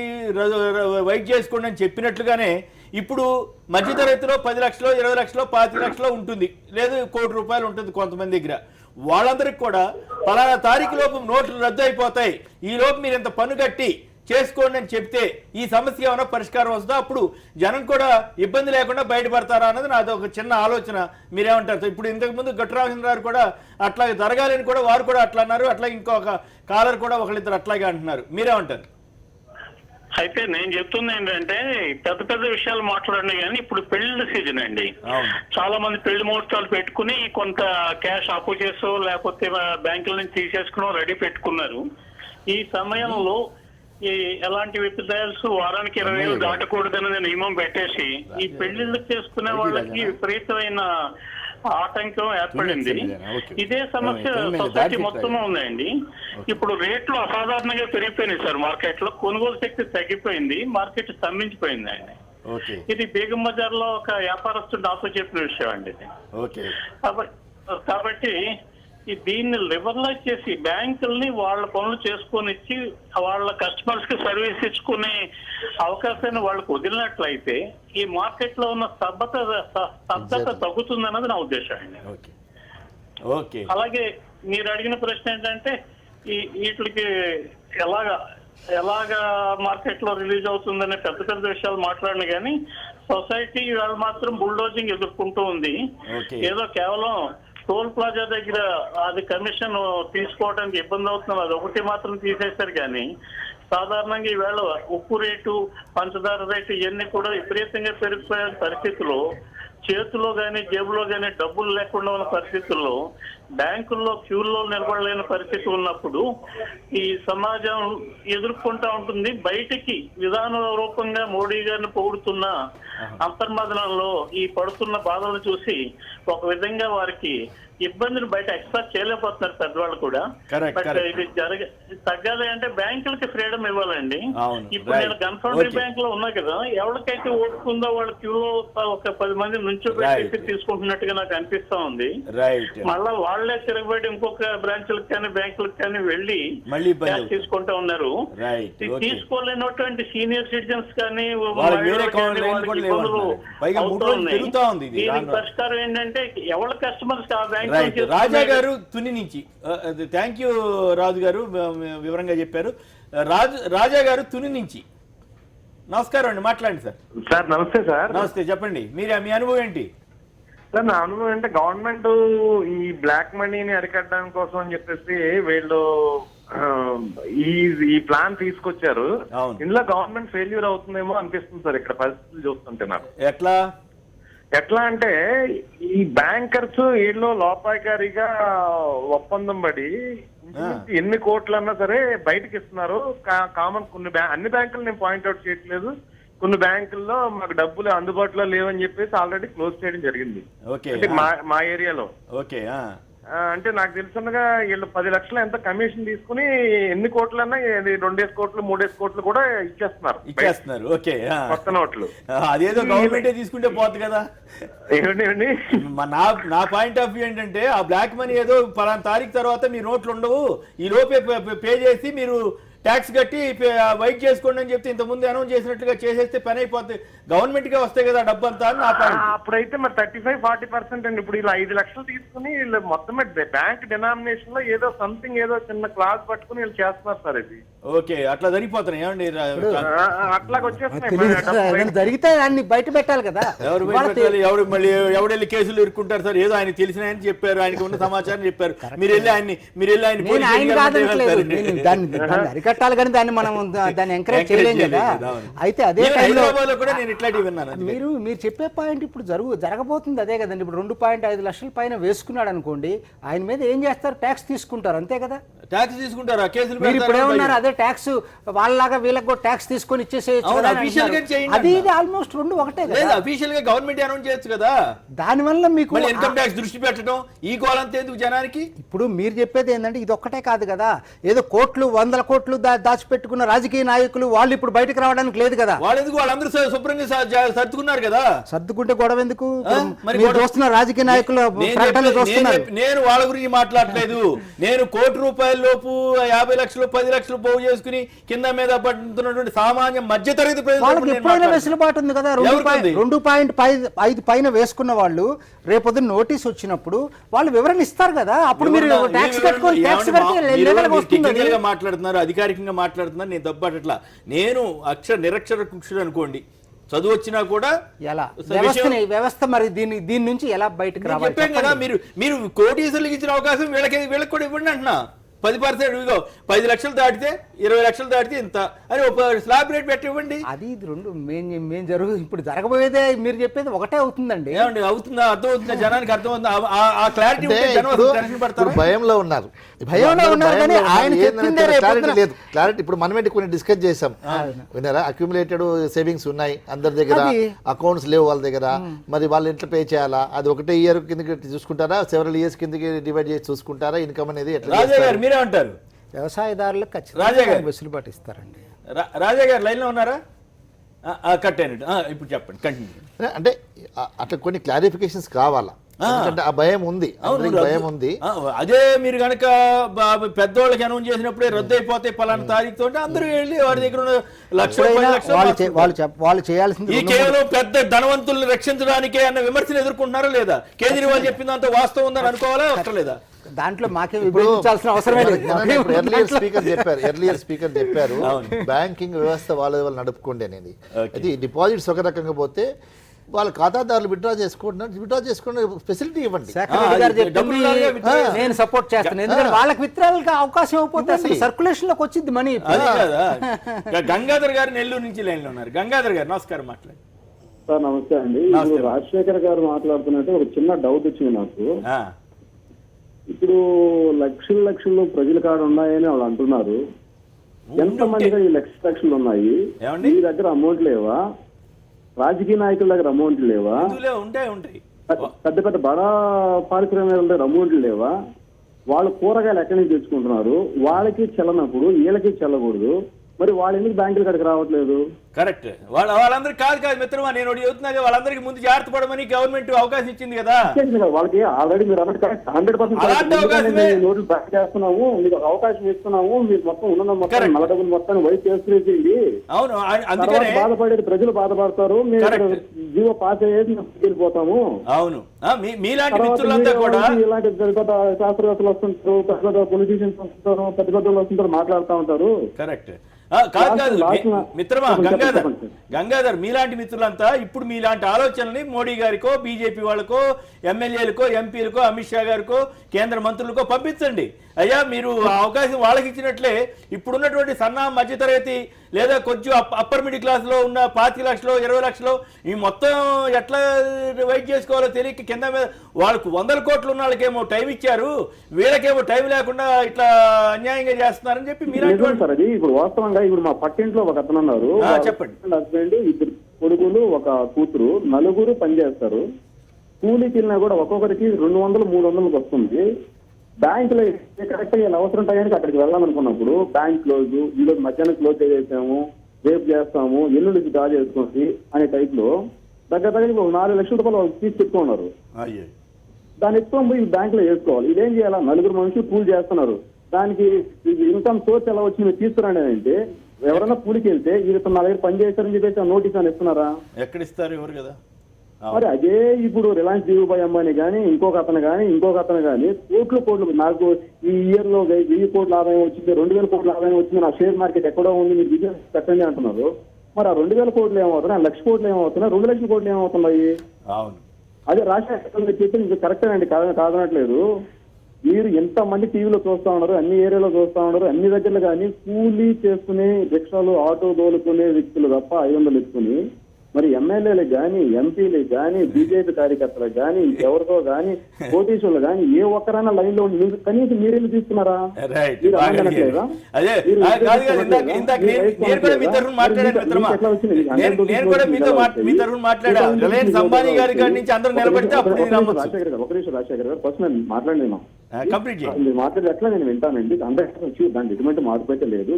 వెయిట్ చేసుకోండి అని చెప్పినట్లుగానే ఇప్పుడు మధ్యతరగతిలో 10 లక్షలు, 20 లక్షలు, 25 లక్షలు ఉంటుంది, లేదు ₹1 కోటి ఉంటుంది కొంతమంది దగ్గర. వాళ్ళందరికీ కూడా పలానా తారీఖు లోపు నోట్లు రద్దు అయిపోతాయి, ఈ లోపు మీరు ఇంత పన్ను కట్టి చేసుకోండి అని చెప్తే ఈ సమస్య ఏమైనా పరిష్కారం వస్తుందా? అప్పుడు జనం కూడా ఇబ్బంది లేకుండా బయటపడతారా అన్నది నాది ఒక చిన్న ఆలోచన. మీరేమంటారు? ఇప్పుడు ఇంతకుముందు గట్రాజన్ గారు కూడా అట్లాగే జరగాలని కూడా వారు కూడా అట్లా అన్నారు, అట్లాగే ఇంకొక కాలర్ కూడా ఒకళ్ళిద్దరు అట్లాగే అంటున్నారు. మీరేమంటారు? అయితే నేను చెప్తుంది ఏంటంటే, పెద్ద పెద్ద విషయాలు మాట్లాడండి, కానీ ఇప్పుడు పెళ్లి సీజన్ అండి. చాలా మంది పెళ్లి ముహూర్తాలు పెట్టుకుని కొంత క్యాష్ అప్పు చేసో లేకపోతే బ్యాంకుల నుంచి తీసేసుకునో రెడీ పెట్టుకున్నారు. ఈ సమయంలో ఈ ఎలాంటి విత్డ్రాయల్స్ వారానికి 20,000 దాటకూడదనే నియమం పెట్టేసి ఈ పెళ్లిళ్ళు చేసుకునే వాళ్ళకి విపరీతమైన ఆటంకం ఏర్పడింది. ఇదే సమస్య సొసైటీ మొత్తం ఉందండి. ఇప్పుడు రేట్లు అసాధారణంగా పెరిగిపోయినాయి సార్. మార్కెట్ లో కొనుగోలు శక్తి తగ్గిపోయింది, మార్కెట్ స్తంభించిపోయింది అండి. ఇది బేగం బజార్ లో ఒక వ్యాపారస్తుడు నాతో చెప్పిన విషయం అండి ఇది. కాబట్టి దీన్ని లిబరలైజ్ చేసి బ్యాంకుల్ని వాళ్ళ పనులు చేసుకొని ఇచ్చి వాళ్ళ కస్టమర్స్ కి సర్వీస్ ఇచ్చుకునే అవకాశాన్ని వాళ్ళకు వదిలినట్లయితే ఈ మార్కెట్ లో ఉన్న స్తబ్దత తగ్గుతుందన్నది నా ఉద్దేశం అండి. అలాగే మీరు అడిగిన ప్రశ్న ఏంటంటే, వీటికి ఎలాగా మార్కెట్ లో రిలీజ్ అవుతుందనే పెద్ద పెద్ద విషయాలు మాట్లాడిన కానీ సొసైటీ వాళ్ళు మాత్రం బుల్డోజింగ్ ఎదుర్కొంటూ ఉంది. ఏదో కేవలం టోల్ ప్లాజా దగ్గర అది కమిషన్ తీసుకోవడానికి ఇబ్బంది అవుతుంది, అది ఒకటి మాత్రం తీసేశారు. కానీ సాధారణంగా ఈవేళ ఉప్పు రేటు, పంచదార రేటు ఇవన్నీ కూడా విపరీతంగా పెరిగిపోయే పరిస్థితుల్లో చేతిలో కానీ జేబులో కానీ డబ్బులు లేకుండా ఉన్న పరిస్థితుల్లో బ్యాంకుల్లో క్యూల్లో నిలబడలేని పరిస్థితి ఉన్నప్పుడు ఈ సమాజం ఎదుర్కొంటా ఉంటుంది. బయటికి విధాన రూపంగా మోడీ గారిని పొగుడుతున్న అంతర్మదనంలో ఈ పడుతున్న బాధలను చూసి ఒక విధంగా వారికి ఇబ్బందిని బయట ఎక్స్ప్రెస్ చేయలేకపోతున్నారు పెద్దవాళ్ళు కూడా. బట్ ఇది తగ్గాలి అంటే బ్యాంకులకి ఫ్రీడమ్ ఇవ్వాలండి. ఇప్పుడు నేను గన్ ఫౌండరీ బ్యాంక్ లో ఉన్నా కదా, ఎవరికైతే ఓటుకుందో వాళ్ళ క్యూలో ఒక 10 మంది నుంచో పెట్టి తీసుకుంటున్నట్టుగా నాకు అనిపిస్తా ఉంది. మళ్ళా వాళ్లే తిరగబడి ఇంకొక బ్రాంచ్లకు కానీ బ్యాంకులకు కానీ వెళ్ళి క్యాష్ తీసుకుంటా ఉన్నారు. తీసుకోలేనటువంటి సీనియర్ సిటిజన్స్ కానీ దీనికి పరిష్కారం ఏంటంటే ఎవరి కస్టమర్స్ ఆ బ్యాంక్. రాజా గారు తుని నుంచి, థ్యాంక్ యూ రాజు గారు, వివరంగా చెప్పారు. రాజా గారు తుని నుంచి, నమస్కారం అండి, మాట్లాడండి సార్. సార్ నమస్తే సార్. నమస్తే, చెప్పండి మీ అనుభవం ఏంటి సార్? నా అనుభవం అంటే గవర్నమెంట్ ఈ బ్లాక్ మనీని అరికట్టడం కోసం అని చెప్పేసి వీళ్ళు ఈ ప్లాన్ తీసుకొచ్చారు. ఇందులో గవర్నమెంట్ ఫెయిల్యూర్ అవుతుందేమో అనిపిస్తుంది సార్ ఇక్కడ పరిస్థితులు చూస్తుంటే నాకు. ఎట్లా అంటే ఈ బ్యాంకర్స్ వీళ్ళు లోపాయికారిగా ఒప్పందం పడి ఎన్ని కోట్లన్నా సరే బయటకి ఇస్తున్నారు. కామన్ కొన్ని అన్ని బ్యాంకులు నేను పాయింట్అవుట్ చేయట్లేదు, కొన్ని బ్యాంకుల్లో మాకు డబ్బులు అందుబాటులో లేవని చెప్పేసి ఆల్రెడీ క్లోజ్ చేయడం జరిగింది అంటే మా ఏరియాలో. అంటే నాకు తెలుసుగా వీళ్ళు 10 లక్షలు ఎంత కమిషన్ తీసుకుని ఎన్ని కోట్లన్నా 2 కోట్లు 3 కోట్లు కూడా ఇచ్చేస్తున్నారు. ఓకే, కొత్త నోట్లు. అదేదో గవర్నమెంటే తీసుకుంటే పోతుంది కదా. ఏమండి నా పాయింట్ ఆఫ్ వ్యూ ఏంటంటే, ఆ బ్లాక్ మనీ ఏదో పలానా తారీఖు తర్వాత మీ నోట్లు ఉండవు, ఈ లోపే పే చేసి మీరు ట్యాక్స్ కట్టి వెయిట్ చేసుకోండి అని చెప్తే ఇంతకుముందు అనౌన్స్ చేసినట్లుగా చేసేస్తే పని అయిపోతుంది, గవర్నమెంట్ గా వస్తాయి కదా డబ్బు అంతా. అప్పుడైతే మరి 35-40% అండి. ఇప్పుడు ఇలా 5 లక్షలు తీసుకుని వీళ్ళు మొత్తం బ్యాంక్ డినామినేషన్ లో ఏదో సంథింగ్ ఏదో చిన్న క్లాస్ పట్టుకుని వీళ్ళు చేస్తున్నారు సార్. ఇది ఓకే, అట్లా జరిగిపోతున్నాయి ఏమండి? అట్లాగ వచ్చేస్తున్నాయి. జరిగితే దాన్ని బయట పెట్టాలి కదా. ఎవరెళ్ళి కేసులు ఇరుక్కుంటారు సార్? ఏదో ఆయన తెలిసిన ఆయన చెప్పారు, ఆయనకి ఉన్న సమాచారం చెప్పారు, మీరు వెళ్ళి అరికట్టాలి కానీ దాన్ని మనం దాన్ని ఎంకరేజ్ చేయలేం కదా. అయితే అదే టైంలో మీరు చెప్పే పాయింట్ ఇప్పుడు జరగబోతుంది అదే కదండి. ఇప్పుడు 2.5 లక్షల పైన వేసుకున్నాడు అనుకోండి, ఆయన మీద ఏం చేస్తారు? ట్యాక్స్ తీసుకుంటారు, అంతే కదా. ట్యాక్స్ తీసుకుంటారు, కేసులు మీరు ఇప్పుడు ఏమన్నారు? అదే ట్యాక్స్ వాళ్ళలాగా వీళ్ళకి కూడా ట్యాక్స్ తీసుకొని ఇచ్చేసేయచ్చు. అది ఇది ఆల్మోస్ట్ 2 ఒకటే కదా. అఫీషియల్ గా గవర్నమెంట్ అనౌన్స్ చేయొచ్చు కదా. దానివల్ల మీకు ఇన్కమ్ ట్యాక్స్ దృష్టి పెట్టడం, ఈ గోలంతా ఎందుకు జనానికి? ఇప్పుడు మీరు చెప్పేది ఏంటంటే ఇది ఒక్కటే కాదు కదా, ఏదో కోట్లు 100 కోట్లు దాచిపెట్టుకున్న రాజకీయ నాయకులు వాళ్ళు ఇప్పుడు బయటకు రావడానికి లేదు కదా. వాళ్ళందరూ శుభ్రంగా సర్దుకున్నారు కదా. సర్దుకుంటే గొడవ ఎందుకు? చూస్తున్న రాజకీయ నాయకులు నేను వాళ్ళ గురించి మాట్లాడలేదు. నేను ₹1,00,00,000 లోపు 50 లక్షలు 10 లక్షలు పోగు చేసుకుని కింద మీద పడుతున్నటువంటి సామాన్య మధ్యతరగతి ప్రజలకు ఎప్పుడైనా వెసులుబాటు ఉంది కదా. 2.5 పైన వేసుకున్న వాళ్ళు రేపొద్దు నోటీస్ వచ్చినప్పుడు వాళ్ళు వివరణ ఇస్తారు కదా. అప్పుడు మీరు ట్యాక్స్ కట్టుకొని ట్యాక్స్ కడితే మాట్లాడుతున్నారు, అధికారికంగా మాట్లాడుతున్నారు. నేను దబ్బట్లా, నేను నిరక్షర కుక్షుడు అనుకోండి, చదువు వచ్చినా కూడా ఎలా వ్యవస్థ మరి దీని నుంచి ఎలా బయటకు రావాలి చెప్పాం కదా. మీరు కోటీశ్వర్లకు ఇచ్చిన అవకాశం వీళ్ళకి కూడా ఇవ్వండి అంటున్నా. 10% ఇగో 10 లక్షలు దాటితే 20 లక్షలు దాటితే ఇంత అని ఒక స్లాబ్ రేట్ పెట్టి ఇవ్వండి. అది రెండు మేము ఇప్పుడు జరగబోయేదే మీరు చెప్పేది ఒకటే అవుతుందండి. ఏమండి అవుతుందా? అర్థం అవుతుందా? జనానికి అర్థం అవుతుందా? ఆ క్లారిటీ భయంలో ఉన్నారు. క్లారిటీ ఇప్పుడు మనమే కొన్ని డిస్కస్ చేసాం విన్నారా? అక్యుములేటెడ్ సేవింగ్స్ ఉన్నాయి అందరి దగ్గర, అకౌంట్స్ లేవు వాళ్ళ దగ్గర, మరి వాళ్ళు ఎట్లా పే చేయాలా? అది ఒకటే ఇయర్ కిందకి చూసుకుంటారా, సెవెరల్ ఇయర్స్ కిందకి డివైడ్ చేసి చూసుకుంటారా ఇన్కమ్ అనేది? మీరే అంటారు వ్యవసాయదారులకు ఖచ్చితంగా వెసులుబాటు ఇస్తారండి. రాజా గారు లైన్ లో ఉన్నారా? కట్టేనండి, ఇప్పుడు చెప్పండి, కంటిన్యూ. అంటే అట్లా కొన్ని క్లారిఫికేషన్స్ కావాలా, ఎందుకంటే ఆ భయం ఉంది, భయం ఉంది. అదే మీరు కనుక పెద్దవాళ్ళకి అనౌన్స్ చేసినప్పుడే రద్దు అయిపోతే పలానా తారీఖుతో అందరూ వెళ్ళి వారి దగ్గర ఉన్న వాళ్ళు చేయాల్సింది కేవలం పెద్ద ధనవంతుల్ని రక్షించడానికే అన్న విమర్శలు ఎదుర్కొంటున్నారా లేదా? కేజ్రీవాల్ చెప్పిందంత వాస్తవం ఉందని అనుకోవాలా అక్కర్లేదా? దాంట్లో మాకే విభజించాల్సిన అవసరమే లేదు. ఎర్లియర్ స్పీకర్ చెప్పారు బ్యాంకింగ్ వ్యవస్థ వాళ్ళ నడుపుకోండి అనేది. అది డిపాజిట్స్ ఒక రకంగా పోతే వాళ్ళ ఖాతాదారులు విత్డ్రా చేసుకున్న ఫెసిలిటీ ఇవ్వండి. శేఖర్ రెడ్డి గారు చెప్పింది నేను సపోర్ట్ చేస్తాను. ఎందుకంటే వాళ్ళకి విత్డ్రాలకు అవకాశం అయిపోతే అసలు సర్క్యులేషన్ లోకి వచ్చింది మనీ. గంగాధర్ గారు నెల్లూరు నుంచి లైన్ లో ఉన్నారు. గంగాధర్ గారు నమస్కారం, మాట్లాడండి. సార్ నమస్తే అండి. ఇప్పుడు రాజశేఖర్ గారు మాట్లాడుతున్నట్టు ఒక చిన్న డౌట్ వచ్చింది నాకు. ఇప్పుడు లక్షలు ప్రజల కాడ ఉన్నాయని వాళ్ళు అంటున్నారు. ఎంత మందిగా ఈ లక్షలు ఉన్నాయి? మీ దగ్గర అమౌంట్ లేవా? రాజకీయ నాయకుల దగ్గర అమౌంట్ లేవా? పెద్ద పెద్ద బడా పారిశ్రామికుల దగ్గర అమౌంట్ లేవా? వాళ్ళు కూరగాయలు ఎక్కడి నుంచి తెచ్చుకుంటున్నారు? వాళ్ళకి చెల్లనప్పుడు వీళ్ళకి చెల్లకూడదు. మరి వాళ్ళు ఎందుకు బ్యాంకుల కాడికి రావట్లేదు? కరెక్ట్. వాళ్ళందరికీ కాదు మిత్రమా, నేను చెబుతున్నా వాళ్ళందరికీ ముందు జాగ్రత్త పడమని గవర్నమెంట్ అవకాశం ఇచ్చింది కదా. వాళ్ళకి ఆల్రెడీ మీరు అన్నట్టు 100% నోట్లు బ్యాక్ చేస్తున్నాము, మీకు అవకాశం ఇస్తున్నాము, మీరు మొత్తం ఉన్న మొత్తం నల్ల డబ్బులు మొత్తాన్ని వైపు చేసుకునేది. అవును, అందుకనే బాధపడేది ప్రజలు బాధపడతారు. మీరు జీవో పాస్ అయ్యేది వెళ్ళిపోతాము. అవును, మీలాంటి మిత్రులంతా కూడా ఇలాంటి పెద్ద శాస్త్రవేత్తలు వస్తుంటారు, పెద్ద పెద్ద పొలిటీషియన్స్ వస్తుంటారు, పెద్ద పెద్దలు వస్తుంటారు, మాట్లాడుతూ ఉంటారు. కరెక్ట్. కాదు మిత్రమా గంగాధర్, మీలాంటి మిత్రులంతా ఇప్పుడు మీలాంటి ఆలోచనల్ని మోడీ గారికో, బీజేపీ వాళ్ళకో, ఎమ్మెల్యేలకో, ఎంపీలకో, అమిత్ షా గారికో, కేంద్ర మంత్రులకో పంపించండి. అయ్యా మీరు ఆ అవకాశం వాళ్ళకి ఇచ్చినట్లే ఇప్పుడున్నటువంటి సన్న మధ్యతరగతి లేదా కొంచెం అప్పర్ మిడిల్ క్లాస్ లో ఉన్న 5 లక్షలు 20 లక్షలు ఈ మొత్తం ఎట్లా వెయిట్ చేసుకోవాలో తెలియక కింద మీద వాళ్ళకు 100 కోట్లు ఉన్న వాళ్ళకేమో టైం ఇచ్చారు, వీళ్ళకేమో టైం లేకుండా ఇట్లా అన్యాయంగా చేస్తున్నారని చెప్పి మీరు ఇప్పుడు వాస్తవంగా ఇప్పుడు మా పక్కింట్లో ఒక అతను ఉన్నారు, చెప్పండి. హస్బెండ్, 2 కొడుకులు, 1 కూతురు, 4 పనిచేస్తారు. కూలీకి వెళ్ళినా కూడా ఒక్కొక్కరికి 200-300 వస్తుంది. బ్యాంక్ లో కరెక్ట్ గా అవసరం టైంకి అక్కడికి వెళ్ళాలనుకున్నప్పుడు బ్యాంక్ క్లోజ్, ఈరోజు మధ్యాహ్నం క్లోజ్ చేసేసాము, రేపు చేస్తాము, ఎల్లుండికి డ్రా చేసుకోండి అనే టైప్ లో దగ్గర 4 లక్షల రూపాయలు వాళ్ళు తీసి చెప్పుకున్నారు. దాన్ని ఎత్తుకొని పోయి బ్యాంక్ లో వేసుకోవాలి. ఇదేం చేయాలా? 4 మనుషులు కూలి చేస్తున్నారు. దానికి ఇన్కమ్ సోర్స్ ఎలా వచ్చి మీరు తీసుకురండి అంటే ఎవరైనా కూలికి వెళ్తే వీళ్ళతో నా దగ్గర పని చేస్తారని చెప్పేసి నోటీస్ అని ఇస్తున్నారా? ఎక్కడ ఇస్తారు? ఎవరు కదా. మరి అదే ఇప్పుడు రిలయన్స్ ధీరుభాయ్ అంబానీ కానీ ఇంకొక అతను కానీ కోట్లు నాకు ఈ ఇయర్ లో 1000 కోట్ల ఆదాయం వచ్చింది, 2000 కోట్ల ఆదాయం వచ్చింది, నా షేర్ మార్కెట్ ఎక్కడో ఉంది, మీరు బిజినెస్ పెట్టండి అంటున్నారు. మరి ఆ 2000 కోట్లు ఏమవుతున్నాయి? 1 లక్ష కోట్లు ఏమవుతున్నాయి? 2 లక్షల కోట్లు ఏమవుతున్నాయి? అదే రాజశేఖర్ చెప్పి మీకు కరెక్ట్ అండి, కాదనట్లేదు. మీరు ఎంత మంది టీవీలో చూస్తా ఉన్నారు, అన్ని ఏరియాలో చూస్తా ఉన్నారు, అన్ని దగ్గరలో కానీ కూలీ చేసుకునే రిక్షాలు, ఆటో తోలుకునే వ్యక్తులు తప్ప 500 ఎత్తుకుని మరి ఎమ్మెల్యేలకు కానీ, ఎంపీలకు కానీ, బీజేపీ కార్యకర్తలకు కానీ, ఎవరితో కానీ, కోటీశ్వర్లు కానీ ఏ ఒక్కరైనా లైన్ లో కనీసం మీరేమి తీసుకున్నారా? రిలయన్స్ అంబానీ గారి నుంచి అందరూ నిలబడితే రాజశేఖర్ గారు ఫస్ట్ నేను మాట్లాడినా మీరు మాట్లాడే ఎట్లా నేను వింటానండి. 100% దాని ఎటువంటి మార్పు అయితే లేదు.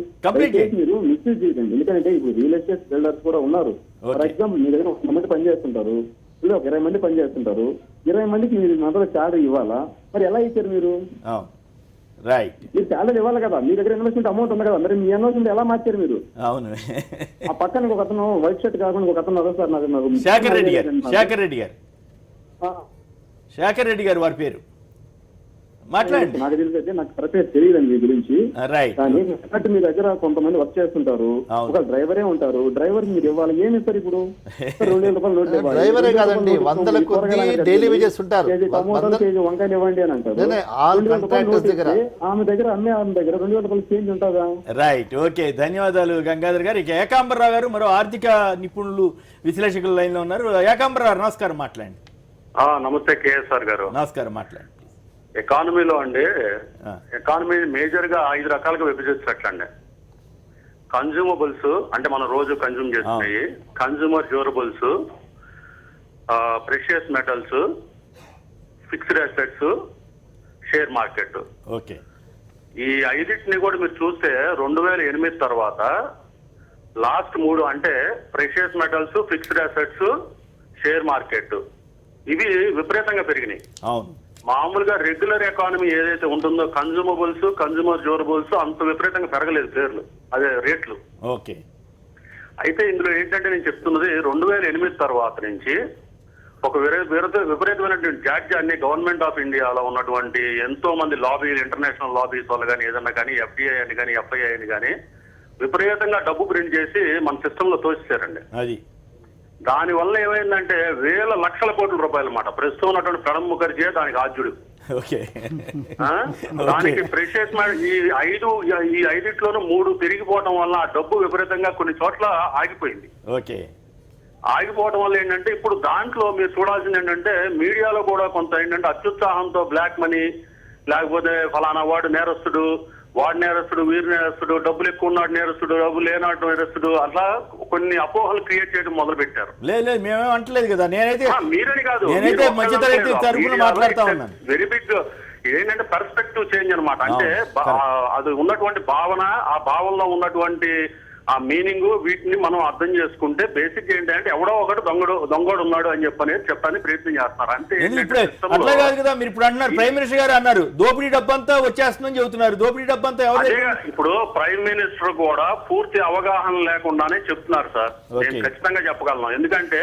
మీరు మిస్యూజ్ చేయకండి. ఎందుకంటే ఇప్పుడు రియల్ ఎస్టేట్ బిల్డర్స్ కూడా ఉన్నారు. ఫర్ ఎగ్జాంపుల్ మీ దగ్గర 100 మంది పనిచేస్తుంటారు, ఇప్పుడు ఒక 20 మంది పనిచేస్తుంటారు. 20 మందికి మీరు మొదలు శాలరీ ఇవ్వాలా? మరి ఎలా ఇచ్చారు మీరు? మీరు శాలరీ ఇవ్వాలి కదా. మీ దగ్గర ఇన్వెస్ట్మెంట్ అమౌంట్ ఉంది కదా, మరి మీ ఇన్వెస్ట్మెంట్ ఎలా మార్చారు మీరు? అవును. ఆ పక్కన ఒక అతను వైట్ షర్ట్ కాకుండా ఒక అతను సార్ నాకు శేఖర్ రెడ్డి గారు వారి పేరు మాట్లాడండి. నాకు తెలిసి నాకు కరెక్ట్ తెలియదండి మీ గురించి. కానీ మీ దగ్గర కొంతమంది వర్క్ చేస్తుంటారు, ఒక డ్రైవరే ఉంటారు. డ్రైవర్ మీరు ఇవ్వాలి, ఏమి ఇస్తారు? ఇప్పుడు 2000 రూపాయలు నోట్ ఇవ్వాలి. డ్రైవరే కాదండి, 100 కొద్ది డైలీ వేజెస్ ఉంటారు. కేజీ వంకాయలు ఇవ్వండి అని అంటారు. ఆమె దగ్గర 2000 రూపాయలు చేంజ్ ఉంటుందా? రైట్, ఓకే, ధన్యవాదాలు గంగాధర్ గారు. ఇక ఏకాంబరరావు గారు మరో ఆర్థిక నిపుణులు, విశ్లేషకుల లైన్ లో ఉన్నారు. ఏకాంబరరావు గారు నమస్కారం, మాట్లాడండి. నమస్తే కేఎస్ఆర్ గారు. నమస్కారం, మాట్లాడండి. ఎకానమీలో అండి, ఎకానమీ మేజర్ గా 5 రకాలుగా విభజించట్లండి. కన్జ్యూమబుల్స్ అంటే మనం రోజు కన్జ్యూమ్ చేస్తున్నాయి, consumer durables, precious metals, fixed assets, share market. Okay, ఈ 5టిని కూడా మీరు చూస్తే 2008 తర్వాత లాస్ట్ 3 అంటే precious metals, fixed assets, share market ఇవి విపరీతంగా పెరిగినాయి. అవును. మామూలుగా రెగ్యులర్ ఎకానమీ ఏదైతే ఉంటుందో కన్జ్యూమబుల్స్, కన్జ్యూమర్ డ్యూరబుల్స్ అంత విపరీతంగా పెరగలేదు పేర్లు, అదే రేట్లు. ఓకే. అయితే ఇందులో ఏంటంటే నేను చెప్తున్నది 2008 తర్వాత నుంచి ఒక విపరీతమైనటువంటి జాడ్యాన్ని గవర్నమెంట్ ఆఫ్ ఇండియాలో ఉన్నటువంటి ఎంతో మంది లాబీలు, ఇంటర్నేషనల్ లాబీస్ వాళ్ళు కానీ, ఏదన్నా కానీ, ఎఫ్డిఐ అని కానీ, ఎఫ్ఐఐ అని కానీ విపరీతంగా డబ్బు ప్రింట్ చేసి మన సిస్టమ్ లో తోసేశారండి. అది దానివల్ల ఏమైందంటే వేల లక్షల కోట్ల రూపాయలు అన్నమాట. ప్రస్తుతం ఉన్నటువంటి ప్రణబ్ ముఖర్జీ దానికి ఆద్యుడు. ఓకే. దానికి ప్రెషియస్ ఈ ఐదిట్లోనూ 3 పెరిగిపోవడం వల్ల ఆ డబ్బు విపరీతంగా కొన్ని చోట్ల ఆగిపోయింది. ఓకే. ఆగిపోవడం వల్ల ఏంటంటే ఇప్పుడు దాంట్లో మీరు చూడాల్సింది ఏంటంటే మీడియాలో కూడా కొంత ఏంటంటే అత్యుత్సాహంతో బ్లాక్ మనీ, లేకపోతే ఫలానా వాడు నేరస్తుడు, వాడు నేరస్తుడు, వీరు నేరస్తుడు, డబ్బులు ఎక్కువ ఉన్నాడు నేరస్తుడు, డబ్బులు లేనాడు నేరస్తుడు, అట్లా కొన్ని అపోహలు క్రియేట్ చేయడం మొదలు పెట్టారు. లేదు మేమేం అంటలేదు కదా. మీరని కాదు, మాట్లాడుతా ఉన్నాను. వెరీ బిగ్ ఏంటంటే పర్స్పెక్టివ్ చేంజ్ అనమాట. అంటే అది ఉన్నటువంటి భావన, ఆ భావనలో ఉన్నటువంటి ఆ మీనింగ్, వీటిని మనం అర్థం చేసుకుంటే బేసిక్ ఏంటంటే ఎవడో ఒకటి దొంగోడు ఉన్నాడు అని చెప్పని ప్రయత్నం చేస్తున్నారు. అంటే అట్లా కాదు కదా. మీరు ఇప్పుడు అంటున్నారు, ప్రైమ్ మినిస్టర్ గారు అన్నారు దోపిడీ డబ్బంతా వచ్చేస్తుందని చెబుతున్నారు. దోపిడీ డబ్బంతా ఎవరు? ఇప్పుడు ప్రైమ్ మినిస్టర్ కూడా పూర్తి అవగాహన లేకుండానే చెప్తున్నారు సార్. నేను ఖచ్చితంగా చెప్పగలను. ఎందుకంటే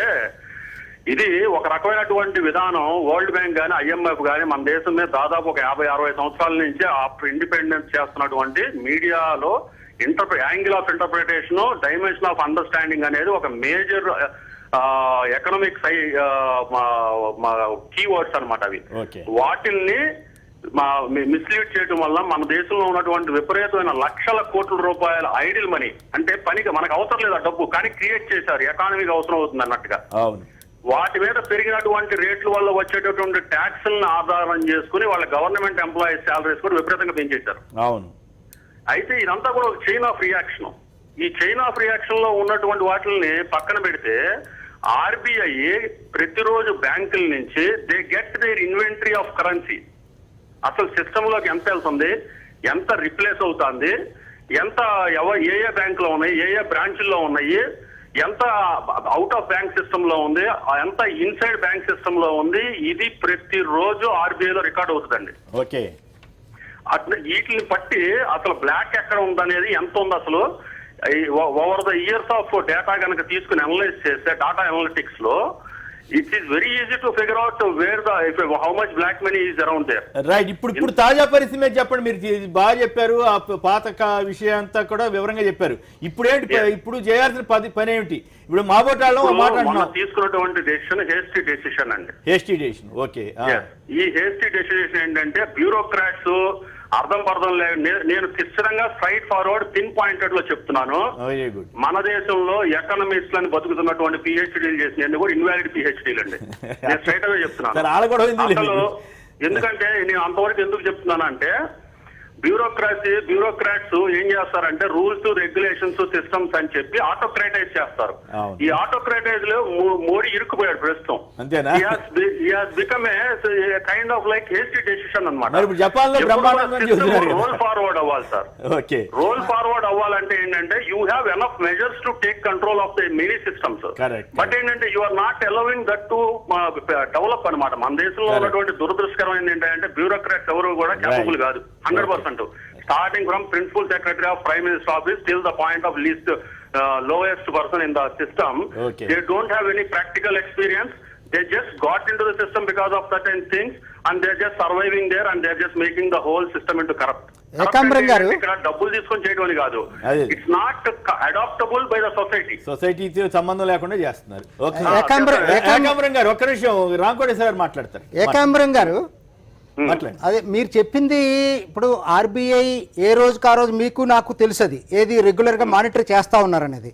ఇది ఒక రకమైనటువంటి విధానం. వరల్డ్ బ్యాంక్ గానీ, IMF గానీ మన దేశం మీద దాదాపు ఒక 50-60 సంవత్సరాల నుంచి ఆఫ్టర్ ఇండిపెండెన్స్ చేస్తున్నటువంటి మీడియాలో angle of interpretation, dimension of understanding అనేది ఒక మేజర్ ఎకనామిక్ కీవర్డ్స్ అనమాట. అవి వాటిల్ని మిస్లీడ్ చేయడం వల్ల మన దేశంలో ఉన్నటువంటి విపరీతమైన లక్షల కోట్ల రూపాయల ఐడిల్ మనీ, అంటే పనికి మనకు అవసరం లేదు ఆ డబ్బు, కానీ క్రియేట్ చేశారు, ఎకానమీకి అవసరం అవుతుంది అన్నట్టుగా. వాటి మీద పెరిగినటువంటి రేట్ల వల్ల వచ్చేటటువంటి ట్యాక్స్లను ఆధారం చేసుకుని వాళ్ళ గవర్నమెంట్ ఎంప్లాయీస్ శాలరీస్ కూడా విపరీతంగా పెంచేశారు. అవును. అయితే ఇదంతా కూడా ఒక చైన్ ఆఫ్ రియాక్షన్. ఈ చైన్ ఆఫ్ రియాక్షన్ లో ఉన్నటువంటి వాటిని పక్కన పెడితే RBI ప్రతిరోజు బ్యాంకుల నుంచి they get there inventory of currency. అసలు సిస్టమ్ లోకి ఎంత వెళ్తుంది, ఎంత రిప్లేస్ అవుతుంది, ఎంత ఏ బ్యాంకులో ఉన్నాయి, ఏ బ్రాంచ్ల్లో ఉన్నాయి, ఎంత అవుట్ ఆఫ్ బ్యాంక్ సిస్టమ్ లో ఉంది, ఎంత ఇన్సైడ్ బ్యాంక్ సిస్టమ్ లో ఉంది, ఇది ప్రతిరోజు RBI లో రికార్డ్ అవుతుందండి. ఓకే. అట్లా వీటిని బట్టి అసలు బ్లాక్ ఎక్కడ ఉందనేది, ఎంత ఉంది అసలు over the years of data కనుక తీసుకుని అనలైజ్ చేస్తే డాటా అనలిటిక్స్ లో it is very easy to figure out where the how much black money is around there. Right. ఇప్పుడు తాజా పరిస్థితి మీద చెప్పండి. మీరు బాగా చెప్పారు, ఆ పాత విషయం అంతా కూడా వివరంగా చెప్పారు. ఇప్పుడు ఏంటి, ఇప్పుడు చేయాల్సిన పని ఏమిటి? ఇప్పుడు మాబోటాలో తీసుకున్నటువంటి డెసిషన్ హేస్టీ డెసిషన్ అండి. Hasty decision. ఓకే. ఈ హేస్టీ డెసిషన్ ఏంటంటే బ్యూరోక్రాట్స్ అర్థం పర్థం లేదు. నేను ఖచ్చితంగా స్ట్రైట్ ఫార్వర్డ్ పిన్ పాయింటెడ్ లో చెప్తున్నాను. మన దేశంలో ఎకనమిస్ట్లను బతుకుతున్నటువంటి PhDలు చేసిన కూడా ఇన్వాలిడ్ PhDలు అండి. నేను స్ట్రైట్ అవే చెప్తున్నాను. అసలు ఎందుకంటే నేను అంతవరకు ఎందుకు చెప్తున్నాను అంటే బ్యూరోక్రాట్స్ ఏం చేస్తారంటే రూల్స్, రెగ్యులేషన్స్, సిస్టమ్స్ అని చెప్పి ఆటోక్రాటైజ్ చేస్తారు. ఈ ఆటోక్రాటైజ్ లో మోడీ ఇరుక్కుపోయాడు ప్రస్తుతం. Become a kind of like hasty decision అన్నమాట. రోల్ ఫార్వర్డ్ అవ్వాలి సార్. రోల్ ఫార్వర్డ్ అవ్వాలంటే ఏంటంటే you have enough measures to take control of the many systems. But ఏంటంటే you are not allowing that to develop అనమాట. మన దేశంలో ఉన్నటువంటి దురదృష్టకరమైనది ఏంటంటే బ్యూరోక్రాట్స్ ఎవరు కూడా కేపబుల్ కాదు 100%. Starting from principal secretary of prime minister office till the point of least lowest person in the system, they don't have any practical experience. They just got into the system because of certain things and they're just surviving there and they're just making the whole system into corrupt. ఇక్కడ డబ్బులు తీసుకొని చేయడం అని కాదు. It's not adaptable by the సొసైటీతో సంబంధం లేకుండా చేస్తున్నారు. ఏకాంబరం గారు ఒక్క నిమిషం, రాంకోటేశ్వర గారు మాట్లాడతారు. ఏకాంబరం గారు అదే మీరు చెప్పింది. ఇప్పుడు RBI ఏ రోజుకి ఆ రోజు మీకు నాకు తెలుసది ఏది రెగ్యులర్గా మానిటర్ చేస్తూ ఉన్నారనేది.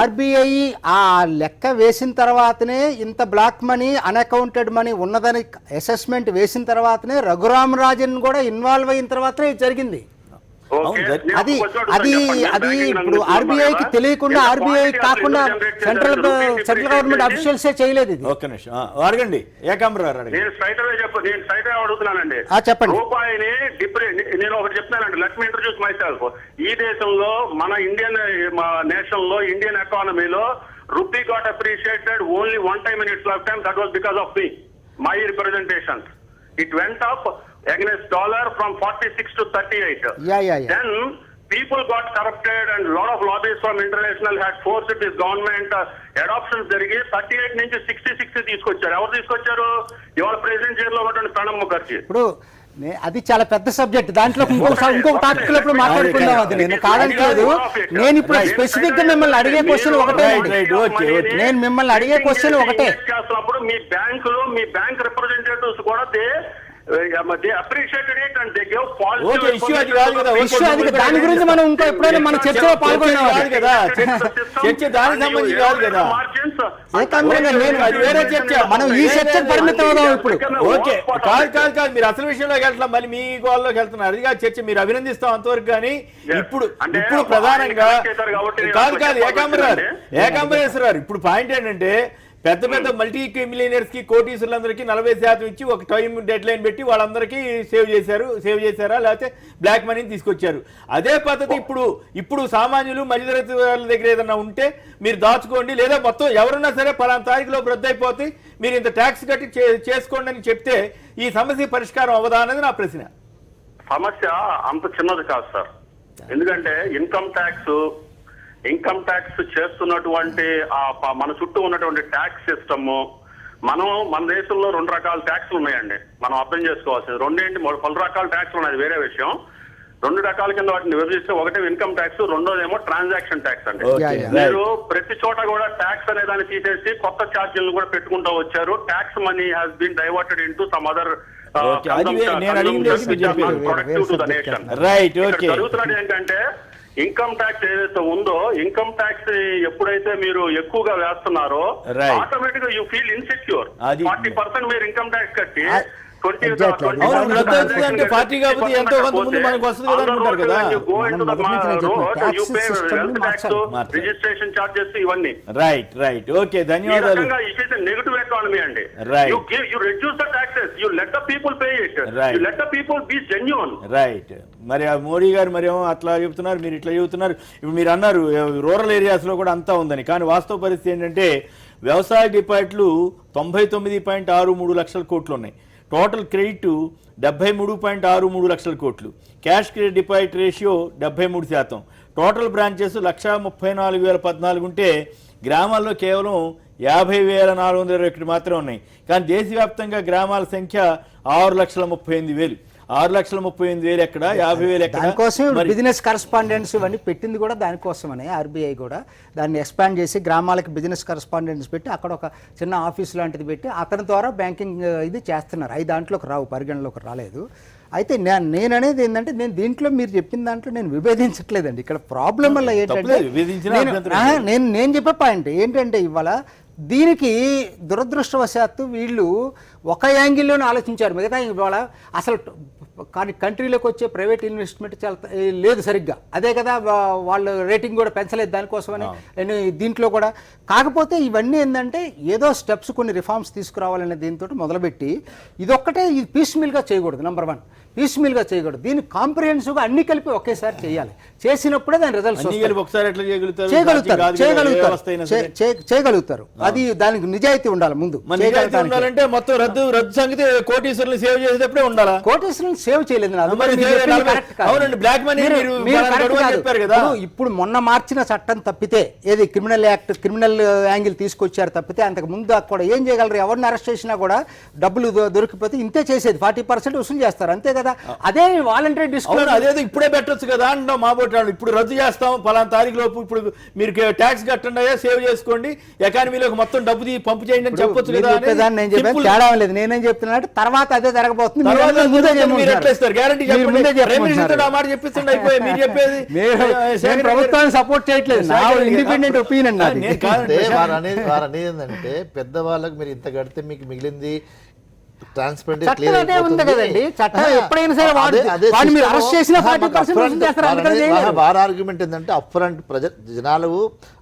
RBI ఆ లెక్క వేసిన తర్వాతనే ఇంత బ్లాక్ మనీ, అన్అకౌంటెడ్ మనీ ఉన్నదని అసెస్మెంట్ వేసిన తర్వాతనే రఘురామ్ రాజన్ కూడా ఇన్వాల్వ్ అయిన తర్వాతనే ఇది జరిగింది. అది అది అది ఇప్పుడు RBIకి తెలియకుండా, RBI కాకుండా సెంట్రల్ గవర్నమెంట్ అఫీషియల్సే చేయలేదు ఇది. ఒక్క నిమిషం అడగండి ఏకాంబరావు. నేను స్ట్రైట్ అవే అడుగుతున్నానండి. చెప్పండి. రూపాయిని నేను ఒకటి చెప్తున్నానండి. Let me introduce my self. ఈ దేశంలో మన నేషన్ లో ఇండియన్ ఎకానమీలో rupee got appreciated only one time in it's life time. That was because of me my representations. It went up against dollar from 46 to 38. Then people got corrupted and lot of lobbies from international had forced this government adoptions జరిగి 38 నుంచి 60 తీసుకొచ్చారు. ఎవరు తీసుకొచ్చారు? ఇవాళ president chair లో ఉన్నటువంటి ప్రణబ్ ముఖర్జీ. ఇప్పుడు అది చాలా పెద్ద సబ్జెక్ట్, దాంట్లో ఇంకొక టాపిక్ లో ఇప్పుడు మాట్లాడుకుందాం. అది నేను కాదంటలేదు. నేను ఇప్పుడు స్పెసిఫిక్ గా మిమ్మల్ని అడిగే క్వశ్చన్ ఒకటే, నేను మిమ్మల్ని అడిగే క్వశ్చన్ ఒకటే. చేస్తున్నప్పుడు మీ బ్యాంకులో మీ బ్యాంక్ రిప్రజెంటేటివ్స్ కూడా దాని గురించి మనం ఇంకా ఎప్పుడైనా మన చర్చలో పాల్గొన్నాం కదా. చర్చ దానికి సంబంధించి కాదు కదా, మనం ఈ చర్చ పరిమితం అవుదాం ఇప్పుడు. ఓకే, కాదు మీరు అసలు విషయంలోకి వెళ్తాం, మళ్ళీ మీ గోల్లోకి వెళ్తున్నారు. అది కాదు చర్చ, మీరు అభినందిస్తాం అంతవరకు. కానీ ఇప్పుడు ప్రధానంగా కాదు ఏకాంబరేశ్వరరావు, ఇప్పుడు పాయింట్ ఏంటంటే పెద్ద మల్టీ మిలియనర్స్ కి కోటీశ్వరులందరికీ 40% ఇచ్చి ఒక టైం డెడ్ లైన్ పెట్టి వాళ్ళందరికీ సేవ్ చేశారా, లేకపోతే బ్లాక్ మనీని తీసుకొచ్చారు. అదే పద్ధతి ఇప్పుడు సామాన్యులు మధ్యతరగతి వాళ్ళ దగ్గర ఏదన్నా ఉంటే మీరు దాచుకోండి, లేదా మొత్తం ఎవరున్నా సరే పలానా తారీఖులో రద్దు అయిపోతే మీరు ఇంత ట్యాక్స్ కట్టి చేసుకోండి అని చెప్తే ఈ సమస్య పరిష్కారం అవ్వదా అనేది నా ప్రశ్న. సమస్య అంత చిన్నది కాదు సార్. ఎందుకంటే ఇన్కమ్ ట్యాక్స్ చేస్తున్నటువంటి మన చుట్టూ ఉన్నటువంటి ట్యాక్స్ సిస్టమ్, మన దేశంలో 2 రకాల ట్యాక్స్లు ఉన్నాయండి. మనం అర్థం చేసుకోవాల్సింది 2 పలు రకాల ట్యాక్స్లు ఉన్నాయి, వేరే విషయం. 2 రకాల కింద వాటిని విభజిస్తే ఒకటి ఇన్కమ్ ట్యాక్స్, రెండోదేమో ట్రాన్సాక్షన్ ట్యాక్స్ అండి. మీరు ప్రతి చోట కూడా ట్యాక్స్ అనే దాన్ని తీసేసి కొత్త ఛార్జీలను కూడా పెట్టుకుంటూ వచ్చారు. Tax money has been diverted into some other జరుగుతున్నది. ఏంటంటే ఇన్కమ్ ట్యాక్స్ ఏదైతే ఉందో, ఇన్కమ్ ట్యాక్స్ ఎప్పుడైతే మీరు ఎక్కువగా వేస్తున్నారో ఆటోమేటిక్ గా యూ ఫీల్ ఇన్సెక్యూర్. 40% మీరు ఇన్కమ్ ట్యాక్స్ కట్టి రిజిస్ట్రేషన్ చార్జెస్ ఇవన్నీ. రైట్ ఓకే, ధన్యవాదాలు. నెగటివ్ ఎకానమీ అండి. You reduce the taxes, you let the people pay it, you let the people be genuine. Right. మరి మోడీ గారు మరేమో అట్లా చెబుతున్నారు, మీరు ఇట్లా చెబుతున్నారు. ఇప్పుడు మీరు అన్నారు రూరల్ ఏరియాస్ లో కూడా అంతా ఉందని, కానీ వాస్తవ పరిస్థితి ఏంటంటే వ్యవసాయ డిపాజిట్లు 99.63 లక్షల కోట్లు ఉన్నాయి. టోటల్ క్రెడిట్ 73.63 లక్షల కోట్లు. Cash credit deposit ratio 73%. Total branches 1,34,014 ఉంటే గ్రామాల్లో కేవలం 50,421 మాత్రమే ఉన్నాయి. కానీ దేశవ్యాప్తంగా గ్రామాల సంఖ్య 6,38,000. 6,38,000 ఎక్కడ, 50,000 ఎక్కడ? దానికోసం బిజినెస్ కరస్పాండెంట్స్ ఇవన్నీ పెట్టింది కూడా దానికోసమనే. ఆర్బీఐ కూడా దాన్ని ఎక్స్పాండ్ చేసి గ్రామాలకి బిజినెస్ కరస్పాండెంట్స్ పెట్టి అక్కడ ఒక చిన్న ఆఫీస్ లాంటిది పెట్టి అతని ద్వారా బ్యాంకింగ్ ఇది చేస్తున్నారు. అవి దాంట్లోకి రావు, పరిగణలోకి రాలేదు. అయితే నేను అనేది ఏంటంటే, నేను దీంట్లో మీరు చెప్పిన దాంట్లో నేను విభేదించట్లేదండి. ఇక్కడ ప్రాబ్లం వల్ల ఏంటంటే నేను చెప్పే పాయింట్ ఏంటంటే, ఇవాళ దీనికి దురదృష్టవశాత్తు వీళ్ళు ఒక యాంగిల్లోనే ఆలోచించారు. మిగతా ఇవాళ అసలు కానీ కంట్రీలోకి వచ్చే ప్రైవేట్ ఇన్వెస్ట్మెంట్ చాలా లేదు సరిగ్గా. అదే కదా వాళ్ళు రేటింగ్ కూడా పెంచలేదు దానికోసమని. దీంట్లో కూడా కాకపోతే ఇవన్నీ ఏంటంటే ఏదో స్టెప్స్ కొన్ని రిఫార్మ్స్ తీసుకురావాలనే దీంతో మొదలుపెట్టి ఇదొక్కటే ఇది పీస్మిల్గా చేయకూడదు. నెంబర్ 1 పీస్మిల్గా చేయకూడదు. దీన్ని కాంప్రిహెన్సివ్గా అన్ని కలిపి ఒకేసారి చేయాలి. చేసినప్పుడే దాని రిజల్ట్స్ చేయగలుగుతారు. అది దానికి నిజాయితీ ఉండాలి. ముందు మొత్తం రద్దు సంగతి కోటీశ్వరులు సేవ్ చేసేటప్పుడే ఉండాలి. కోటీశ్వరులు సేవ్ చేయలేదు. ఇప్పుడు మొన్న మార్చిన చట్టం తప్పితే, ఏది క్రిమినల్ యాంగిల్ తీసుకొచ్చారు తప్పితే, అంతకు ముందు కూడా ఏం చేయగలరు? ఎవరిని అరెస్ట్ చేసినా కూడా డబ్బులు దొరికిపోతే ఇంతే చేసేది, 40% వసూలు చేస్తారు, అంతే కదా. అదే వాలంటరీ డిస్క్లోజర్ అదేదో ఇప్పుడే పెట్టొచ్చు కదా అంటాం మా బోటాడు. ఇప్పుడు రద్దు చేస్తాం పలానా తారీఖు లోపు, ఇప్పుడు మీరు ట్యాక్స్ కట్టండి, సేవ్ చేసుకోండి, ఎకానమీలోకి మొత్తం డబ్బు పంపు చేయండి అని చెప్పొచ్చు కదా. నేను చెప్పాను, తేడా లేదు. నేనేం చెప్తున్నా తర్వాత అదే జరగబోతుంది. ప్రభుత్వాన్ని సపోర్ట్ చేయట్లేదు, ఇండిపెండెంట్ ఒపీనియన్. వారు ఏంటంటే పెద్దవాళ్ళకి మీరు ఇంత కడితే మీకు మిగిలింది ట్రాన్స్పరెంట్ వారి ఆర్గ్యుమెంట్ ఏంటంటే అప్ఫ్రంట్ జనాలు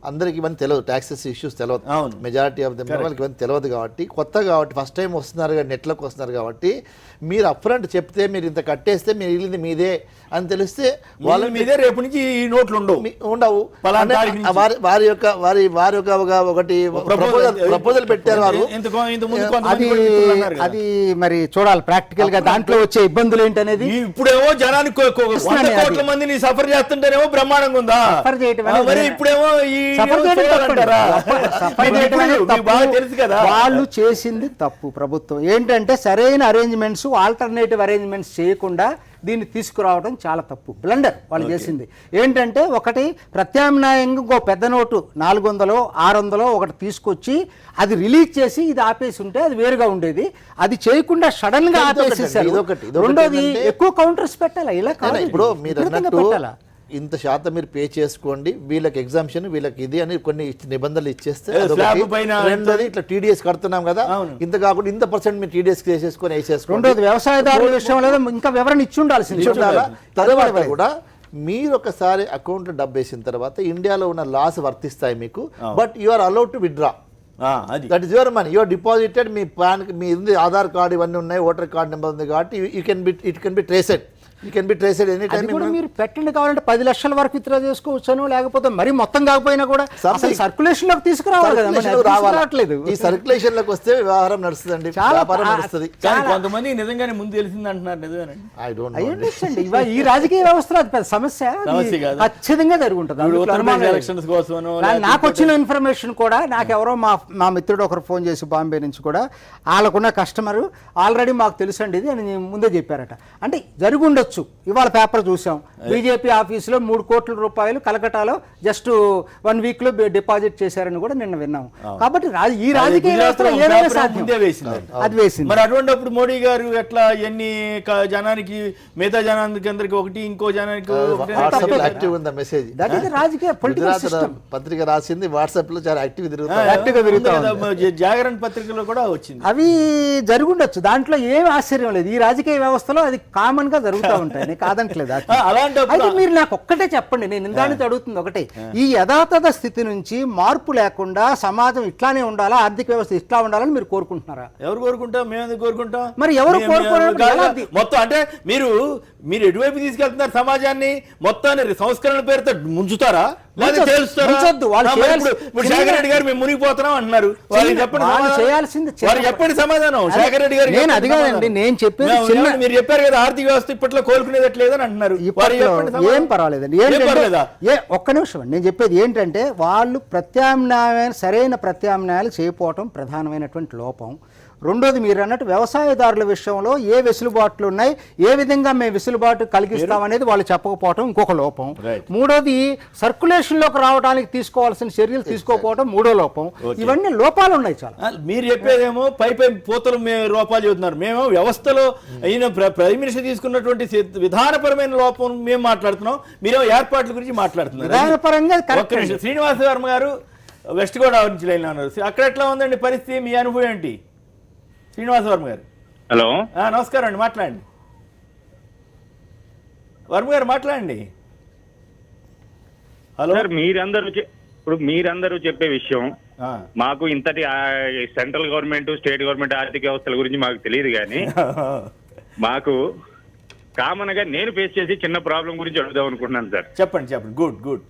అందరికి ఇవన్నీ తెలియదు, ట్యాక్సెస్ ఇష్యూస్ తెలియదు. మెజారిటీ ఆఫ్ దెమ్ వాళ్ళకి ఇవన్నీ తెలియదు కాబట్టి, కొత్త కాబట్టి, ఫస్ట్ టైం వస్తున్నారు కాబట్టి, నెట్లోకి వస్తున్నారు కాబట్టి, మీరు అప్ఫ్రంట్ చెప్తే మీరు ఇంత కట్టేస్తే మిగిలింది మీదే అని తెలిస్తే వాళ్ళ మీదే రేపు నుంచి ఈ నోట్లు ఉండవు. వారి యొక్క ఒకటి ప్రపోజల్ పెట్టారు వారు. అది మరి చూడాలి ప్రాక్టికల్ గా దాంట్లో వచ్చే ఇబ్బందులు ఏంటనేది. ఇప్పుడేమో జనానికి 100 కోట్ల మందిని సఫర్ చేస్తుంటేనేమో బ్రహ్మాండంగా ఉందా, మరి ఇప్పుడేమో తెలుసు కదా వాళ్ళు చేసింది తప్పు. ప్రభుత్వం ఏంటంటే సరైన అరేంజ్మెంట్స్, ఆల్టర్నేటివ్ అరేంజ్మెంట్స్ చేయకుండా దీన్ని తీసుకురావడం చాలా తప్పు, బ్లండర్ వాళ్ళు చేసింది. ఏంటంటే ఒకటి ప్రత్యామ్నాయంగా ఇంకో పెద్ద నోటు 400 600 ఒకటి తీసుకొచ్చి అది రిలీజ్ చేసి ఇది ఆపేసి ఉంటే అది వేరుగా ఉండేది. అది చేయకుండా సడన్ గా ఆపేసేసారు. రెండోది ఎక్కువ కౌంటర్స్ పెట్టాలి. ఇలా కాదు, ఇప్పుడు మీరు అన్నట్టు ఇంత శాతం మీరు పే చేసుకోండి, వీళ్ళకి ఎగ్జామ్షన్, వీళ్ళకి ఇది అని కొన్ని నిబంధనలు ఇచ్చేస్తే, రెండోది ఇట్లా టీడీఎస్ కడుతున్నాం కదా, ఇంత కాకుండా ఇంత % మీరు టీడీఎస్ చేసేసుకొని వేసేసుకోండి. రెండోది వ్యవసాయదారుల విషయంలో ఇంకా వివరణ ఇచ్చి ఉండాల్సింది. తర్వాత కూడా మీరు ఒకసారి అకౌంట్ లో డబ్బు వేసిన తర్వాత ఇండియాలో ఉన్న లాస్ వర్తిస్తాయి మీకు, but you are allowed to withdraw. That is your money, your deposited. మీ పాన్, మీ ఆధార్ కార్డు ఇవన్నీ ఉన్నాయి, ఓటర్ కార్డు నెంబర్ ఉంది కాబట్టి ఇట్ కెన్ బి ట్రేసెడ్. మీరు పెట్టండి, కావాలంటే 10 లక్షల వరకు విత్డ్రా చేసుకోవచ్చాను, లేకపోతే మరి మొత్తం కాకపోయినా కూడా సర్క్యులేషన్ లోకి తీసుకురావాలి కదా. రావట్లేదు. ఈ సర్క్యులేషన్ లోకి వస్తే వ్యవహారం నడుస్తుందండి, వ్యాపారం నడుస్తుంది. కొంతమంది నిజంగానే ముందు తెలిసింది అంటున్నారు. నిజమేనండి, ఈ రాజకీయ వ్యవస్థలో అది పెద్ద సమస్య ఖచ్చితంగా జరుగుంటుంది. నాకు వచ్చిన ఇన్ఫర్మేషన్ కూడా, నాకెవరో మా మిత్రుడు ఒకరు ఫోన్ చేసి బాంబే నుంచి కూడా, వాళ్ళకున్న కస్టమర్ ఆల్రెడీ మాకు తెలుసండి ఇది అని ముందే చెప్పారట. అంటే జరుగుండొచ్చు. ఇవాళ పేపర్ చూసాం, బీజేపీ ఆఫీసులో 3 కోట్ల రూపాయలు కలకటాలో జస్ట్ 1 వీక్ లో డిపాజిట్ చేశారని కూడా నిన్న విన్నాం. కాబట్టి ఈ రాజకీయ వ్యవస్థలో ఏదైనా సాధ్యం. అది వేసింది. మరి అటువంటిప్పుడు మోడీ గారు ఎట్లా ఎన్ని జనానికి, మిగతా జనానికి అందరికి ఒకటి, ఇంకో జనానికి మెసేజ్ రాజకీయ పొలిటికల్ సిస్టమ్. పత్రిక రాసింది వాట్సాప్ లో చాలా యాక్టివ్ జాగరణ పత్రికలో కూడా వచ్చింది. అవి జరుగుండొచ్చు, దాంట్లో ఏం ఆశ్చర్యం లేదు. ఈ రాజకీయ వ్యవస్థలో అది కామన్ గా జరుగుతూ ఉంటాయి, కాదంటలేదు. అయితే మీరు నాకు ఒక్కటే చెప్పండి, నేను ఇందానికి అడుగుతుంది ఒకటే, ఈ యథాతథ స్థితి నుంచి మార్పు లేకుండా సమాజం ఇట్లానే ఉండాలా, ఆర్థిక వ్యవస్థ ఇట్లా ఉండాలని మీరు కోరుకుంటున్నారా? ఎవరు కోరుకుంటాం? మేము కోరుకుంటాం. మరి ఎవరు కోరుకుంటారు? మొత్తం అంటే మీరు ఎటువైపు తీసుకెళ్తున్నారు సమాజాన్ని? మొత్తాన్ని సంస్కరణ పేరుతో ముంచుతారా? శేఖర్ రెడ్డి గారు మేము మునిగిపోతున్నాం అంటున్నారు. చెప్పండి సమాధానం. శేఖర్ రెడ్డి గారు నేను అది కాదండి, నేను చెప్పేది మీరు చెప్పారు కదా ఆర్థిక వ్యవస్థ ఇప్పట్లో కోలుకునేదట్లేదని అంటున్నారు. ఏం పర్వాలేదండి, ఒక్క నిమిషం. నేను చెప్పేది ఏంటంటే వాళ్ళు సరైన ప్రత్యామ్నాయాలు చేయకపోవటం ప్రధానమైనటువంటి లోపం. రెండోది మీరు అన్నట్టు వ్యవసాయదారుల విషయంలో ఏ వెసులుబాట్లు ఉన్నాయి, ఏ విధంగా మేము వెసులుబాటు కలిగిస్తామనేది వాళ్ళు చెప్పకపోవటం ఇంకొక లోపం. మూడోది సర్క్యులేషన్లోకి రావడానికి తీసుకోవాల్సిన చర్యలు తీసుకోకపోవడం మూడో లోపం. ఇవన్నీ లోపాలు ఉన్నాయి చాలా. మీరు చెప్పేదేమో పై పోతలు లోపాలు చెబుతున్నారు, మేము వ్యవస్థలో అయిన ప్రైమ్ మినిస్టర్ తీసుకున్నటువంటి విధానపరమైన లోపం మేము మాట్లాడుతున్నాం, మీరేమో ఏర్పాట్ల గురించి మాట్లాడుతున్నారు. విధానపరంగా శ్రీనివాస వర్మ గారు వెస్ట్ గోదావరి నుంచి లైన్ ఉన్నారు. అక్కడ ఎట్లా ఉందండి పరిస్థితి? మీ అనుభవం ఏంటి శ్రీనివాస వర్మ గారు? హలో, నమస్కారం అండి, మాట్లాడండి. వర్మ గారు మాట్లాడండి. హలో సార్, మీరందరూ చెప్పే విషయం మాకు ఇంతటి సెంట్రల్ గవర్నమెంట్, స్టేట్ గవర్నమెంట్ ఆర్థిక వ్యవస్థల గురించి మాకు తెలియదు, కానీ మాకు కామన్ గా నేను ఫేస్ చేసి చిన్న ప్రాబ్లం గురించి అడుగుదాం అనుకుంటున్నాను సార్. చెప్పండి. గుడ్.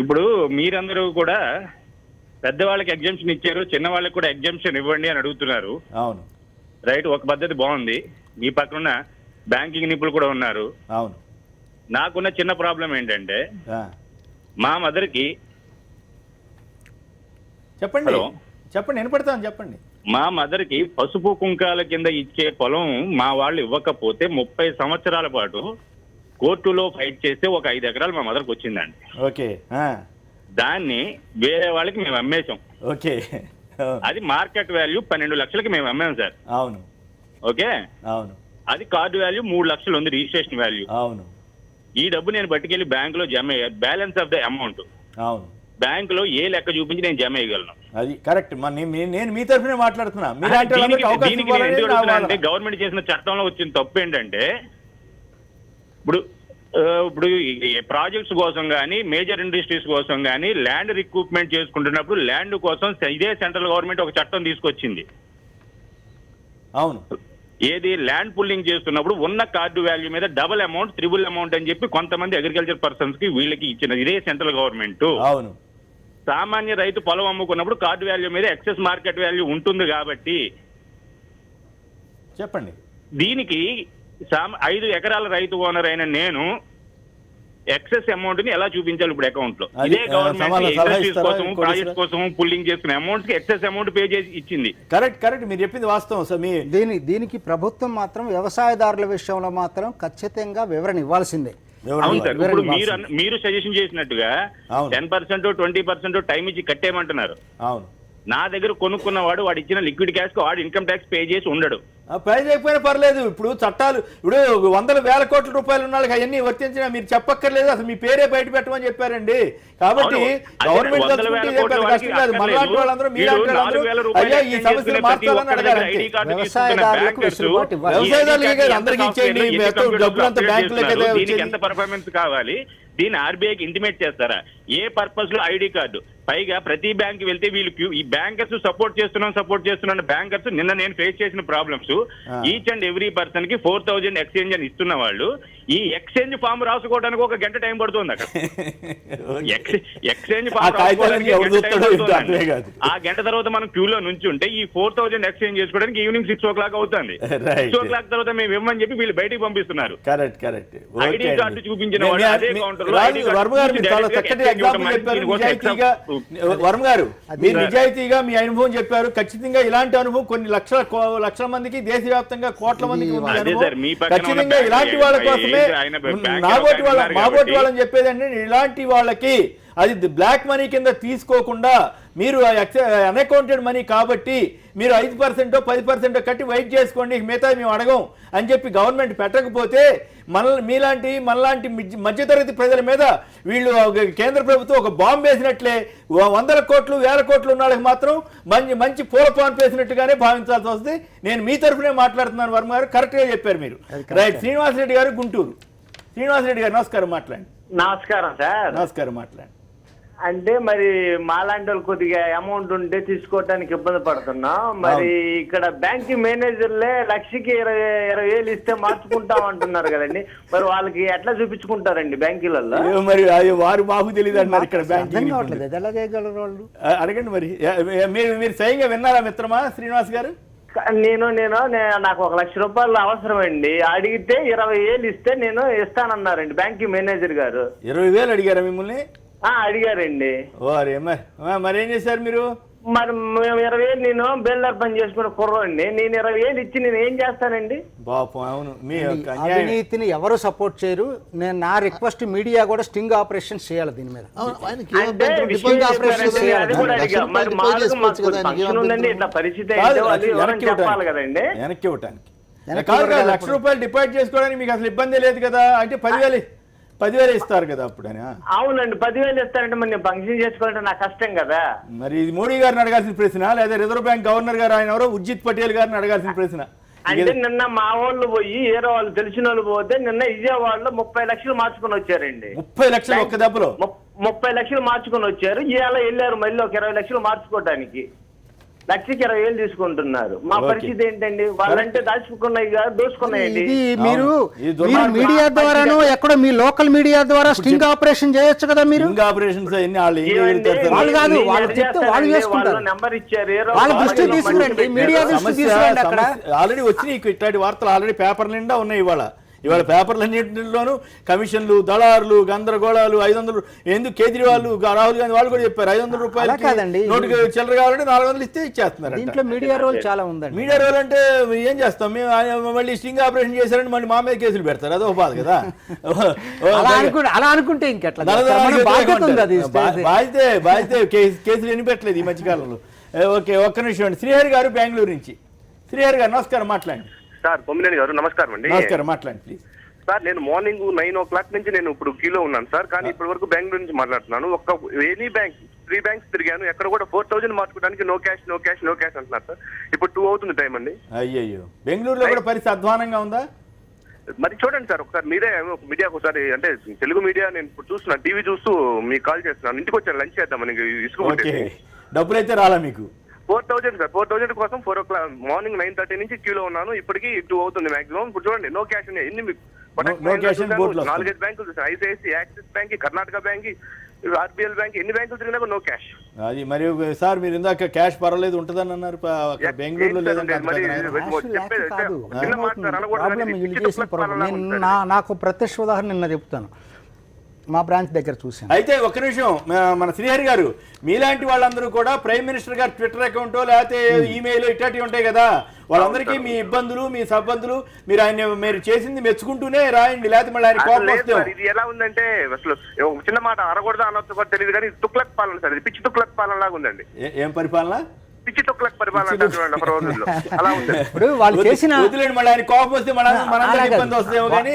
ఇప్పుడు మీరందరూ కూడా పెద్దవాళ్ళకి ఎగ్జామ్షన్ ఇచ్చారు, చిన్న వాళ్ళకి కూడా ఎగ్జామ్షన్ ఇవ్వండి అని అడుగుతున్నారు. అవును, రైట్. ఒక పద్ధతి బాగుంది. మీ పక్కన బ్యాంకింగ్ నిపుణులు కూడా ఉన్నారు. అవును. నాకున్న చిన్న ప్రాబ్లం ఏంటంటే, మా మదర్కి చెప్పండి వినపడతాను, చెప్పండి. మా మదర్కి పసుపు కుంకాల కింద ఇచ్చే పొలం మా వాళ్ళు ఇవ్వకపోతే 30 సంవత్సరాల పాటు కోర్టులో ఫైట్ చేస్తే ఒక 5 ఎకరాలు మా మదర్కి వచ్చిందండి. ఓకే. దాన్ని వేరే వాళ్ళకి మేము అమ్మేశాం. ఓకే. అది మార్కెట్ వాల్యూ 12 లక్షలకి మేము అమ్మాం సార్. అవును. ఓకే. అవును. అది కార్డు వాల్యూ 3 లక్షలు ఉంది, రిజిస్ట్రేషన్ వాల్యూ. అవును. ఈ డబ్బు నేను పట్టుకెళ్లి బ్యాంక్ లో జమ అయ్యాను, బ్యాలెన్స్ ఆఫ్ ద అమౌంట్. అవును. బ్యాంక్ లో ఏ లెక్క చూపించి నేను జమ చేయగలను? అది కరెక్ట్. నేను మీ తరఫునే మాట్లాడుతున్నా. అంటే గవర్నమెంట్ చేసిన చట్టంలో వచ్చిన తప్పు ఏంటంటే, ఇప్పుడు ప్రాజెక్ట్స్ కోసం కానీ, మేజర్ ఇండస్ట్రీస్ కోసం కానీ ల్యాండ్ రిక్రూట్మెంట్ చేసుకుంటున్నప్పుడు ల్యాండ్ కోసం ఇదే సెంట్రల్ గవర్నమెంట్ ఒక చట్టం తీసుకొచ్చింది. అవును. ఏది ల్యాండ్ పుల్లింగ్ చేస్తున్నప్పుడు ఉన్న కార్డు వాల్యూ మీద డబుల్ అమౌంట్, ట్రిపుల్ అమౌంట్ అని చెప్పి కొంతమంది అగ్రికల్చర్ పర్సన్స్ కి వీళ్ళకి ఇచ్చినది ఇదే సెంట్రల్ గవర్నమెంట్. అవును. సామాన్య రైతు పొలం అమ్ముకున్నప్పుడు కార్డు వాల్యూ మీద ఎక్సెస్ మార్కెట్ వాల్యూ ఉంటుంది కాబట్టి చెప్పండి. దీనికి 5 ఎకరాల రైతు ఓనర్ అయిన నేను ఎక్సెస్ అమౌంట్ ని ఎలా చూపించాలి ఇప్పుడు అకౌంట్ లో? ఇదే గవర్నమెంట్ ఇండస్ట్రీస్ కోసం ప్రాజెక్ట్స్ కోసం పుల్లింగ్ చేసుకునే అమౌంట్స్ కి ఎక్సెస్ అమౌంట్ పే చేసి ఇచ్చింది. కరెక్ట్ మీరు చెప్పింది వాస్తవం సార్. దీనికి ప్రభుత్వం మాత్రం వ్యవసాయదారుల విషయంలో మాత్రం ఖచ్చితంగా వివరణ ఇవ్వాల్సిందే. అవును సార్. ఇప్పుడు మీరు సజెషన్ చేసినట్టుగా 10% 20% టైం ఇచ్చి కట్టేయమంటున్నారు. అవును. నా దగ్గర కొనుక్కున్నవాడు వాడు ఇచ్చిన లిక్విడ్ క్యాష్ కు వాడు ఇన్కమ్ ట్యాక్స్ పే చేసి ఉండడు. పే చేయకపోయినా పర్లేదు. ఇప్పుడు చట్టాలు ఇప్పుడు 100,000 కోట్ల రూపాయలు ఉన్న వాళ్ళకి అవన్నీ వర్తించినా మీరు చెప్పక్కర్లేదు. అసలు మీ పేరే బయట పెట్టమని చెప్పారండి. కాబట్టి గవర్నమెంట్ మనలాంటి వాళ్ళందరూ మీలాంటి వాళ్ళందరూ అయ్యా ఈ సమస్యలు మార్చాలని అడగాలి. వ్యవసాయదారులకి అందరికీ ఇచ్చేయండి, డబ్బులంతా బ్యాంకులకి. ఎంత పర్ఫార్మెన్స్ కావాలి దీన్ని ఆర్బీఐకి ఇంటిమేట్ చేస్తారా? ఏ పర్పస్ లో ఐడి కార్డు? పైగా ప్రతి బ్యాంక్ వెళ్తే వీళ్ళు ఈ బ్యాంకర్స్ సపోర్ట్ చేస్తున్నాను బ్యాంకర్స్. నిన్న నేను ఫేస్ చేసిన problems, each and every person కి 4,000 ఎక్స్చేంజ్ అని ఇస్తున్న వాళ్ళు ఈ ఎక్స్చేంజ్ ఫామ్ రాసుకోవడానికి 1 గంట టైం పడుతుంది అక్కడ. ఎక్స్చేంజ్ ఫామ్ ఆ గంట తర్వాత మనం క్యూలో నుంచి ఉంటే ఈ 4,000 ఎక్స్చేంజ్ చేసుకోవడానికి ఈవినింగ్ 6 o'clock అవుతుంది. 6 o'clock తర్వాత మేము ఇవ్వమని చెప్పి వీళ్ళు బయటికి పంపిస్తున్నారు. ఐడి కార్డు చూపించిన వాళ్ళు అదే కౌంటర్ లో వర్మ గారు మీరు నిజాయితీగా మీ అనుభవం చెప్పారు. ఖచ్చితంగా ఇలాంటి అనుభవం కొన్ని లక్షల మందికి, దేశవ్యాప్తంగా కోట్ల మందికి ఉంది అనుభవం. ఖచ్చితంగా ఇలాంటి వాళ్ళ కోసమే మాబోటి వాళ్ళని చెప్పేది అంటే ఇలాంటి వాళ్ళకి అది బ్లాక్ మనీ కింద తీసుకోకుండా మీరు అన్అకౌంటెడ్ మనీ కాబట్టి మీరు 5% 10% కట్టి వెయిట్ చేసుకోండి, మిగతా మేము అడగం అని చెప్పి గవర్నమెంట్ పెట్టకపోతే మనలాంటి మధ్యతరగతి ప్రజల మీద వీళ్ళు కేంద్ర ప్రభుత్వం ఒక బాంబు వేసినట్లే 100 కోట్లు 1000 కోట్లు ఉన్న వాళ్ళకి మాత్రం మంచి పూల పాన్ వేసినట్టుగానే భావించాల్సి వస్తుంది. నేను మీ తరఫునే మాట్లాడుతున్నాను వర్మ గారు. కరెక్ట్గా చెప్పారు మీరు. రైట్. శ్రీనివాసరెడ్డి గారు గుంటూరు. శ్రీనివాసరెడ్డి గారు నమస్కారం, మాట్లాడండి. నమస్కారం సార్. నమస్కారం, మాట్లాడండి. అంటే మరి మాలాంటి వాళ్ళు కొద్దిగా అమౌంట్ ఉంటే తీసుకోవడానికి ఇబ్బంది పడుతున్నాం. మరి ఇక్కడ బ్యాంక్ మేనేజర్లే 1,20,000 ఇస్తే మార్చుకుంటాం అంటున్నారు కదండి. మరి వాళ్ళకి ఎట్లా చూపించుకుంటారండి బ్యాంకులలో? మరి వారు మాకు తెలియదు అన్నారు ఇక్కడ బ్యాంక్. అడగండి మరి. మీరు స్వయంగా విన్నారా మిత్రమా శ్రీనివాస్ గారు? నాకు 1,00,000 రూపాయలు అవసరం అండి. అడిగితే 20,000 ఇస్తే నేను ఇస్తానన్నారండి బ్యాంక్ మేనేజర్ గారు. 20,000 అడిగారా మిమ్మల్ని? అడిగారండి. మరేం చేశారు మీరు? మరి మేము 20,000 నేను బిల్డర్ పని చేసుకున్న కుర్రోండి. నేను 20,000 ఇచ్చి నేను ఏం చేస్తానండి? అవినీతిని ఎవరు సపోర్ట్ చేయరు. నేను నా రిక్వెస్ట్ మీడియా కూడా స్టింగ్ ఆపరేషన్ చేయాలి దీని మీద. ఇట్లా పరిస్థితి చెప్పాలి కదండి. వెనక్కి ఇవ్వటానికి ₹1,00,000 డిపాజిట్ చేసుకోవడానికి మీకు అసలు ఇబ్బంది లేదు కదా. అంటే 10,000 ఇస్తారు కదా అప్పుడు. అవునండి, 10,000 ఇస్తారంటే మరి నేను ఫంక్షన్ చేసుకోవాలంటే నాకు కష్టం కదా. మరి ఇది మోడీ గారిని అడగాల్సిన ప్రశ్న, లేదా రిజర్వ్ బ్యాంక్ గవర్నర్ గారు ఆయన ఎవరో ఉర్జిత్ పటేల్ గారిని అడగాల్సిన ప్రశ్న. అంటే నిన్న మా వాళ్ళు పోయి ఏరో వాళ్ళు తెలిసిన వాళ్ళు పోతే నిన్న విజయవాడలో 30 లక్షలు మార్చుకుని వచ్చారండి. 30 లక్షలు ఒక్క దెబ్బలో 30 లక్షలు మార్చుకుని వచ్చారు. ఇవాళ వెళ్ళారు మళ్ళీ ఒక 20 లక్షలు మార్చుకోవడానికి. 1,20,000 తీసుకుంటున్నారు. మా పరిస్థితి ఏంటండి? వాళ్ళంటే దాచుకున్నాయి కాదు, దోచుకున్నాయండి. మీరు మీడియా ద్వారాను ఎక్కడో మీ లోకల్ మీడియా ద్వారా స్టింగ్ ఆపరేషన్ చేయొచ్చు కదా. మీరు వాళ్ళు కాదు, వాళ్ళు చెప్తే వాళ్ళు చేసుకుంటారు. నెంబర్ ఇచ్చారు, వాళ్ళ దృష్టి తీసుకురండి, మీడియా దృష్టి తీసుకురండి. అక్కడ ఆల్రెడీ వచ్చినాయి ఇట్లాంటి వార్తలు, ఆల్రెడీ పేపర్ నిండా ఉన్నాయి. ఇవాళ పేపర్లన్నింటిలోనూ కమిషన్లు, దళారులు, గందరగోళాలు. 500 ఎందుకు కేజ్రీవాల్, రాహుల్ గాంధీ వాళ్ళు కూడా చెప్పారు 500 రూపాయలు నోటికి చిల్లర కావాలంటే 400 ఇస్తే ఇచ్చేస్తున్నారు. దీంట్లో మీడియా రోల్ చాలా ఉందండి. మీడియా రోల్ అంటే ఏం చేస్తాం మేము? మళ్ళీ స్టింగ్ ఆపరేషన్ చేశారంటే మళ్ళీ మా మీద కేసులు పెడతారు. అదొక బాధ కదా. అలా అనుకుంటే ఇంకెట్లా? బాధ్యత కేసులు ఎన్ని పెట్టలేదు ఈ మధ్యకాలంలో. ఓకే, ఒక్క నిమిషం అండి. శ్రీహరి గారు బెంగళూరు నుంచి. శ్రీహరి గారు నమస్కారం, మాట్లాడండి. సార్ పొమ్మినేని గారు నమస్కారం అండి. నమస్కారం, మాట్లాడండి ప్లీజ్. సార్ నేను మార్నింగ్ 9 o'clock నుంచి నేను ఇప్పుడు క్యూలో ఉన్నాను సార్. కానీ ఇప్పటి వరకు బెంగళూరు నుంచి మాట్లాడుతున్నాను. ఎనీ బ్యాంక్ 3 బ్యాంక్స్ తిరిగాను, ఎక్కడ కూడా 4,000 మార్చుకోవడానికి నో క్యాష్ అంటున్నారు సార్. ఇప్పుడు 2 అవుతుంది టైం అండి. అయ్యయ్యో, బెంగళూరులో కూడా పరిస్థితి అధ్వానంగా ఉందా? మరి చూడండి సార్ ఒకసారి మీరే మీడియాకు ఒకసారి, అంటే తెలుగు మీడియా నేను ఇప్పుడు చూస్తున్నాను, టీవీ చూస్తూ మీకు కాల్ చేస్తున్నాను. ఇంటికి వచ్చాను లంచ్ చేద్దామని. డబ్బులు అయితే రాలా మీకు? 4,000 సార్. 4,000 కోసం 4 o'clock మార్నింగ్ 9:30 నుంచి క్యూలో ఉన్నాను. ఇప్పటికి 2 అవుతుంది మాక్సిమం. ఇప్పుడు చూడండి నో క్యాష్. ఎన్ని 4-5 బ్యాంకులు చూసాను. ICICI, axis bank, Karnataka bank, RBL bank ఎన్ని బ్యాంకులు తిరిగినా నో క్యాష్. అది మరి సార్ మీరు ఇందాక క్యాష్ పర్వాలేదు ఉంటుందని అన్నారు, బెంగళూరులో లేదంటే నాకు ప్రత్యక్ష ఉదాహరణ నిన్న చెప్తాను, మా బ్రాంచ్ దగ్గర చూసాను. అయితే ఒక్క నిమిషం, మన శ్రీహరి గారు, మీలాంటి వాళ్ళందరూ కూడా ప్రైమ్ మినిస్టర్ గారు ట్విట్టర్ అకౌంట్ లేకపోతే ఈమెయిల్ ఇట్లాంటివి ఉంటాయి కదా, వాళ్ళందరికీ మీ ఇబ్బందులు మీ సబ్బందులు మీరు చేసింది మెచ్చుకుంటూనే రాయండి, లేకపోతే మళ్ళీ ఆయన కోపం వస్తే. ఇది ఎలా ఉందంటే అసలు చిన్న మాట అనకూడదు అనొచ్చు కూడా తెలియదు కానీ తుక్లక్ పాలన సార్, ఇది పిచ్చి తుక్లక్ పాలన లాగా ఉందండి. ఏం పరిపాలన? పిచ్చి తుక్లక్ పరిపాలన అలా ఉంది. ఇప్పుడు వాళ్ళు చేసిన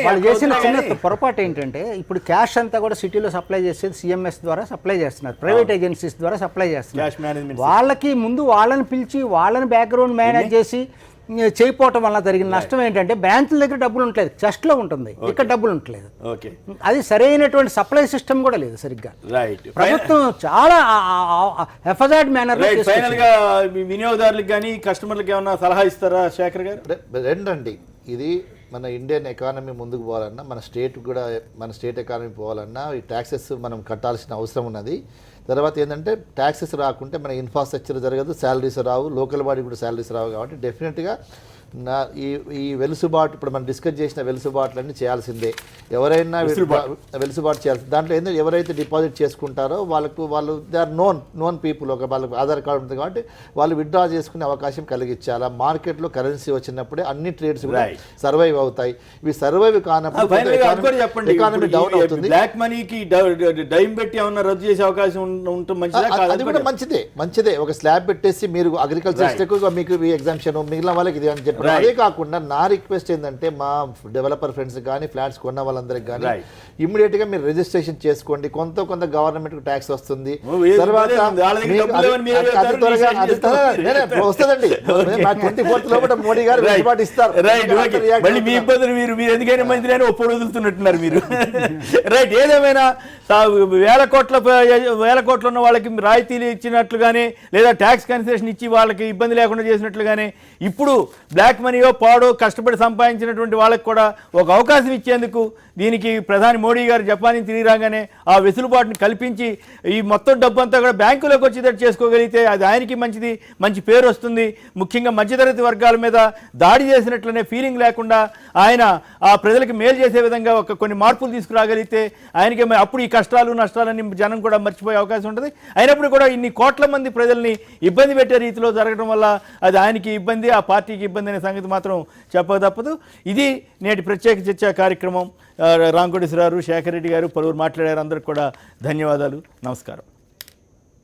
వాళ్ళు చేసిన చిన్న పొరపాటు ఏంటంటే, ఇప్పుడు క్యాష్ అంతా కూడా సిటీలో సప్లై చేసేది సిఎంఎస్ ద్వారా సప్లై చేస్తున్నారు, ప్రైవేట్ ఏజెన్సీస్ ద్వారా సప్లై చేస్తున్నారు. వాళ్ళకి ముందు వాళ్ళని పిలిచి వాళ్ళని బ్యాక్గ్రౌండ్ మేనేజ్ చేసి చేయకపోవటం వల్ల జరిగిన నష్టం ఏంటంటే, బ్యాంకుల దగ్గర డబ్బులు ఉండలేదు, చెస్ట్లో ఉంటుంది, ఇక్కడ డబ్బులు ఉండలేదు. అది సరైనటువంటి సప్లై సిస్టమ్ కూడా లేదు సరిగ్గా. ప్రభుత్వం చాలా ఎఫజార్డ్ మేనర్. ఫైనల్ గా వినియోగదారులకు కానీ కస్టమర్లకు ఏమన్నా సలహా ఇస్తారా శేఖర్ గారు? రెండండి, ఇది మన ఇండియన్ ఎకానమీ ముందుకు పోవాలన్నా, మన స్టేట్ ఎకానమీ పోవాలన్నా ఈ ట్యాక్సెస్ మనం కట్టాల్సిన అవసరం ఉన్నది. తర్వాత ఏంటంటే ట్యాక్సెస్ రాకుంటే మన ఇన్ఫ్రాస్ట్రక్చర్ జరగదు, శాలరీస్ రావు, లోకల్ బాడీ కూడా శాలరీస్ రావు. కాబట్టి డెఫినెట్గా ఈ వెలుసుబాటు, ఇప్పుడు మనం డిస్కస్ చేసిన వెలుసుబాట్లన్నీ చేయాల్సిందే. ఎవరైనా వెలుసుబాటు చేయాల్సింది. దాంట్లో ఏంటంటే ఎవరైతే డిపాజిట్ చేసుకుంటారో వాళ్ళు దే ఆర్ నోన్ పీపుల్, వాళ్ళకి ఆధార్ కార్డు ఉంటుంది కాబట్టి వాళ్ళు విత్డ్రా చేసుకునే అవకాశం కలిగించాలా. మార్కెట్లో కరెన్సీ వచ్చినప్పుడే అన్ని ట్రేడ్స్ కూడా సర్వైవ్ అవుతాయి. ఇవి సర్వైవ్ కానప్పుడు ఎకానమీ డౌన్ అవుతుంది. బ్లాక్ మనీకి డైమ్ పెట్టి ఏమన్నా రద్దు చేసే అవకాశం ఉంటుంది, అది కూడా మంచిదే. ఒక స్లాబ్ పెట్టేసి మీరు అగ్రికల్చర్ మీకు ఎగ్జామ్షన్, మిగిలిన వాళ్ళకి ఇది అని చెప్పి. అదే కాకుండా నా రిక్వెస్ట్ ఏంటంటే, మా డెవలపర్ ఫ్రెండ్స్ కానీ ఫ్లాట్స్ కొన్న వాళ్ళందరికి కానీ ఇమ్మీడియట్ గా మీరు రిజిస్ట్రేషన్ చేసుకోండి. కొంత గవర్నమెంట్ కు ట్యాక్స్ వస్తుంది. తర్వాత వస్తుందండి, 24th లోపల మోడీ గారు వెసులుబాటు ఇస్తారు. మీ ఇబ్బందులు మీరు ఎందుకైనా మంత్రి అని ఒప్పుడు వదులుతున్నట్టున్నారు మీరు. రైట్, ఏదేమైనా వేల కోట్ల ఉన్న వాళ్ళకి రాయితీలు ఇచ్చినట్లుగానే, లేదా ట్యాక్స్ కన్సెషన్ ఇచ్చి వాళ్ళకి ఇబ్బంది లేకుండా చేసినట్లుగానే, ఇప్పుడు బ్లాక్ మనీయో పాడో కష్టపడి సంపాదించినటువంటి వాళ్ళకి కూడా ఒక అవకాశం ఇచ్చేందుకు దీనికి ప్రధాని మోడీ గారు జపాన్ తిరిగి రాగానే ఆ వెసులుబాటుని కల్పించి ఈ మొత్తం డబ్బు అంతా కూడా బ్యాంకులోకి వచ్చేటట్టు చేసుకోగలిగితే అది ఆయనకి మంచిది, మంచి పేరు వస్తుంది. ముఖ్యంగా మధ్యతరగతి వర్గాల మీద దాడి చేసినట్లనే ఫీలింగ్ లేకుండా ఆయన ఆ ప్రజలకు మేలు చేసే విధంగా కొన్ని మార్పులు తీసుకురాగలిగితే ఆయనకి అప్పుడు ఈ కష్టాలు నష్టాలన్నీ జనం కూడా మర్చిపోయే అవకాశం ఉంటుంది. అయినప్పుడు కూడా ఇన్ని కోట్ల మంది ప్రజల్ని ఇబ్బంది పెట్టే రీతిలో జరగడం వల్ల అది ఆయనకి ఇబ్బంది, ఆ పార్టీకి ఇబ్బంది అనే సంగతి మాత్రం చెప్పక తప్పదు. ఇది నేటి ప్రత్యేక చర్చా కార్యక్రమం. రాంకోటేశ్వరరావు, శేఖర్ రెడ్డి గారు పలువురు మాట్లాడారు. అందరికి కూడా ధన్యవాదాలు, నమస్కారం.